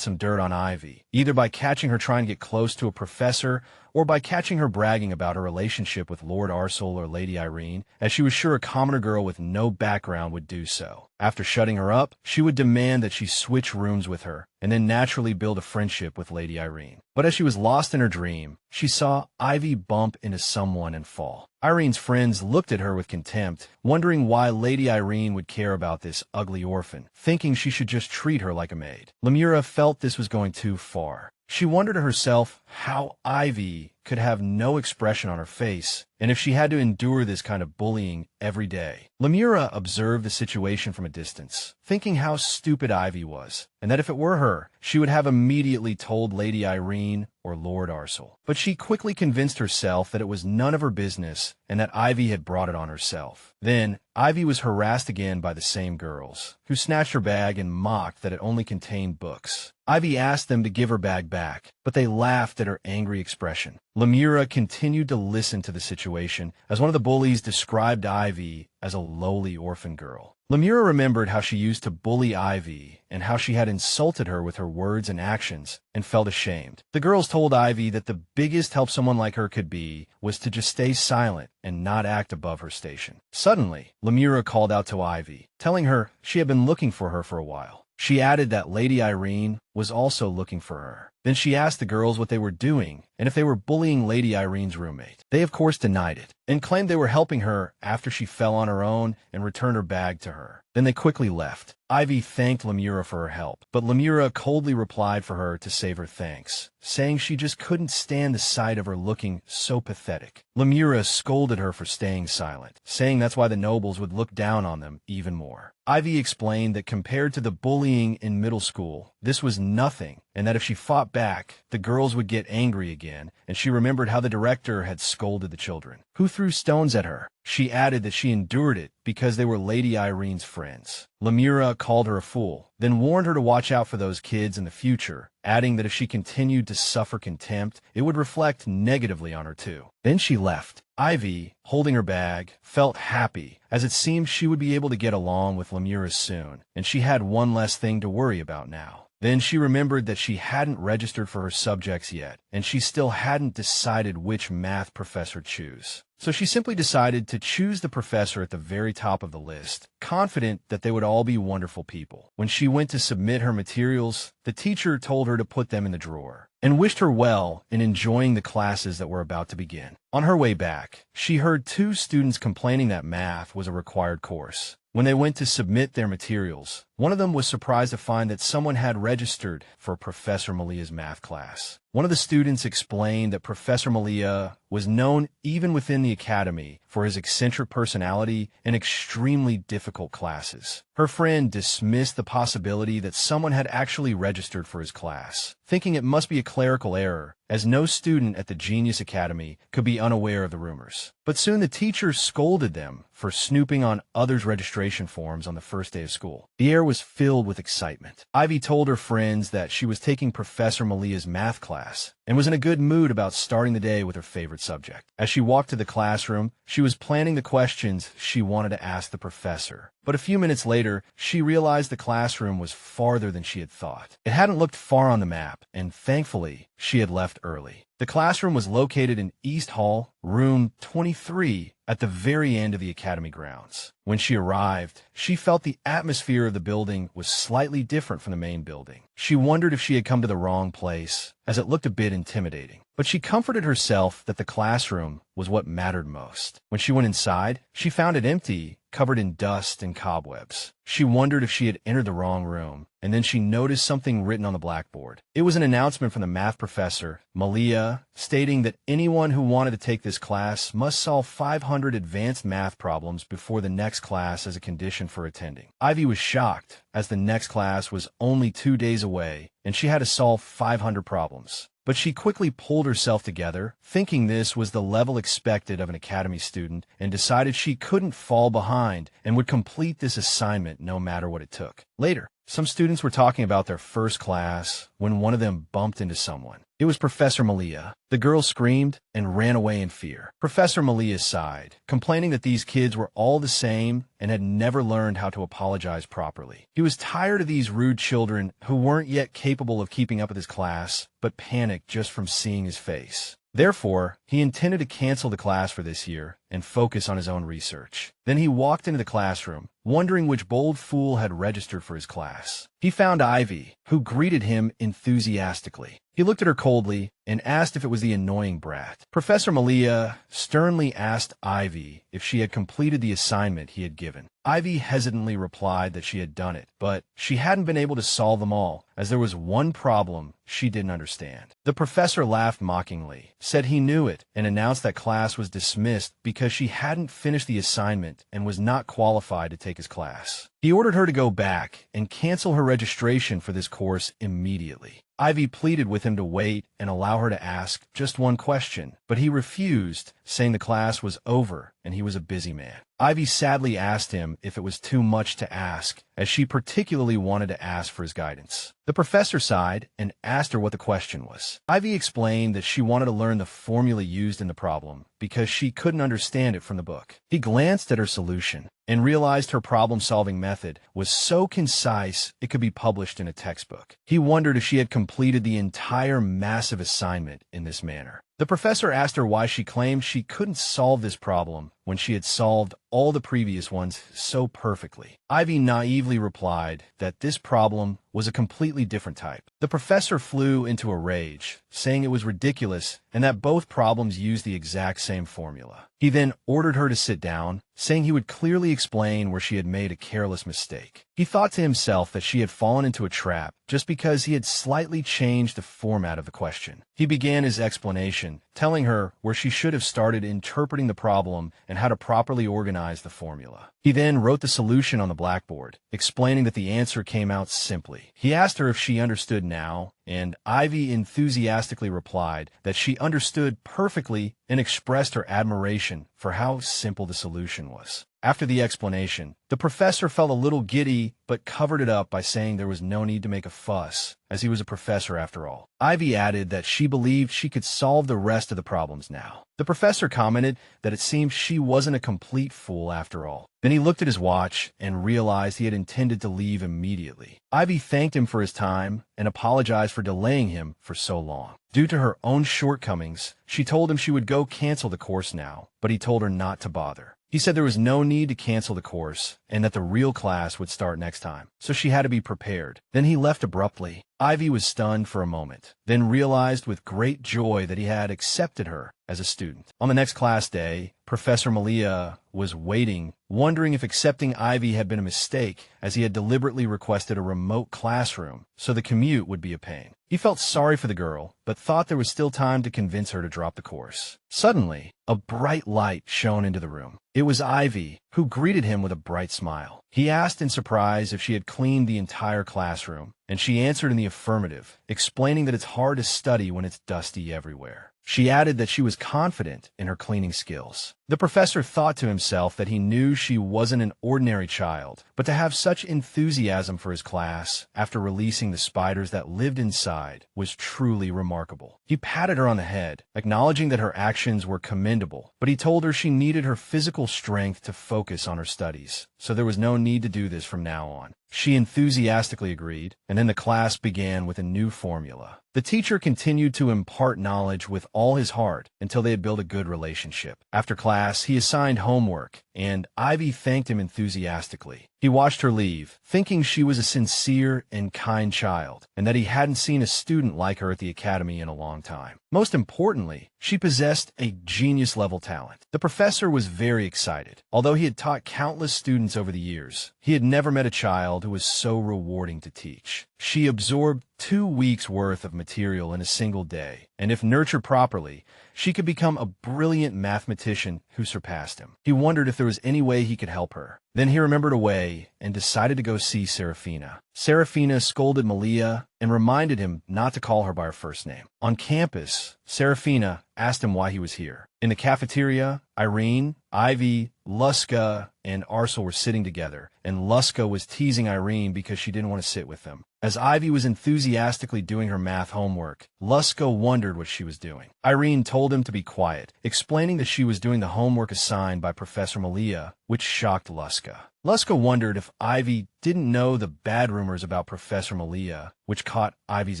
some dirt on Ivy, either by catching her trying to get close to a professor or by catching her bragging about her relationship with Lord Arcel or Lady Irene, as she was sure a commoner girl with no background would do so. After shutting her up, she would demand that she switch rooms with her, and then naturally build a friendship with Lady Irene. But as she was lost in her dream, she saw Ivy bump into someone and fall. Irene's friends looked at her with contempt, wondering why Lady Irene would care about this ugly orphan, thinking she should just treat her like a maid. Lamora felt this was going too far. She wondered to herself how Ivy could have no expression on her face, and if she had to endure this kind of bullying every day. Lamora observed the situation from a distance, thinking how stupid Ivy was, and that if it were her, she would have immediately told Lady Irene or Lord Arcel. But she quickly convinced herself that it was none of her business and that Ivy had brought it on herself. Then, Ivy was harassed again by the same girls, who snatched her bag and mocked that it only contained books. Ivy asked them to give her bag back, but they laughed at her angry expression. Lamora continued to listen to the situation as one of the bullies described Ivy as a lowly orphan girl. Lamora remembered how she used to bully Ivy and how she had insulted her with her words and actions and felt ashamed. The girls told Ivy that the biggest help someone like her could be was to just stay silent and not act above her station. Suddenly, Lamora called out to Ivy, telling her she had been looking for her for a while. She added that Lady Irene was also looking for her. Then she asked the girls what they were doing and if they were bullying Lady Irene's roommate. They of course denied it and claimed they were helping her after she fell on her own and returned her bag to her. Then they quickly left. Ivy thanked Lamora for her help, but Lamora coldly replied for her to save her thanks, saying she just couldn't stand the sight of her looking so pathetic. Lamora scolded her for staying silent, saying that's why the nobles would look down on them even more. Ivy explained that compared to the bullying in middle school, this was nothing, and that if she fought back, the girls would get angry again, and she remembered how the director had scolded the children, who threw stones at her. She added that she endured it because they were Lady Irene's friends. Lamora called her a fool, then warned her to watch out for those kids in the future, adding that if she continued to suffer contempt, it would reflect negatively on her too. Then she left. Ivy, holding her bag, felt happy, as it seemed she would be able to get along with Lamora soon, and she had one less thing to worry about now. Then she remembered that she hadn't registered for her subjects yet, and she still hadn't decided which math professor to choose. So she simply decided to choose the professor at the very top of the list, confident that they would all be wonderful people. When she went to submit her materials, the teacher told her to put them in the drawer, and wished her well in enjoying the classes that were about to begin. On her way back, she heard two students complaining that math was a required course. When they went to submit their materials, one of them was surprised to find that someone had registered for Professor Malia's math class. One of the students explained that Professor Malia was known even within the academy for his eccentric personality and extremely difficult classes. Her friend dismissed the possibility that someone had actually registered for his class, thinking it must be a clerical error, as no student at the Genius Academy could be unaware of the rumors. But soon the teacher scolded them for snooping on others' registration forms on the first day of school. The air was filled with excitement. Ivy told her friends that she was taking Professor Malia's math class and was in a good mood about starting the day with her favorite subject. As she walked to the classroom, she was planning the questions she wanted to ask the professor. But a few minutes later, she realized the classroom was farther than she had thought. It hadn't looked far on the map, and thankfully, she had left early. The classroom was located in East Hall, room 23, at the very end of the academy grounds. When she arrived, she felt the atmosphere of the building was slightly different from the main building. She wondered if she had come to the wrong place, as it looked a bit intimidating. But she comforted herself that the classroom was what mattered most. When she went inside, she found it empty, covered in dust and cobwebs. She wondered if she had entered the wrong room, and then she noticed something written on the blackboard. It was an announcement from the math professor, Malia, stating that anyone who wanted to take this class must solve 500 advanced math problems before the next class as a condition for attending. Ivy was shocked, as the next class was only 2 days away, and she had to solve 500 problems. But she quickly pulled herself together, thinking this was the level expected of an academy student, and decided she couldn't fall behind and would complete this assignment no matter what it took. Later, some students were talking about their first class when one of them bumped into someone. It was Professor Malia. The girl screamed and ran away in fear. Professor Malia sighed, complaining that these kids were all the same and had never learned how to apologize properly. He was tired of these rude children who weren't yet capable of keeping up with his class, but panicked just from seeing his face. Therefore, he intended to cancel the class for this year and focus on his own research. Then he walked into the classroom, wondering which bold fool had registered for his class. He found Ivy, who greeted him enthusiastically. He looked at her coldly and asked if it was the annoying brat. Professor Malia sternly asked Ivy if she had completed the assignment he had given. Ivy hesitantly replied that she had done it, but she hadn't been able to solve them all, as there was one problem she didn't understand. The professor laughed mockingly, said he knew it, and announced that class was dismissed because she hadn't finished the assignment and was not qualified to take his class. He ordered her to go back and cancel her registration for this course immediately. Ivy pleaded with him to wait and allow her to ask just one question, but he refused, saying the class was over and he was a busy man. Ivy sadly asked him if it was too much to ask, as she particularly wanted to ask for his guidance. The professor sighed and asked her what the question was. Ivy explained that she wanted to learn the formula used in the problem because she couldn't understand it from the book. He glanced at her solution and realized her problem-solving method was so concise it could be published in a textbook. He wondered if she had completed the entire massive assignment in this manner. The professor asked her why she claimed she couldn't solve this problem when she had solved all the previous ones so perfectly. Ivy naively replied that this problem was a completely different type. The professor flew into a rage, saying it was ridiculous and that both problems used the exact same formula. He then ordered her to sit down, saying he would clearly explain where she had made a careless mistake. He thought to himself that she had fallen into a trap just because he had slightly changed the format of the question. He began his explanation, telling her where she should have started interpreting the problem and how to properly organize the formula. He then wrote the solution on the blackboard, explaining that the answer came out simply. He asked her if she understood now, and Ivy enthusiastically replied that she understood perfectly and expressed her admiration for how simple the solution was. After the explanation, the professor felt a little giddy but covered it up by saying there was no need to make a fuss, as he was a professor after all. Ivy added that she believed she could solve the rest of the problems now. The professor commented that it seemed she wasn't a complete fool after all. Then he looked at his watch and realized he had intended to leave immediately. Ivy thanked him for his time and apologized for delaying him for so long. Due to her own shortcomings, she told him she would go cancel the course now, but he told her not to bother. He said there was no need to cancel the course and that the real class would start next time, so she had to be prepared. Then he left abruptly. Ivy was stunned for a moment, then realized with great joy that he had accepted her as a student. On the next class day, Professor Malia was waiting, wondering if accepting Ivy had been a mistake, as he had deliberately requested a remote classroom, so the commute would be a pain. He felt sorry for the girl, but thought there was still time to convince her to drop the course. Suddenly, a bright light shone into the room. It was Ivy, who greeted him with a bright smile. He asked in surprise if she had cleaned the entire classroom, and she answered in the affirmative, explaining that it's hard to study when it's dusty everywhere. She added that she was confident in her cleaning skills. The professor thought to himself that he knew she wasn't an ordinary child, but to have such enthusiasm for his class after releasing the spiders that lived inside was truly remarkable. He patted her on the head, acknowledging that her actions were commendable, but he told her she needed her physical strength to focus on her studies, so there was no need to do this from now on. She enthusiastically agreed, and then the class began with a new formula. The teacher continued to impart knowledge with all his heart until they had built a good relationship. After class, he assigned homework, and Ivy thanked him enthusiastically. He watched her leave, thinking she was a sincere and kind child, and that he hadn't seen a student like her at the academy in a long time. Most importantly, she possessed a genius-level talent. The professor was very excited. Although he had taught countless students over the years, he had never met a child who was so rewarding to teach. She absorbed 2 weeks' worth of material in a single day, and if nurtured properly, she could become a brilliant mathematician who surpassed him. He wondered if there was any way he could help her. Then he remembered a way and decided to go see Serafina. Serafina scolded Malia and reminded him not to call her by her first name. On campus, Serafina asked him why he was here. In the cafeteria, Irene, Ivy, Luska, and Arcel were sitting together, and Luska was teasing Irene because she didn't want to sit with them. As Ivy was enthusiastically doing her math homework, Luska wondered what she was doing. Irene told him to be quiet, explaining that she was doing the homework assigned by Professor Malia, which shocked Luska. Luska wondered if Ivy didn't know the bad rumors about Professor Malia, which caught Ivy's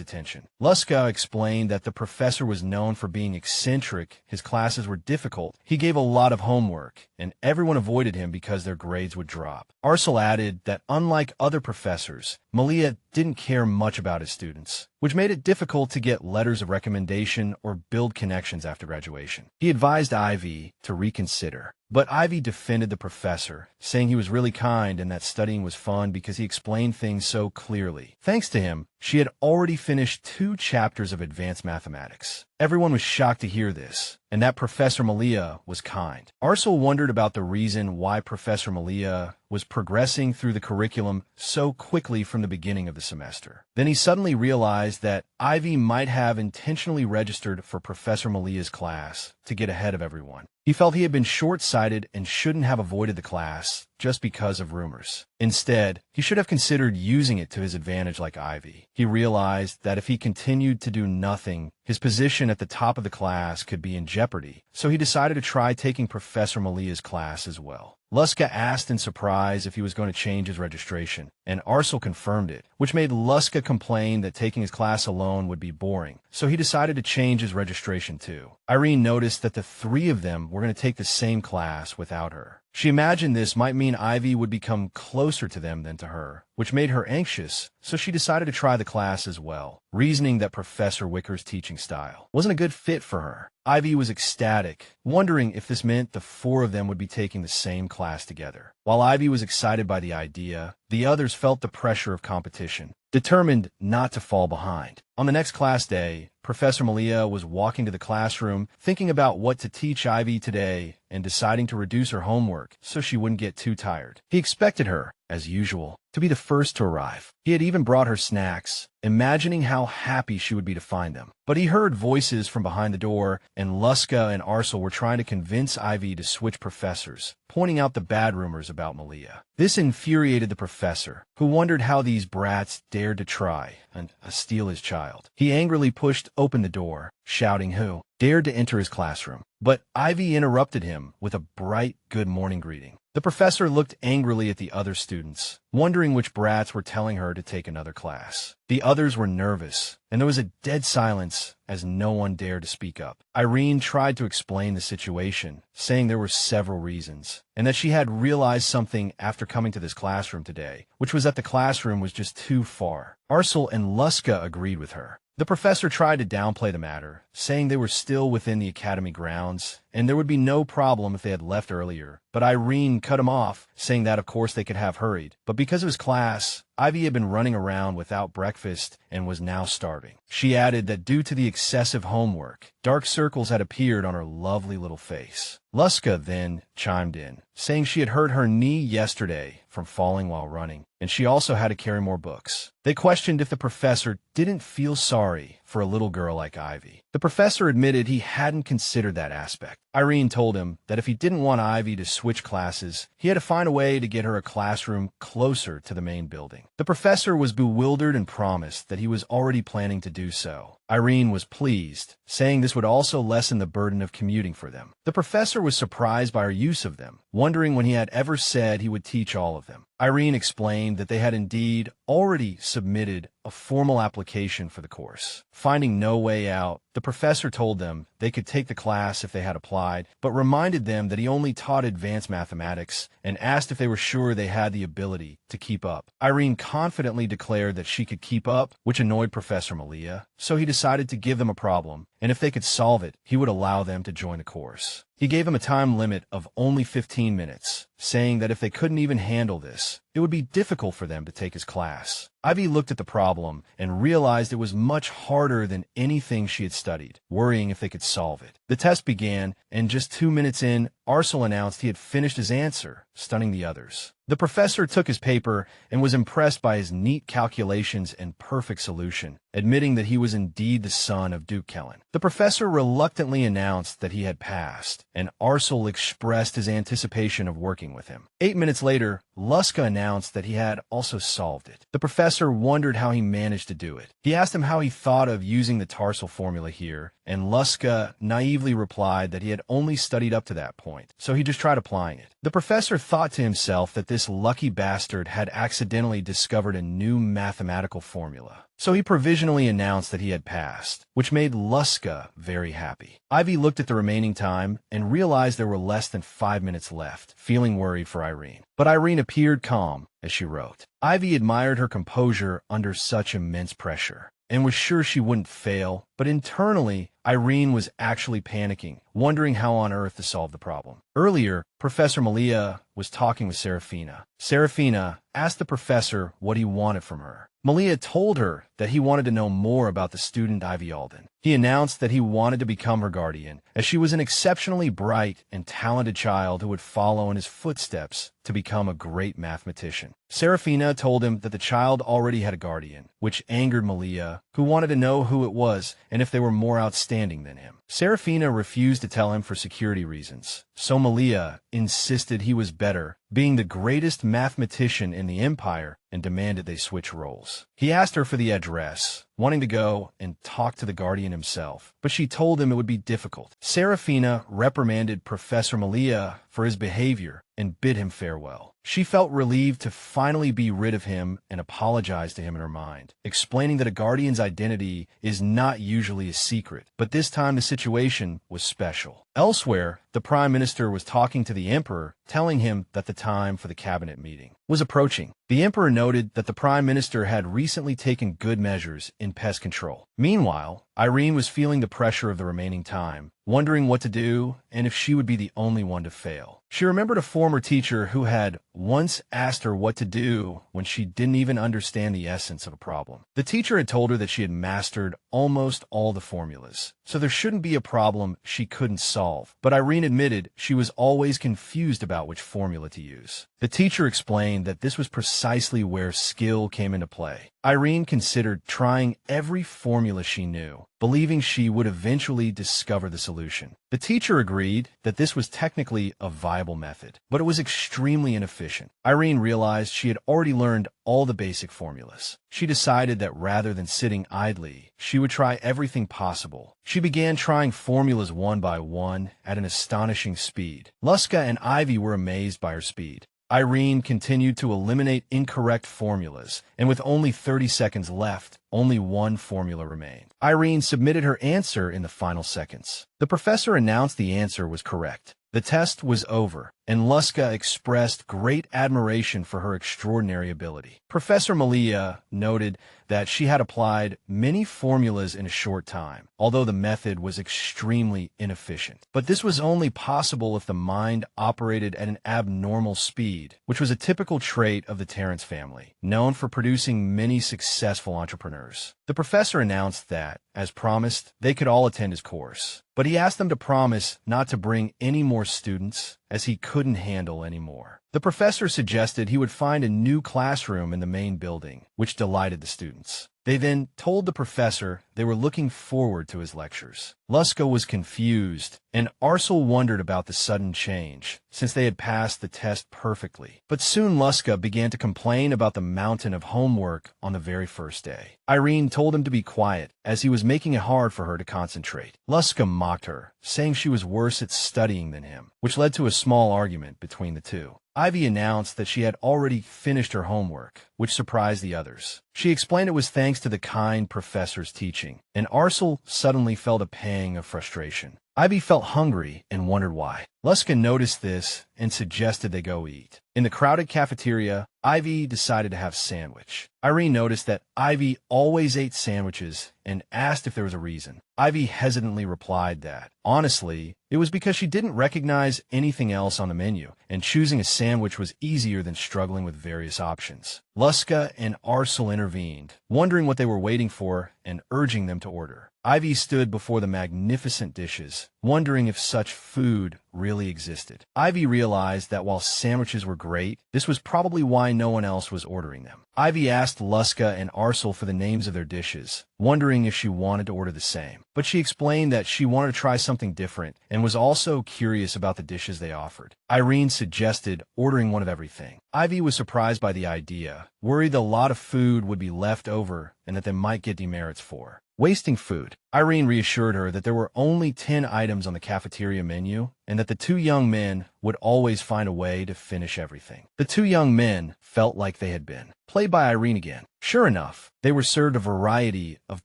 attention. Luska explained that the professor was known for being eccentric, his classes were difficult, he gave a lot of homework, and everyone avoided him because their grades would drop. Arcel added that unlike other professors, Malia didn't care much about his students, which made it difficult to get letters of recommendation or build connections after graduation. He advised Ivy to reconsider, but Ivy defended the professor, saying he was really kind and that studying was fun because he explained things so clearly. Thanks to him, she had already finished 2 chapters of advanced mathematics. Everyone was shocked to hear this, and that Professor Malia was kind. Arcel wondered about the reason why Professor Malia was progressing through the curriculum so quickly from the beginning of the semester. Then he suddenly realized that Ivy might have intentionally registered for Professor Malia's class to get ahead of everyone. He felt he had been short-sighted and shouldn't have avoided the class just because of rumors. Instead, he should have considered using it to his advantage like Ivy. He realized that if he continued to do nothing, his position at the top of the class could be in jeopardy, so he decided to try taking Professor Malia's class as well. Luska asked in surprise if he was going to change his registration, and Arcel confirmed it, which made Luska complain that taking his class alone would be boring, so he decided to change his registration too. Irene noticed that the three of them were going to take the same class without her. She imagined this might mean Ivy would become closer to them than to her, which made her anxious, so she decided to try the class as well, reasoning that Professor Wicker's teaching style wasn't a good fit for her. Ivy was ecstatic, wondering if this meant the four of them would be taking the same class together. While Ivy was excited by the idea, the others felt the pressure of competition, determined not to fall behind. On the next class day, Professor Malia was walking to the classroom, thinking about what to teach Ivy today and deciding to reduce her homework so she wouldn't get too tired. He expected her, as usual, to be the first to arrive. He had even brought her snacks, imagining how happy she would be to find them. But he heard voices from behind the door, and Luska and Arcel were trying to convince Ivy to switch professors, pointing out the bad rumors about Malia. This infuriated the professor, who wondered how these brats dared to try and steal his child. He angrily pushed open the door, shouting who dared to enter his classroom. But Ivy interrupted him with a bright good morning greeting. The professor looked angrily at the other students, wondering which brats were telling her to take another class. The others were nervous, and there was a dead silence as no one dared to speak up. Irene tried to explain the situation, saying there were several reasons, and that she had realized something after coming to this classroom today, which was that the classroom was just too far. Arcel and Luska agreed with her. The professor tried to downplay the matter, saying they were still within the academy grounds, and there would be no problem if they had left earlier. But Irene cut him off, saying that of course they could have hurried. But because of his class, Ivy had been running around without breakfast and was now starving. She added that due to the excessive homework, dark circles had appeared on her lovely little face. Luska then chimed in, saying she had hurt her knee yesterday from falling while running, and she also had to carry more books. They questioned if the professor didn't feel sorry for a little girl like Ivy. The professor admitted he hadn't considered that aspect. Irene told him that if he didn't want Ivy to switch classes, he had to find a way to get her a classroom closer to the main building. The professor was bewildered and promised that he was already planning to do so. Irene was pleased, saying this would also lessen the burden of commuting for them. The professor was surprised by her use of them, wondering when he had ever said he would teach all of them. Irene explained that they had indeed already submitted a formal application for the course. Finding no way out, the professor told them they could take the class if they had applied, but reminded them that he only taught advanced mathematics and asked if they were sure they had the ability to keep up. Irene confidently declared that she could keep up, which annoyed Professor Malia, so he decided to give them a problem, and if they could solve it, he would allow them to join the course. He gave them a time limit of only 15 minutes, saying that if they couldn't even handle this, it would be difficult for them to take his class. Ivy looked at the problem and realized it was much harder than anything she had studied, worrying if they could solve it. The test began, and just 2 minutes in, Arcel announced he had finished his answer, stunning the others. The professor took his paper and was impressed by his neat calculations and perfect solution, admitting that he was indeed the son of Duke Kellen. The professor reluctantly announced that he had passed, and Arcel expressed his anticipation of working with him. 8 minutes later, Luska announced that he had also solved it. The professor wondered how he managed to do it. He asked him how he thought of using the tarsal formula here, and Luska naively replied that he had only studied up to that point, so he just tried applying it. The professor thought to himself that this lucky bastard had accidentally discovered a new mathematical formula, so he provisionally announced that he had passed, which made Luska very happy. Ivy looked at the remaining time and realized there were less than 5 minutes left, feeling worried for Irene. But Irene appeared calm as she wrote. Ivy admired her composure under such immense pressure and was sure she wouldn't fail, but internally, Irene was actually panicking, wondering how on earth to solve the problem. Earlier, Professor Malia was talking with Serafina. Serafina asked the professor what he wanted from her. Malia told her that he wanted to know more about the student Ivy Alden. He announced that he wanted to become her guardian, as she was an exceptionally bright and talented child who would follow in his footsteps to become a great mathematician. Serafina told him that the child already had a guardian, which angered Malia, who wanted to know who it was and if they were more outstanding than him. Serafina refused to tell him for security reasons, so Malia insisted he was better, being the greatest mathematician in the Empire, and demanded they switch roles. He asked her for the address, wanting to go and talk to the guardian himself, but she told him it would be difficult. Serafina reprimanded Professor Malia for his behavior and bid him farewell. She felt relieved to finally be rid of him and apologized to him in her mind, explaining that a guardian's identity is not usually a secret, but this time the situation was special. Elsewhere, the Prime Minister was talking to the Emperor, telling him that the time for the cabinet meeting was approaching. The Emperor noted that the Prime Minister had recently taken good measures in pest control. Meanwhile, Irene was feeling the pressure of the remaining time, wondering what to do and if she would be the only one to fail. She remembered a former teacher who had once asked her what to do when she didn't even understand the essence of a problem. The teacher had told her that she had mastered almost all the formulas, so there shouldn't be a problem she couldn't solve. But Irene admitted she was always confused about which formula to use. The teacher explained that this was precisely where skill came into play. Irene considered trying every formula she knew, believing she would eventually discover the solution. The teacher agreed that this was technically a viable method, but it was extremely inefficient. Irene realized she had already learned all the basic formulas. She decided that rather than sitting idly, she would try everything possible. She began trying formulas one by one at an astonishing speed. Luska and Ivy were amazed by her speed. Irene continued to eliminate incorrect formulas, and with only 30 seconds left, only one formula remained. Irene submitted her answer in the final seconds. The professor announced the answer was correct. The test was over, and Luska expressed great admiration for her extraordinary ability. Professor Malia noted that she had applied many formulas in a short time, although the method was extremely inefficient. But this was only possible if the mind operated at an abnormal speed, which was a typical trait of the Terrence family, known for producing many successful entrepreneurs. The professor announced that, as promised, they could all attend his course, but he asked them to promise not to bring any more students, as he couldn't handle any more. The professor suggested he would find a new classroom in the main building, which delighted the students. They then told the professor they were looking forward to his lectures. Luska was confused, and Arcel wondered about the sudden change, since they had passed the test perfectly. But soon Luska began to complain about the mountain of homework on the very first day. Irene told him to be quiet, as he was making it hard for her to concentrate. Luska mocked her, saying she was worse at studying than him, which led to a small argument between the two. Ivy announced that she had already finished her homework, which surprised the others. She explained it was thanks to the kind professor's teaching, and Arcel suddenly felt a pang of frustration. Ivy felt hungry and wondered why. Luska noticed this and suggested they go eat. In the crowded cafeteria, Ivy decided to have sandwich. Irene noticed that Ivy always ate sandwiches and asked if there was a reason. Ivy hesitantly replied that, honestly, it was because she didn't recognize anything else on the menu, and choosing a sandwich was easier than struggling with various options. Luska and Arcel intervened, wondering what they were waiting for and urging them to order. Ivy stood before the magnificent dishes, wondering if such food really existed. Ivy realized that while sandwiches were great, this was probably why no one else was ordering them. Ivy asked Luska and Arcel for the names of their dishes, wondering if she wanted to order the same. But she explained that she wanted to try something different and was also curious about the dishes they offered. Irene suggested ordering one of everything. Ivy was surprised by the idea, worried that a lot of food would be left over and that they might get demerits for wasting food. Irene reassured her that there were only 10 items on the cafeteria menu and that the two young men would always find a way to finish everything. The two young men felt like they had been played by Irene again. Sure enough, they were served a variety of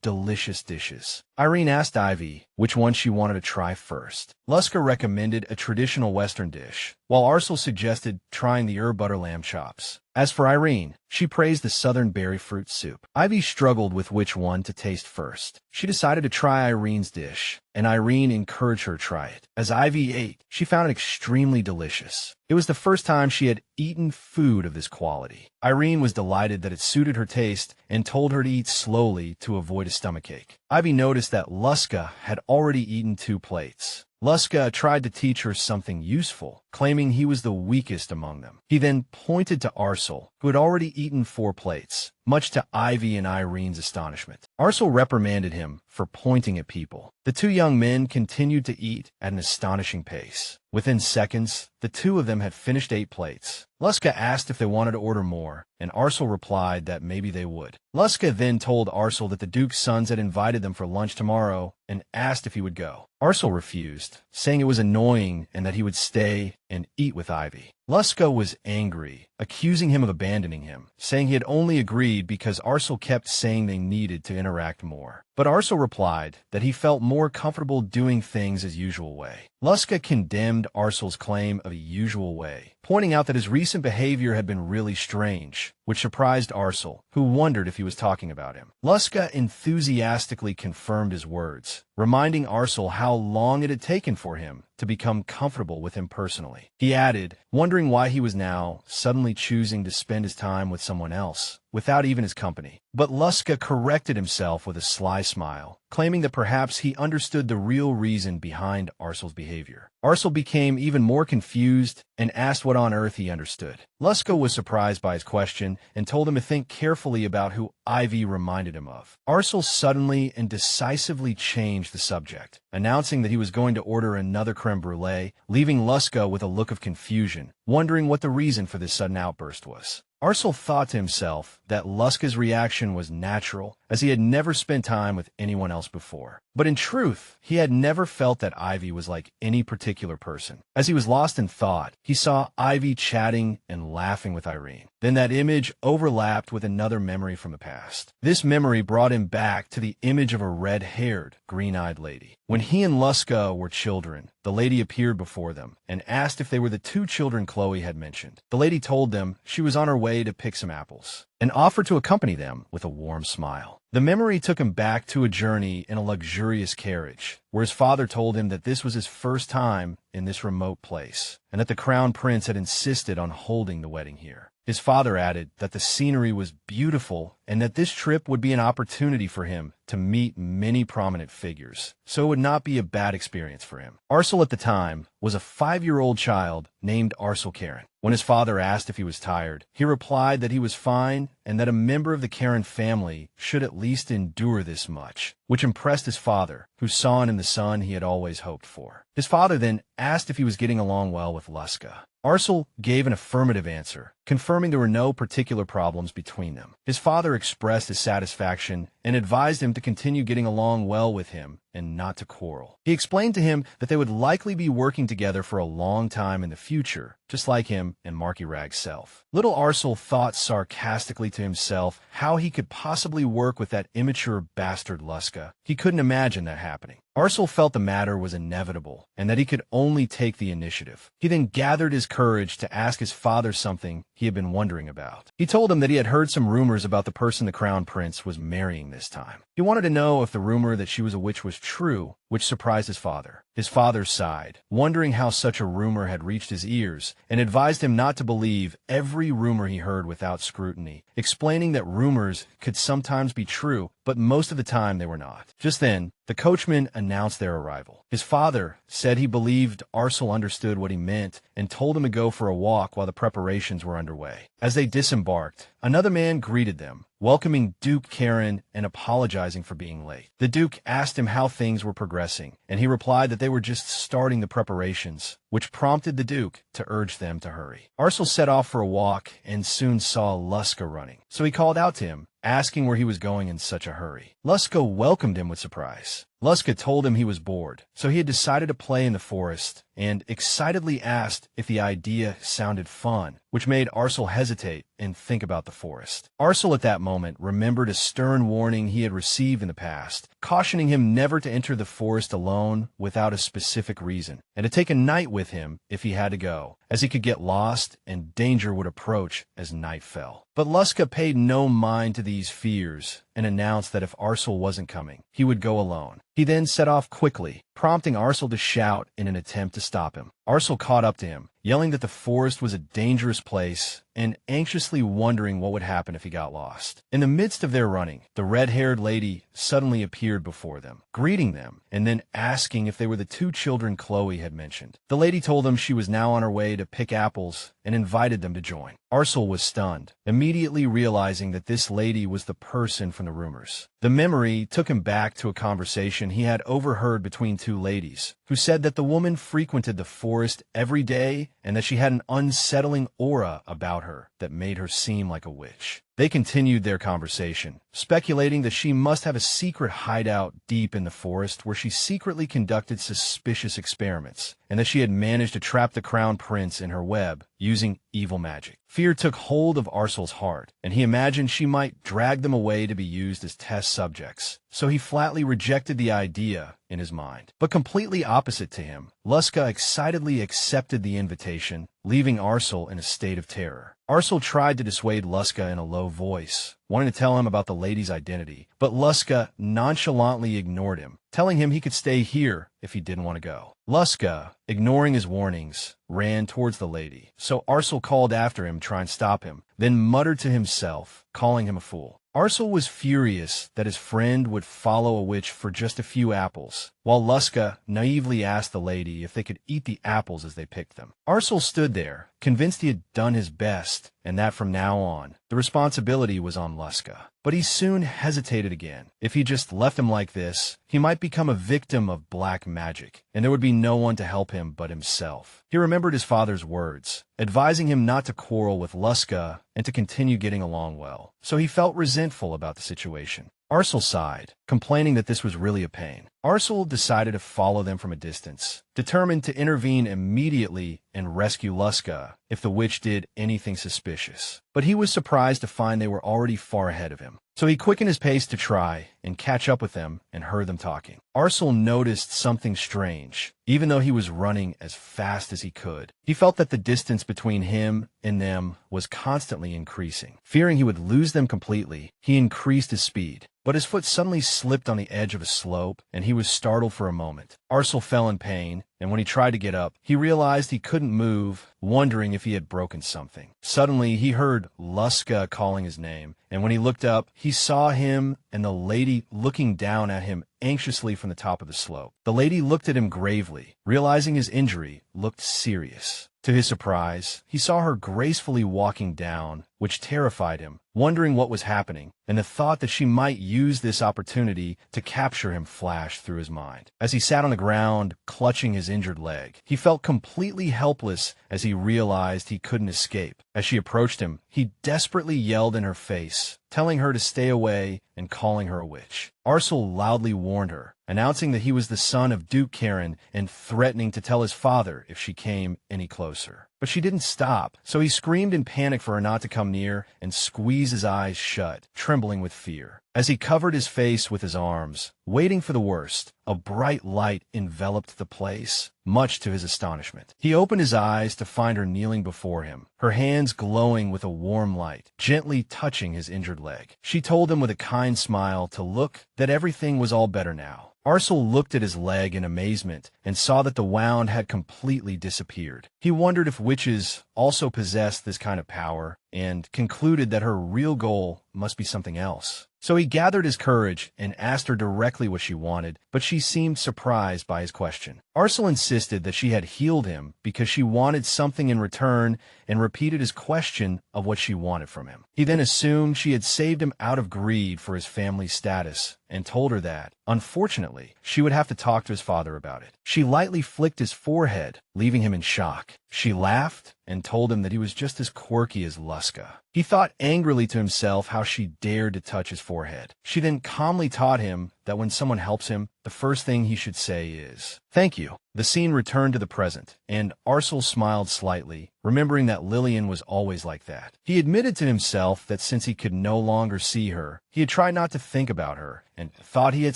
delicious dishes. Irene asked Ivy which one she wanted to try first. Luska recommended a traditional Western dish, while Arcel suggested trying the herb butter lamb chops. As for Irene, she praised the southern berry fruit soup. Ivy struggled with which one to taste first. She decided to try Irene's dish, and Irene encouraged her to try it. As Ivy ate, she found it extremely delicious. It was the first time she had eaten food of this quality. Irene was delighted that it suited her taste and told her to eat slowly to avoid a stomachache. Ivy noticed that Luska had already eaten 2 plates. Luska tried to teach her something useful, claiming he was the weakest among them. He then pointed to Arcel, who had already eaten 4 plates, much to Ivy and Irene's astonishment. Arcel reprimanded him for pointing at people. The 2 young men continued to eat at an astonishing pace. Within seconds, the 2 of them had finished 8 plates. Luska asked if they wanted to order more, and Arcel replied that maybe they would. Luska then told Arcel that the Duke's sons had invited them for lunch tomorrow and asked if he would go. Arcel refused, saying it was annoying and that he would stay and eat with Ivy. Luska was angry, accusing him of abandoning him, saying he had only agreed because Arcel kept saying they needed to interact more. But Arcel replied that he felt more comfortable doing things his usual way. Luska condemned Arcel's claim of a usual way, pointing out that his recent behavior had been really strange, which surprised Arcel, who wondered if he was talking about him. Luska enthusiastically confirmed his words, reminding Arcel how long it had taken for him to become comfortable with him personally. He added, wondering why he was now suddenly choosing to spend his time with someone else, without even his company. But Luska corrected himself with a sly smile, claiming that perhaps he understood the real reason behind Arcel's behavior. Arcel became even more confused and asked what on earth he understood. Luska was surprised by his question and told him to think carefully about who Ivy reminded him of. Arcel suddenly and decisively changed the subject, announcing that he was going to order another creme brulee, leaving Luska with a look of confusion, wondering what the reason for this sudden outburst was. Arcel thought to himself that Luska's reaction was natural, as he had never spent time with anyone else before. But in truth, he had never felt that Ivy was like any particular person. As he was lost in thought, he saw Ivy chatting and laughing with Irene. Then that image overlapped with another memory from the past. This memory brought him back to the image of a red-haired, green-eyed lady. When he and Luska were children, the lady appeared before them and asked if they were the 2 children Chloe had mentioned. The lady told them she was on her way to pick some apples, and offered to accompany them with a warm smile. The memory took him back to a journey in a luxurious carriage, where his father told him that this was his first time in this remote place, and that the crown prince had insisted on holding the wedding here. His father added that the scenery was beautiful and that this trip would be an opportunity for him to meet many prominent figures, so it would not be a bad experience for him. Arcel at the time was a 5-year-old child named Arcel Karen. When his father asked if he was tired, he replied that he was fine and that a member of the Karen family should at least endure this much, which impressed his father, who saw in him the son he had always hoped for. His father then asked if he was getting along well with Luska. Arcel gave an affirmative answer, confirming there were no particular problems between them. His father expressed his satisfaction and advised him to continue getting along well with him and not to quarrel. He explained to him that they would likely be working together for a long time in the future, just like him and Marky Rag's self. Little Arcel thought sarcastically to himself how he could possibly work with that immature bastard Luska. He couldn't imagine that happening. Arcel felt the matter was inevitable and that he could only take the initiative. He then gathered his courage to ask his father something he had been wondering about. He told him that he had heard some rumors about the person the crown prince was marrying this time. He wanted to know if the rumor that she was a witch was true, which surprised his father. His father sighed, wondering how such a rumor had reached his ears, and advised him not to believe every rumor he heard without scrutiny, explaining that rumors could sometimes be true, but most of the time they were not. Just then, the coachman announced their arrival. His father said he believed Arcel understood what he meant and told him to go for a walk while the preparations were underway. As they disembarked, another man greeted them, welcoming Duke Karen and apologizing for being late. The Duke asked him how things were progressing, and he replied that they were just starting the preparations, which prompted the Duke to urge them to hurry. Arcel set off for a walk and soon saw Luska running, so he called out to him, asking where he was going in such a hurry. Luska welcomed him with surprise. Luska told him he was bored, so he had decided to play in the forest, and excitedly asked if the idea sounded fun, which made Arcel hesitate and think about the forest. Arcel at that moment remembered a stern warning he had received in the past, cautioning him never to enter the forest alone without a specific reason, and to take a knight with him if he had to go, as he could get lost and danger would approach as night fell. But Luska paid no mind to these fears and announced that if Arcel wasn't coming, he would go alone. He then set off quickly, prompting Arcel to shout in an attempt to stop him. Arcel caught up to him, yelling that the forest was a dangerous place and anxiously wondering what would happen if he got lost. In the midst of their running, the red-haired lady suddenly appeared before them, greeting them, and then asking if they were the two children Chloe had mentioned. The lady told them she was now on her way to pick apples and invited them to join. Arcel was stunned, immediately realizing that this lady was the person from the rumors. The memory took him back to a conversation he had overheard between two ladies, who said that the woman frequented the forest every day and that she had an unsettling aura about her that made her seem like a witch. They continued their conversation, speculating that she must have a secret hideout deep in the forest where she secretly conducted suspicious experiments, and that she had managed to trap the crown prince in her web using evil magic. Fear took hold of Arcel's heart, and he imagined she might drag them away to be used as test subjects. So he flatly rejected the idea in his mind. But completely opposite to him, Luska excitedly accepted the invitation, leaving Arcel in a state of terror. Arcel tried to dissuade Luska in a low voice, wanting to tell him about the lady's identity, but Luska nonchalantly ignored him, telling him he could stay here if he didn't want to go. Luska, ignoring his warnings, ran towards the lady, so Arcel called after him trying to stop him, then muttered to himself, calling him a fool. Arcel was furious that his friend would follow a witch for just a few apples, while Luska naively asked the lady if they could eat the apples as they picked them. Arcel stood there, convinced he had done his best, and that from now on, the responsibility was on Luska. But he soon hesitated again. If he just left him like this, he might become a victim of black magic, and there would be no one to help him but himself. He remembered his father's words, advising him not to quarrel with Luska and to continue getting along well, so he felt resentful about the situation. Arcel sighed, complaining that this was really a pain. Arcel decided to follow them from a distance, determined to intervene immediately and rescue Luska if the witch did anything suspicious. But he was surprised to find they were already far ahead of him. So he quickened his pace to try and catch up with them and heard them talking. Arcel noticed something strange. Even though he was running as fast as he could, he felt that the distance between him and them was constantly increasing. Fearing he would lose them completely, he increased his speed. But his foot suddenly slipped on the edge of a slope, and he was startled for a moment. Arcel fell in pain, and when he tried to get up, he realized he couldn't move, wondering if he had broken something. Suddenly, he heard Luska calling his name, and when he looked up, he saw him and the lady looking down at him anxiously from the top of the slope. The lady looked at him gravely, realizing his injury looked serious. To his surprise, he saw her gracefully walking down, which terrified him, wondering what was happening, and the thought that she might use this opportunity to capture him flashed through his mind. As he sat on the ground, clutching his injured leg, he felt completely helpless as he realized he couldn't escape. As she approached him, he desperately yelled in her face, telling her to stay away and calling her a witch. Arcel loudly warned her, announcing that he was the son of Duke Karen and threatening to tell his father if she came any closer. But she didn't stop, so he screamed in panic for her not to come near and squeezed his eyes shut, trembling with fear. As he covered his face with his arms, waiting for the worst, a bright light enveloped the place, much to his astonishment. He opened his eyes to find her kneeling before him, her hands glowing with a warm light, gently touching his injured leg. She told him with a kind smile to look, that everything was all better now. Arcel looked at his leg in amazement and saw that the wound had completely disappeared. He wondered if witches also possessed this kind of power and concluded that her real goal must be something else. So he gathered his courage and asked her directly what she wanted, but she seemed surprised by his question. Arcel insisted that she had healed him because she wanted something in return and repeated his question of what she wanted from him. He then assumed she had saved him out of greed for his family's status and told her that, unfortunately, she would have to talk to his father about it. She lightly flicked his forehead, leaving him in shock. She laughed and told him that he was just as quirky as Luska. He thought angrily to himself how she dared to touch his forehead. She then calmly taught him that when someone helps him, the first thing he should say is, "Thank you." The scene returned to the present, and Arcel smiled slightly, remembering that Lillian was always like that. He admitted to himself that since he could no longer see her, he had tried not to think about her, and thought he had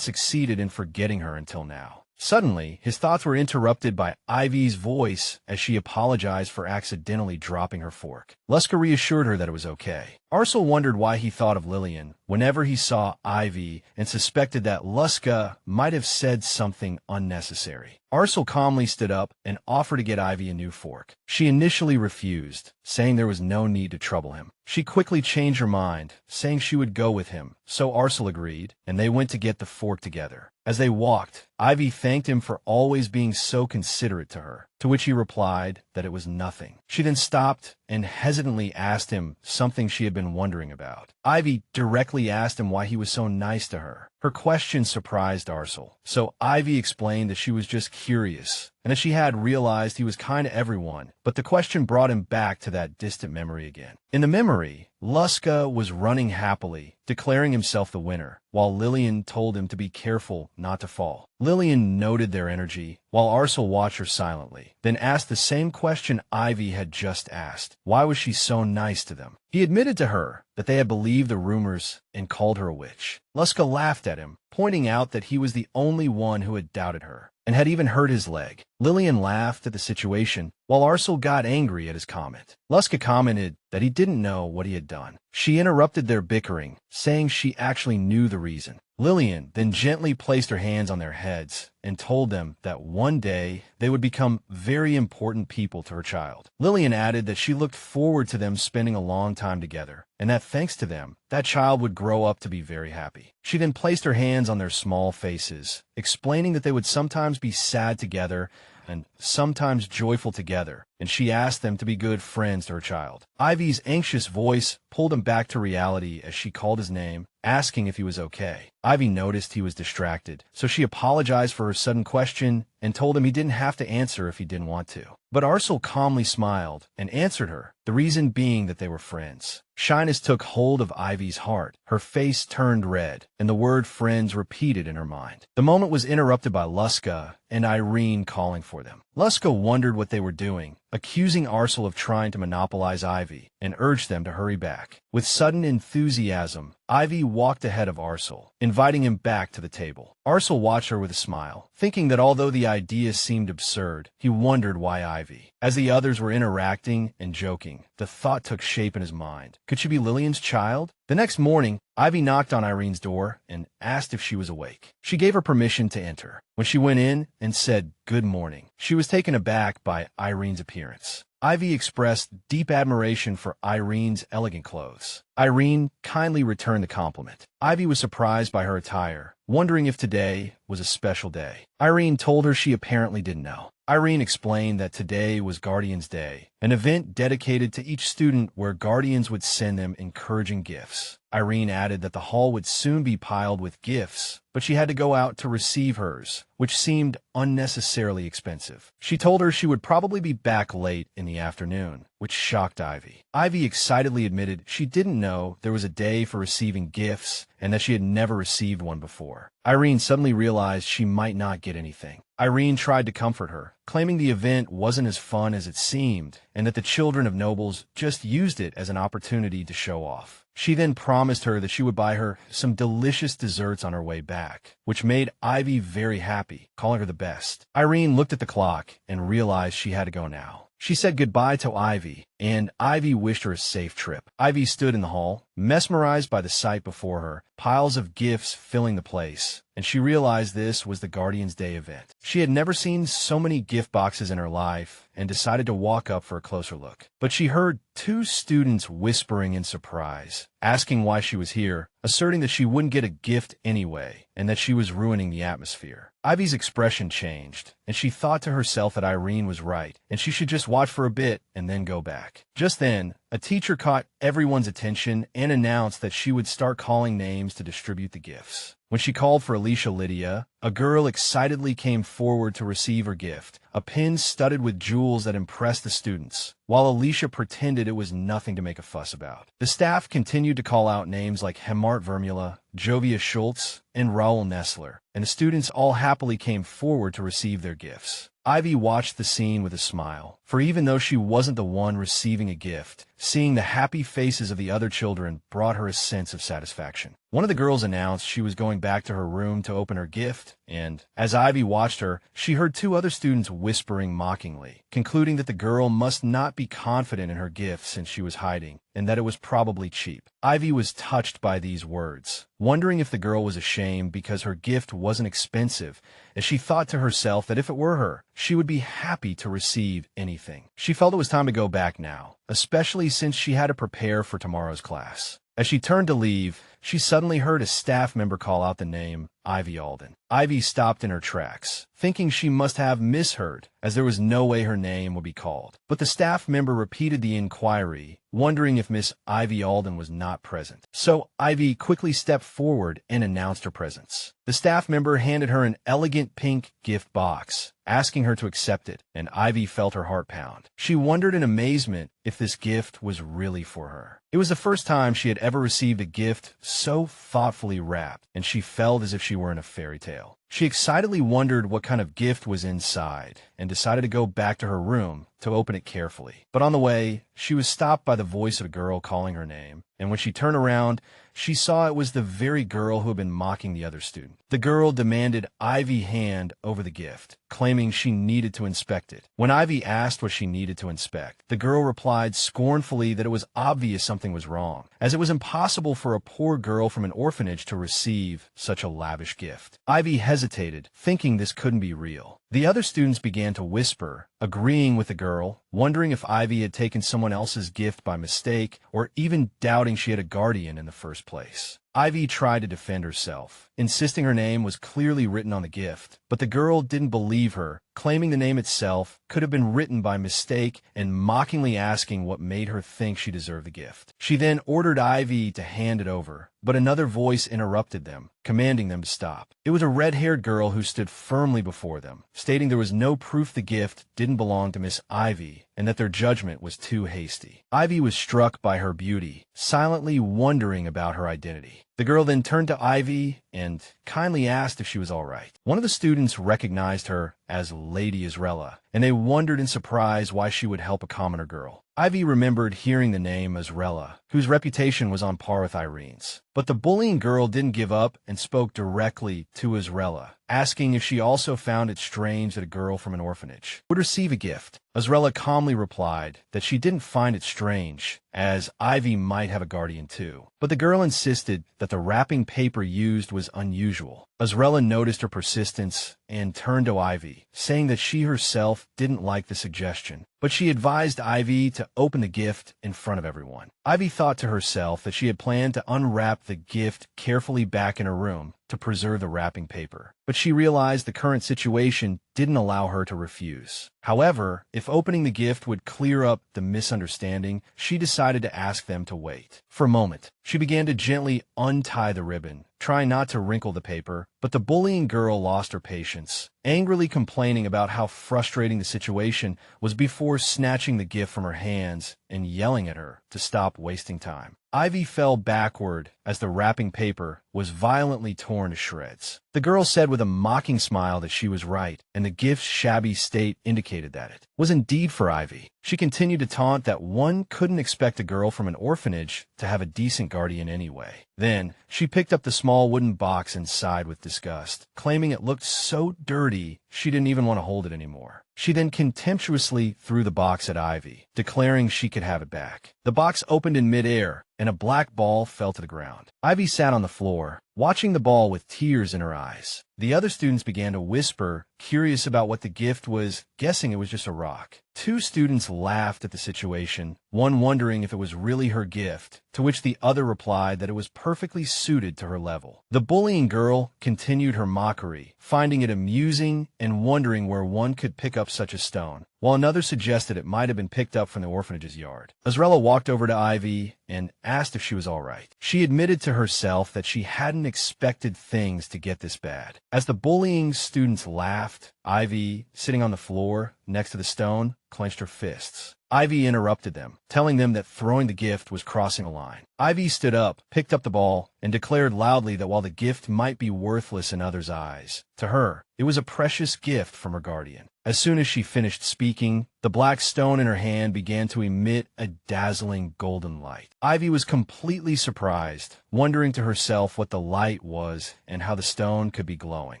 succeeded in forgetting her until now. Suddenly, his thoughts were interrupted by Ivy's voice as she apologized for accidentally dropping her fork. Luska reassured her that it was okay. Arcel wondered why he thought of Lillian whenever he saw Ivy and suspected that Luska might have said something unnecessary. Arcel calmly stood up and offered to get Ivy a new fork. She initially refused, saying there was no need to trouble him. She quickly changed her mind, saying she would go with him, so Arcel agreed, and they went to get the fork together. As they walked, Ivy thanked him for always being so considerate to her, to which he replied that it was nothing. She then stopped and hesitantly asked him something she had been wondering about. Ivy directly asked him why he was so nice to her. Her question surprised Arcel, so Ivy explained that she was just curious, and that she had realized he was kind to everyone, but the question brought him back to that distant memory again. In the memory, Luska was running happily, declaring himself the winner, while Lillian told him to be careful not to fall. Lillian noted their energy, while Arcel watched her silently, then asked the same question Ivy had just asked. Why was she so nice to them? He admitted to her that they had believed the rumors and called her a witch. Luska laughed at him, pointing out that he was the only one who had doubted her, and had even hurt his leg. Lillian laughed at the situation, while Arcel got angry at his comment. Luska commented that he didn't know what he had done. She interrupted their bickering, saying she actually knew the reason. Lillian then gently placed her hands on their heads and told them that one day they would become very important people to her child. Lillian added that she looked forward to them spending a long time together, and that thanks to them, that child would grow up to be very happy. She then placed her hands on their small faces, explaining that they would sometimes be sad together and sometimes joyful together, and she asked them to be good friends to her child. Ivy's anxious voice pulled him back to reality as she called his name, asking if he was okay. Ivy noticed he was distracted, so she apologized for her sudden question and told him he didn't have to answer if he didn't want to. But Arcel calmly smiled and answered her, the reason being that they were friends. Shyness took hold of Ivy's heart. Her face turned red, and the word friends repeated in her mind. The moment was interrupted by Luska and Irene calling for them. Luska wondered what they were doing, accusing Arcel of trying to monopolize Ivy, and urged them to hurry back. With sudden enthusiasm, Ivy walked ahead of Arcel, inviting him back to the table. Arcel watched her with a smile, thinking that although the idea seemed absurd, he wondered why Ivy. As the others were interacting and joking, the thought took shape in his mind. Could she be Lillian's child? The next morning, Ivy knocked on Irene's door and asked if she was awake. She gave her permission to enter. When she went in and said good morning, she was taken aback by Irene's appearance. Ivy expressed deep admiration for Irene's elegant clothes. Irene kindly returned the compliment. Ivy was surprised by her attire, wondering if today was a special day. Irene told her she apparently didn't know. Irene explained that today was Guardians' Day, an event dedicated to each student where Guardians would send them encouraging gifts. Irene added that the hall would soon be piled with gifts, but she had to go out to receive hers, which seemed unnecessarily expensive. She told her she would probably be back late in the afternoon, which shocked Ivy. Ivy excitedly admitted she didn't know there was a day for receiving gifts and that she had never received one before. Irene suddenly realized she might not get anything. Irene tried to comfort her, claiming the event wasn't as fun as it seemed and that the children of nobles just used it as an opportunity to show off. She then promised her that she would buy her some delicious desserts on her way back, which made Ivy very happy, calling her the best. Irene looked at the clock and realized she had to go now. She said goodbye to Ivy, and Ivy wished her a safe trip. Ivy stood in the hall, mesmerized by the sight before her, piles of gifts filling the place, and she realized this was the Guardians' Day event. She had never seen so many gift boxes in her life and decided to walk up for a closer look. But she heard two students whispering in surprise, asking why she was here, asserting that she wouldn't get a gift anyway, and that she was ruining the atmosphere. Ivy's expression changed, and she thought to herself that Irene was right, and she should just watch for a bit and then go back. Just then, a teacher caught everyone's attention and announced that she would start calling names to distribute the gifts. When she called for Alicia Lydia, a girl excitedly came forward to receive her gift, a pin studded with jewels that impressed the students, while Alicia pretended it was nothing to make a fuss about. The staff continued to call out names like Hemart Vermula, Jovia Schultz, and Raoul Nessler, and the students all happily came forward to receive their gifts. Ivy watched the scene with a smile, for even though she wasn't the one receiving a gift, seeing the happy faces of the other children brought her a sense of satisfaction. One of the girls announced she was going back to her room to open her gift, and as Ivy watched her, she heard two other students whispering mockingly, concluding that the girl must not be confident in her gift since she was hiding, and that it was probably cheap. Ivy was touched by these words, wondering if the girl was ashamed because her gift wasn't expensive, as she thought to herself that if it were her, she would be happy to receive anything. She felt it was time to go back now, especially since she had to prepare for tomorrow's class. As she turned to leave, she suddenly heard a staff member call out the name Ivy Alden. Ivy stopped in her tracks, thinking she must have misheard, as there was no way her name would be called. But the staff member repeated the inquiry, wondering if Miss Ivy Alden was not present. So Ivy quickly stepped forward and announced her presence. The staff member handed her an elegant pink gift box, asking her to accept it, and Ivy felt her heart pound. She wondered in amazement if this gift was really for her. It was the first time she had ever received a gift so thoughtfully wrapped, and she felt as if she were in a fairy tale. She excitedly wondered what kind of gift was inside and decided to go back to her room to open it carefully. But on the way, she was stopped by the voice of a girl calling her name, and when she turned around, she saw it was the very girl who had been mocking the other student. The girl demanded Ivy hand over the gift, claiming she needed to inspect it. When Ivy asked what she needed to inspect, the girl replied scornfully that it was obvious something was wrong, as it was impossible for a poor girl from an orphanage to receive such a lavish gift. Ivy hesitated, thinking this couldn't be real. The other students began to whisper, agreeing with the girl, wondering if Ivy had taken someone else's gift by mistake, or even doubting she had a guardian in the first place. Ivy tried to defend herself, insisting her name was clearly written on the gift, but the girl didn't believe her, claiming the name itself could have been written by mistake and mockingly asking what made her think she deserved the gift. She then ordered Ivy to hand it over, but another voice interrupted them, commanding them to stop. It was a red-haired girl who stood firmly before them, stating there was no proof the gift didn't belong to Miss Ivy and that their judgment was too hasty. Ivy was struck by her beauty, silently wondering about her identity. The girl then turned to Ivy and kindly asked if she was all right. One of the students recognized her as Lady Isella, and they wondered in surprise why she would help a commoner girl. Ivy remembered hearing the name Isella, whose reputation was on par with Irene's. But the bullying girl didn't give up and spoke directly to Isella, asking if she also found it strange that a girl from an orphanage would receive a gift. Isella calmly replied that she didn't find it strange, as Ivy might have a guardian too. But the girl insisted that the wrapping paper used was unusual. Isella noticed her persistence and turned to Ivy, saying that she herself didn't like the suggestion, but she advised Ivy to open the gift in front of everyone. Ivy thought to herself that she had planned to unwrap the gift carefully back in her room to preserve the wrapping paper, but she realized the current situation didn't allow her to refuse. However, if opening the gift would clear up the misunderstanding, she decided to ask them to wait. For a moment, she began to gently untie the ribbon, trying not to wrinkle the paper, but the bullying girl lost her patience, angrily complaining about how frustrating the situation was before snatching the gift from her hands and yelling at her to stop wasting time. Ivy fell backward as the wrapping paper was violently torn to shreds. The girl said with a mocking smile that she was right, and the gift's shabby state indicated that it was indeed for Ivy. She continued to taunt that one couldn't expect a girl from an orphanage to have a decent guardian anyway. Then, she picked up the small wooden box and sighed with disgust, claiming it looked so dirty she didn't even want to hold it anymore. She then contemptuously threw the box at Ivy, declaring she could have it back. The box opened in midair, and a black ball fell to the ground. Ivy sat on the floor, watching the ball with tears in her eyes. The other students began to whisper, curious about what the gift was, guessing it was just a rock. Two students laughed at the situation, one wondering if it was really her gift, to which the other replied that it was perfectly suited to her level. The bullying girl continued her mockery, finding it amusing and wondering where one could pick up such a stone, while another suggested it might have been picked up from the orphanage's yard. Isella walked over to Ivy and asked if she was all right. She admitted to herself that she hadn't expected things to get this bad. As the bullying students laughed, Ivy, sitting on the floor next to the stone, clenched her fists. Ivy interrupted them, telling them that throwing the gift was crossing a line. Ivy stood up, picked up the ball, and declared loudly that while the gift might be worthless in others' eyes, to her, it was a precious gift from her guardian. As soon as she finished speaking, the black stone in her hand began to emit a dazzling golden light. Ivy was completely surprised, wondering to herself what the light was and how the stone could be glowing.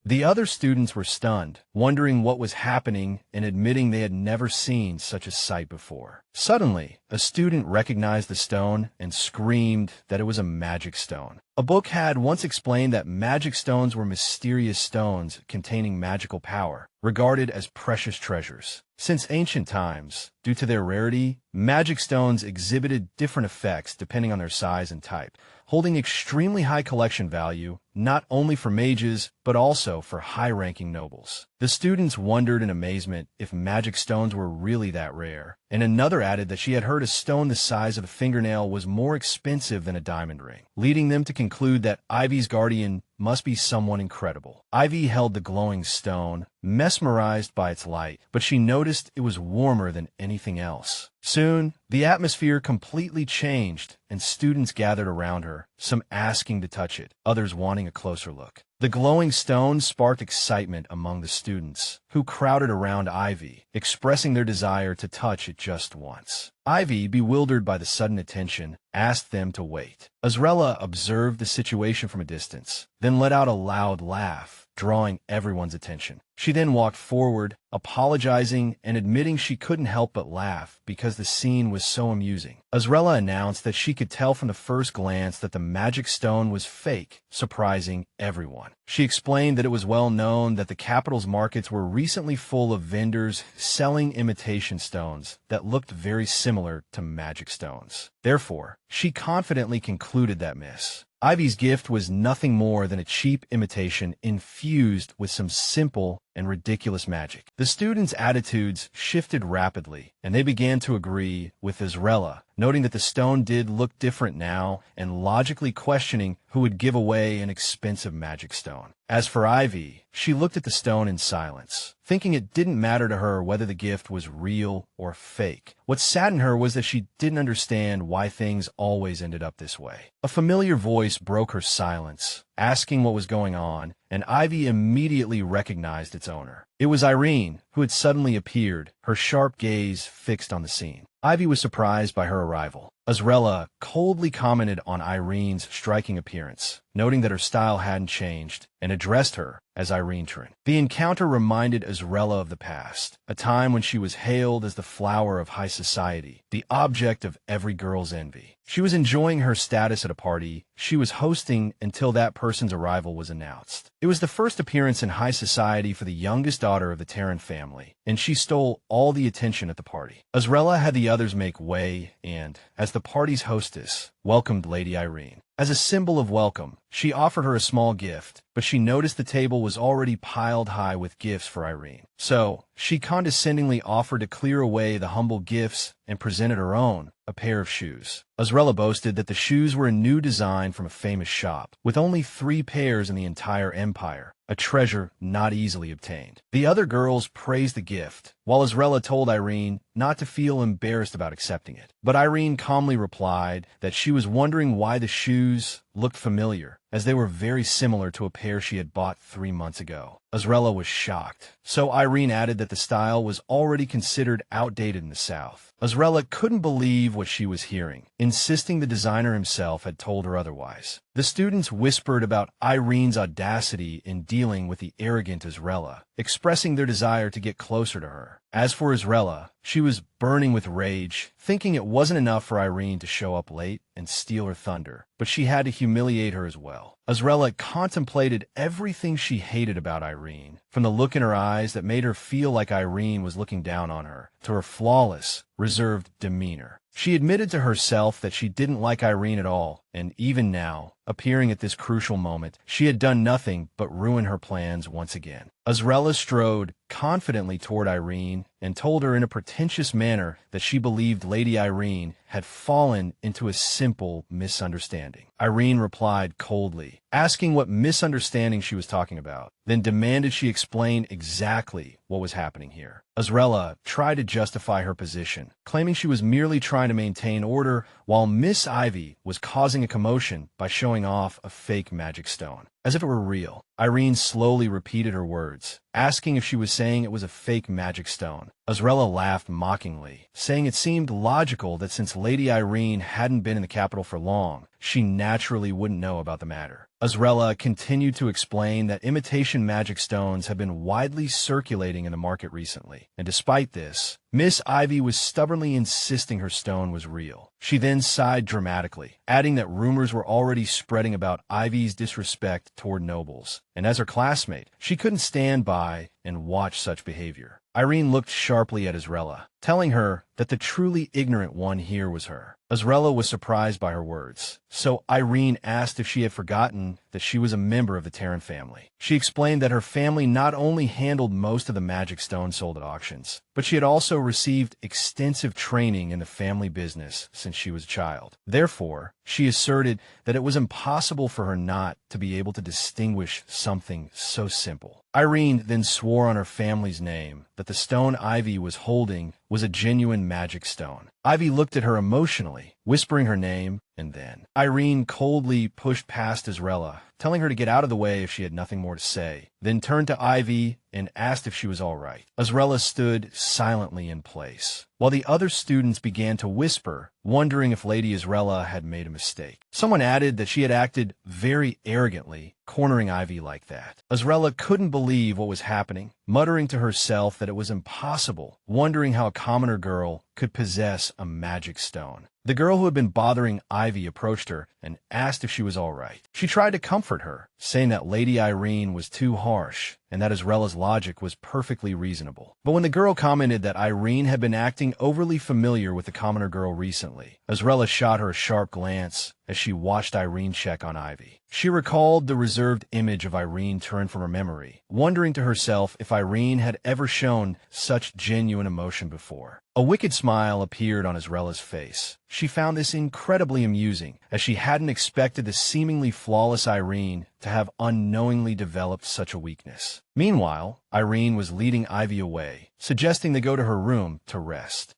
The other students were stunned, wondering what was happening and admitting they had never seen such a sight before. Suddenly, a student recognized the stone and screamed that it was a magic stone. A book had once explained that magic stones were mysterious stones containing magical power, regarded as precious treasures. Since ancient times, due to their rarity, magic stones exhibited different effects depending on their size and type, holding extremely high collection value, not only for mages, but also for high-ranking nobles. The students wondered in amazement if magic stones were really that rare, and another added that she had heard a stone the size of a fingernail was more expensive than a diamond ring, leading them to conclude that Ivy's guardian must be someone incredible. Ivy held the glowing stone, mesmerized by its light, but she noticed it was warmer than anything else. Soon, the atmosphere completely changed, and students gathered around her, some asking to touch it, others wanting a closer look. The glowing stone sparked excitement among the students, who crowded around Ivy, expressing their desire to touch it just once. Ivy, bewildered by the sudden attention, asked them to wait. Isella observed the situation from a distance, then let out a loud laugh, drawing everyone's attention. She then walked forward, apologizing and admitting she couldn't help but laugh because the scene was so amusing. Isella announced that she could tell from the first glance that the magic stone was fake, surprising everyone. She explained that it was well known that the capital's markets were recently full of vendors selling imitation stones that looked very similar to magic stones. Therefore, she confidently concluded that Miss Ivy's gift was nothing more than a cheap imitation infused with some simple and ridiculous magic. The students' attitudes shifted rapidly, and they began to agree with Isella, noting that the stone did look different now and logically questioning who would give away an expensive magic stone. As for Ivy, she looked at the stone in silence, thinking it didn't matter to her whether the gift was real or fake. What saddened her was that she didn't understand why things always ended up this way. A familiar voice broke her silence, asking what was going on, and Ivy immediately recognized its owner. It was Irene, who had suddenly appeared, her sharp gaze fixed on the scene. Ivy was surprised by her arrival. Isella coldly commented on Irene's striking appearance, noting that her style hadn't changed, and addressed her as Irene. The encounter reminded Isella of the past, a time when she was hailed as the flower of high society, the object of every girl's envy. She was enjoying her status at a party she was hosting until that person's arrival was announced. It was the first appearance in high society for the youngest daughter of the Tyrant family, and she stole all the attention at the party. Isella had the others make way and, as the party's hostess, welcomed Lady Irene. As a symbol of welcome, she offered her a small gift, but she noticed the table was already piled high with gifts for Irene. So, she condescendingly offered to clear away the humble gifts and presented her own, a pair of shoes. Isella boasted that the shoes were a new design from a famous shop, with only 3 pairs in the entire empire, a treasure not easily obtained. The other girls praised the gift, while Isella told Irene not to feel embarrassed about accepting it. But Irene calmly replied that she was wondering why the shoes looked familiar, as they were very similar to a pair she had bought 3 months ago. Isella was shocked, so Irene added that the style was already considered outdated in the South. Isella couldn't believe what she was hearing, insisting the designer himself had told her otherwise. The students whispered about Irene's audacity in dealing with the arrogant Isella, expressing their desire to get closer to her. As for Isella, she was burning with rage, thinking it wasn't enough for Irene to show up late and steal her thunder, but she had to humiliate her as well. Isella contemplated everything she hated about Irene, from the look in her eyes that made her feel like Irene was looking down on her, to her flawless, reserved demeanor. She admitted to herself that she didn't like Irene at all, and even now, appearing at this crucial moment, she had done nothing but ruin her plans once again. Isella strode confidently toward Irene and told her in a pretentious manner that she believed Lady Irene had fallen into a simple misunderstanding. Irene replied coldly, asking what misunderstanding she was talking about, then demanded she explain exactly what was happening here. Isella tried to justify her position, claiming she was merely trying to maintain order while Miss Ivy was causing a commotion by showing off a fake magic stone. As if it were real, Irene slowly repeated her words, asking if she was saying it was a fake magic stone. Isella laughed mockingly, saying it seemed logical that since Lady Irene hadn't been in the capital for long, she naturally wouldn't know about the matter. Isella continued to explain that imitation magic stones have been widely circulating in the market recently, and despite this, Miss Ivy was stubbornly insisting her stone was real. She then sighed dramatically, adding that rumors were already spreading about Ivy's disrespect toward nobles, and as her classmate, she couldn't stand by and watch such behavior. Irene looked sharply at Isella, telling her that the truly ignorant one here was her. Isella was surprised by her words, so Irene asked if she had forgotten that she was a member of the Tyrant family. She explained that her family not only handled most of the magic stones sold at auctions, but she had also received extensive training in the family business since she was a child. Therefore, she asserted that it was impossible for her not to be able to distinguish something so simple. Irene then swore on her family's name that the stone Ivy was holding was a genuine magic stone. Ivy looked at her emotionally, whispering her name, and then Irene coldly pushed past Isella, telling her to get out of the way if she had nothing more to say, then turned to Ivy and asked if she was all right. Isella stood silently in place, while the other students began to whisper, wondering if Lady Isella had made a mistake. Someone added that she had acted very arrogantly, cornering Ivy like that. Isella couldn't believe what was happening, muttering to herself that it was impossible, wondering how a commoner girl could possess a magic stone. The girl who had been bothering Ivy approached her and asked if she was all right. She tried to comfort her, saying that Lady Irene was too harsh and that Isella's logic was perfectly reasonable. But when the girl commented that Irene had been acting overly familiar with the commoner girl recently, Isella shot her a sharp glance as she watched Irene check on Ivy. She recalled the reserved image of Irene turned from her memory, wondering to herself if Irene had ever shown such genuine emotion before. A wicked smile appeared on Isella's face. She found this incredibly amusing, as she hadn't expected the seemingly flawless Irene to have unknowingly developed such a weakness. Meanwhile, Irene was leading Ivy away, suggesting they go to her room to rest.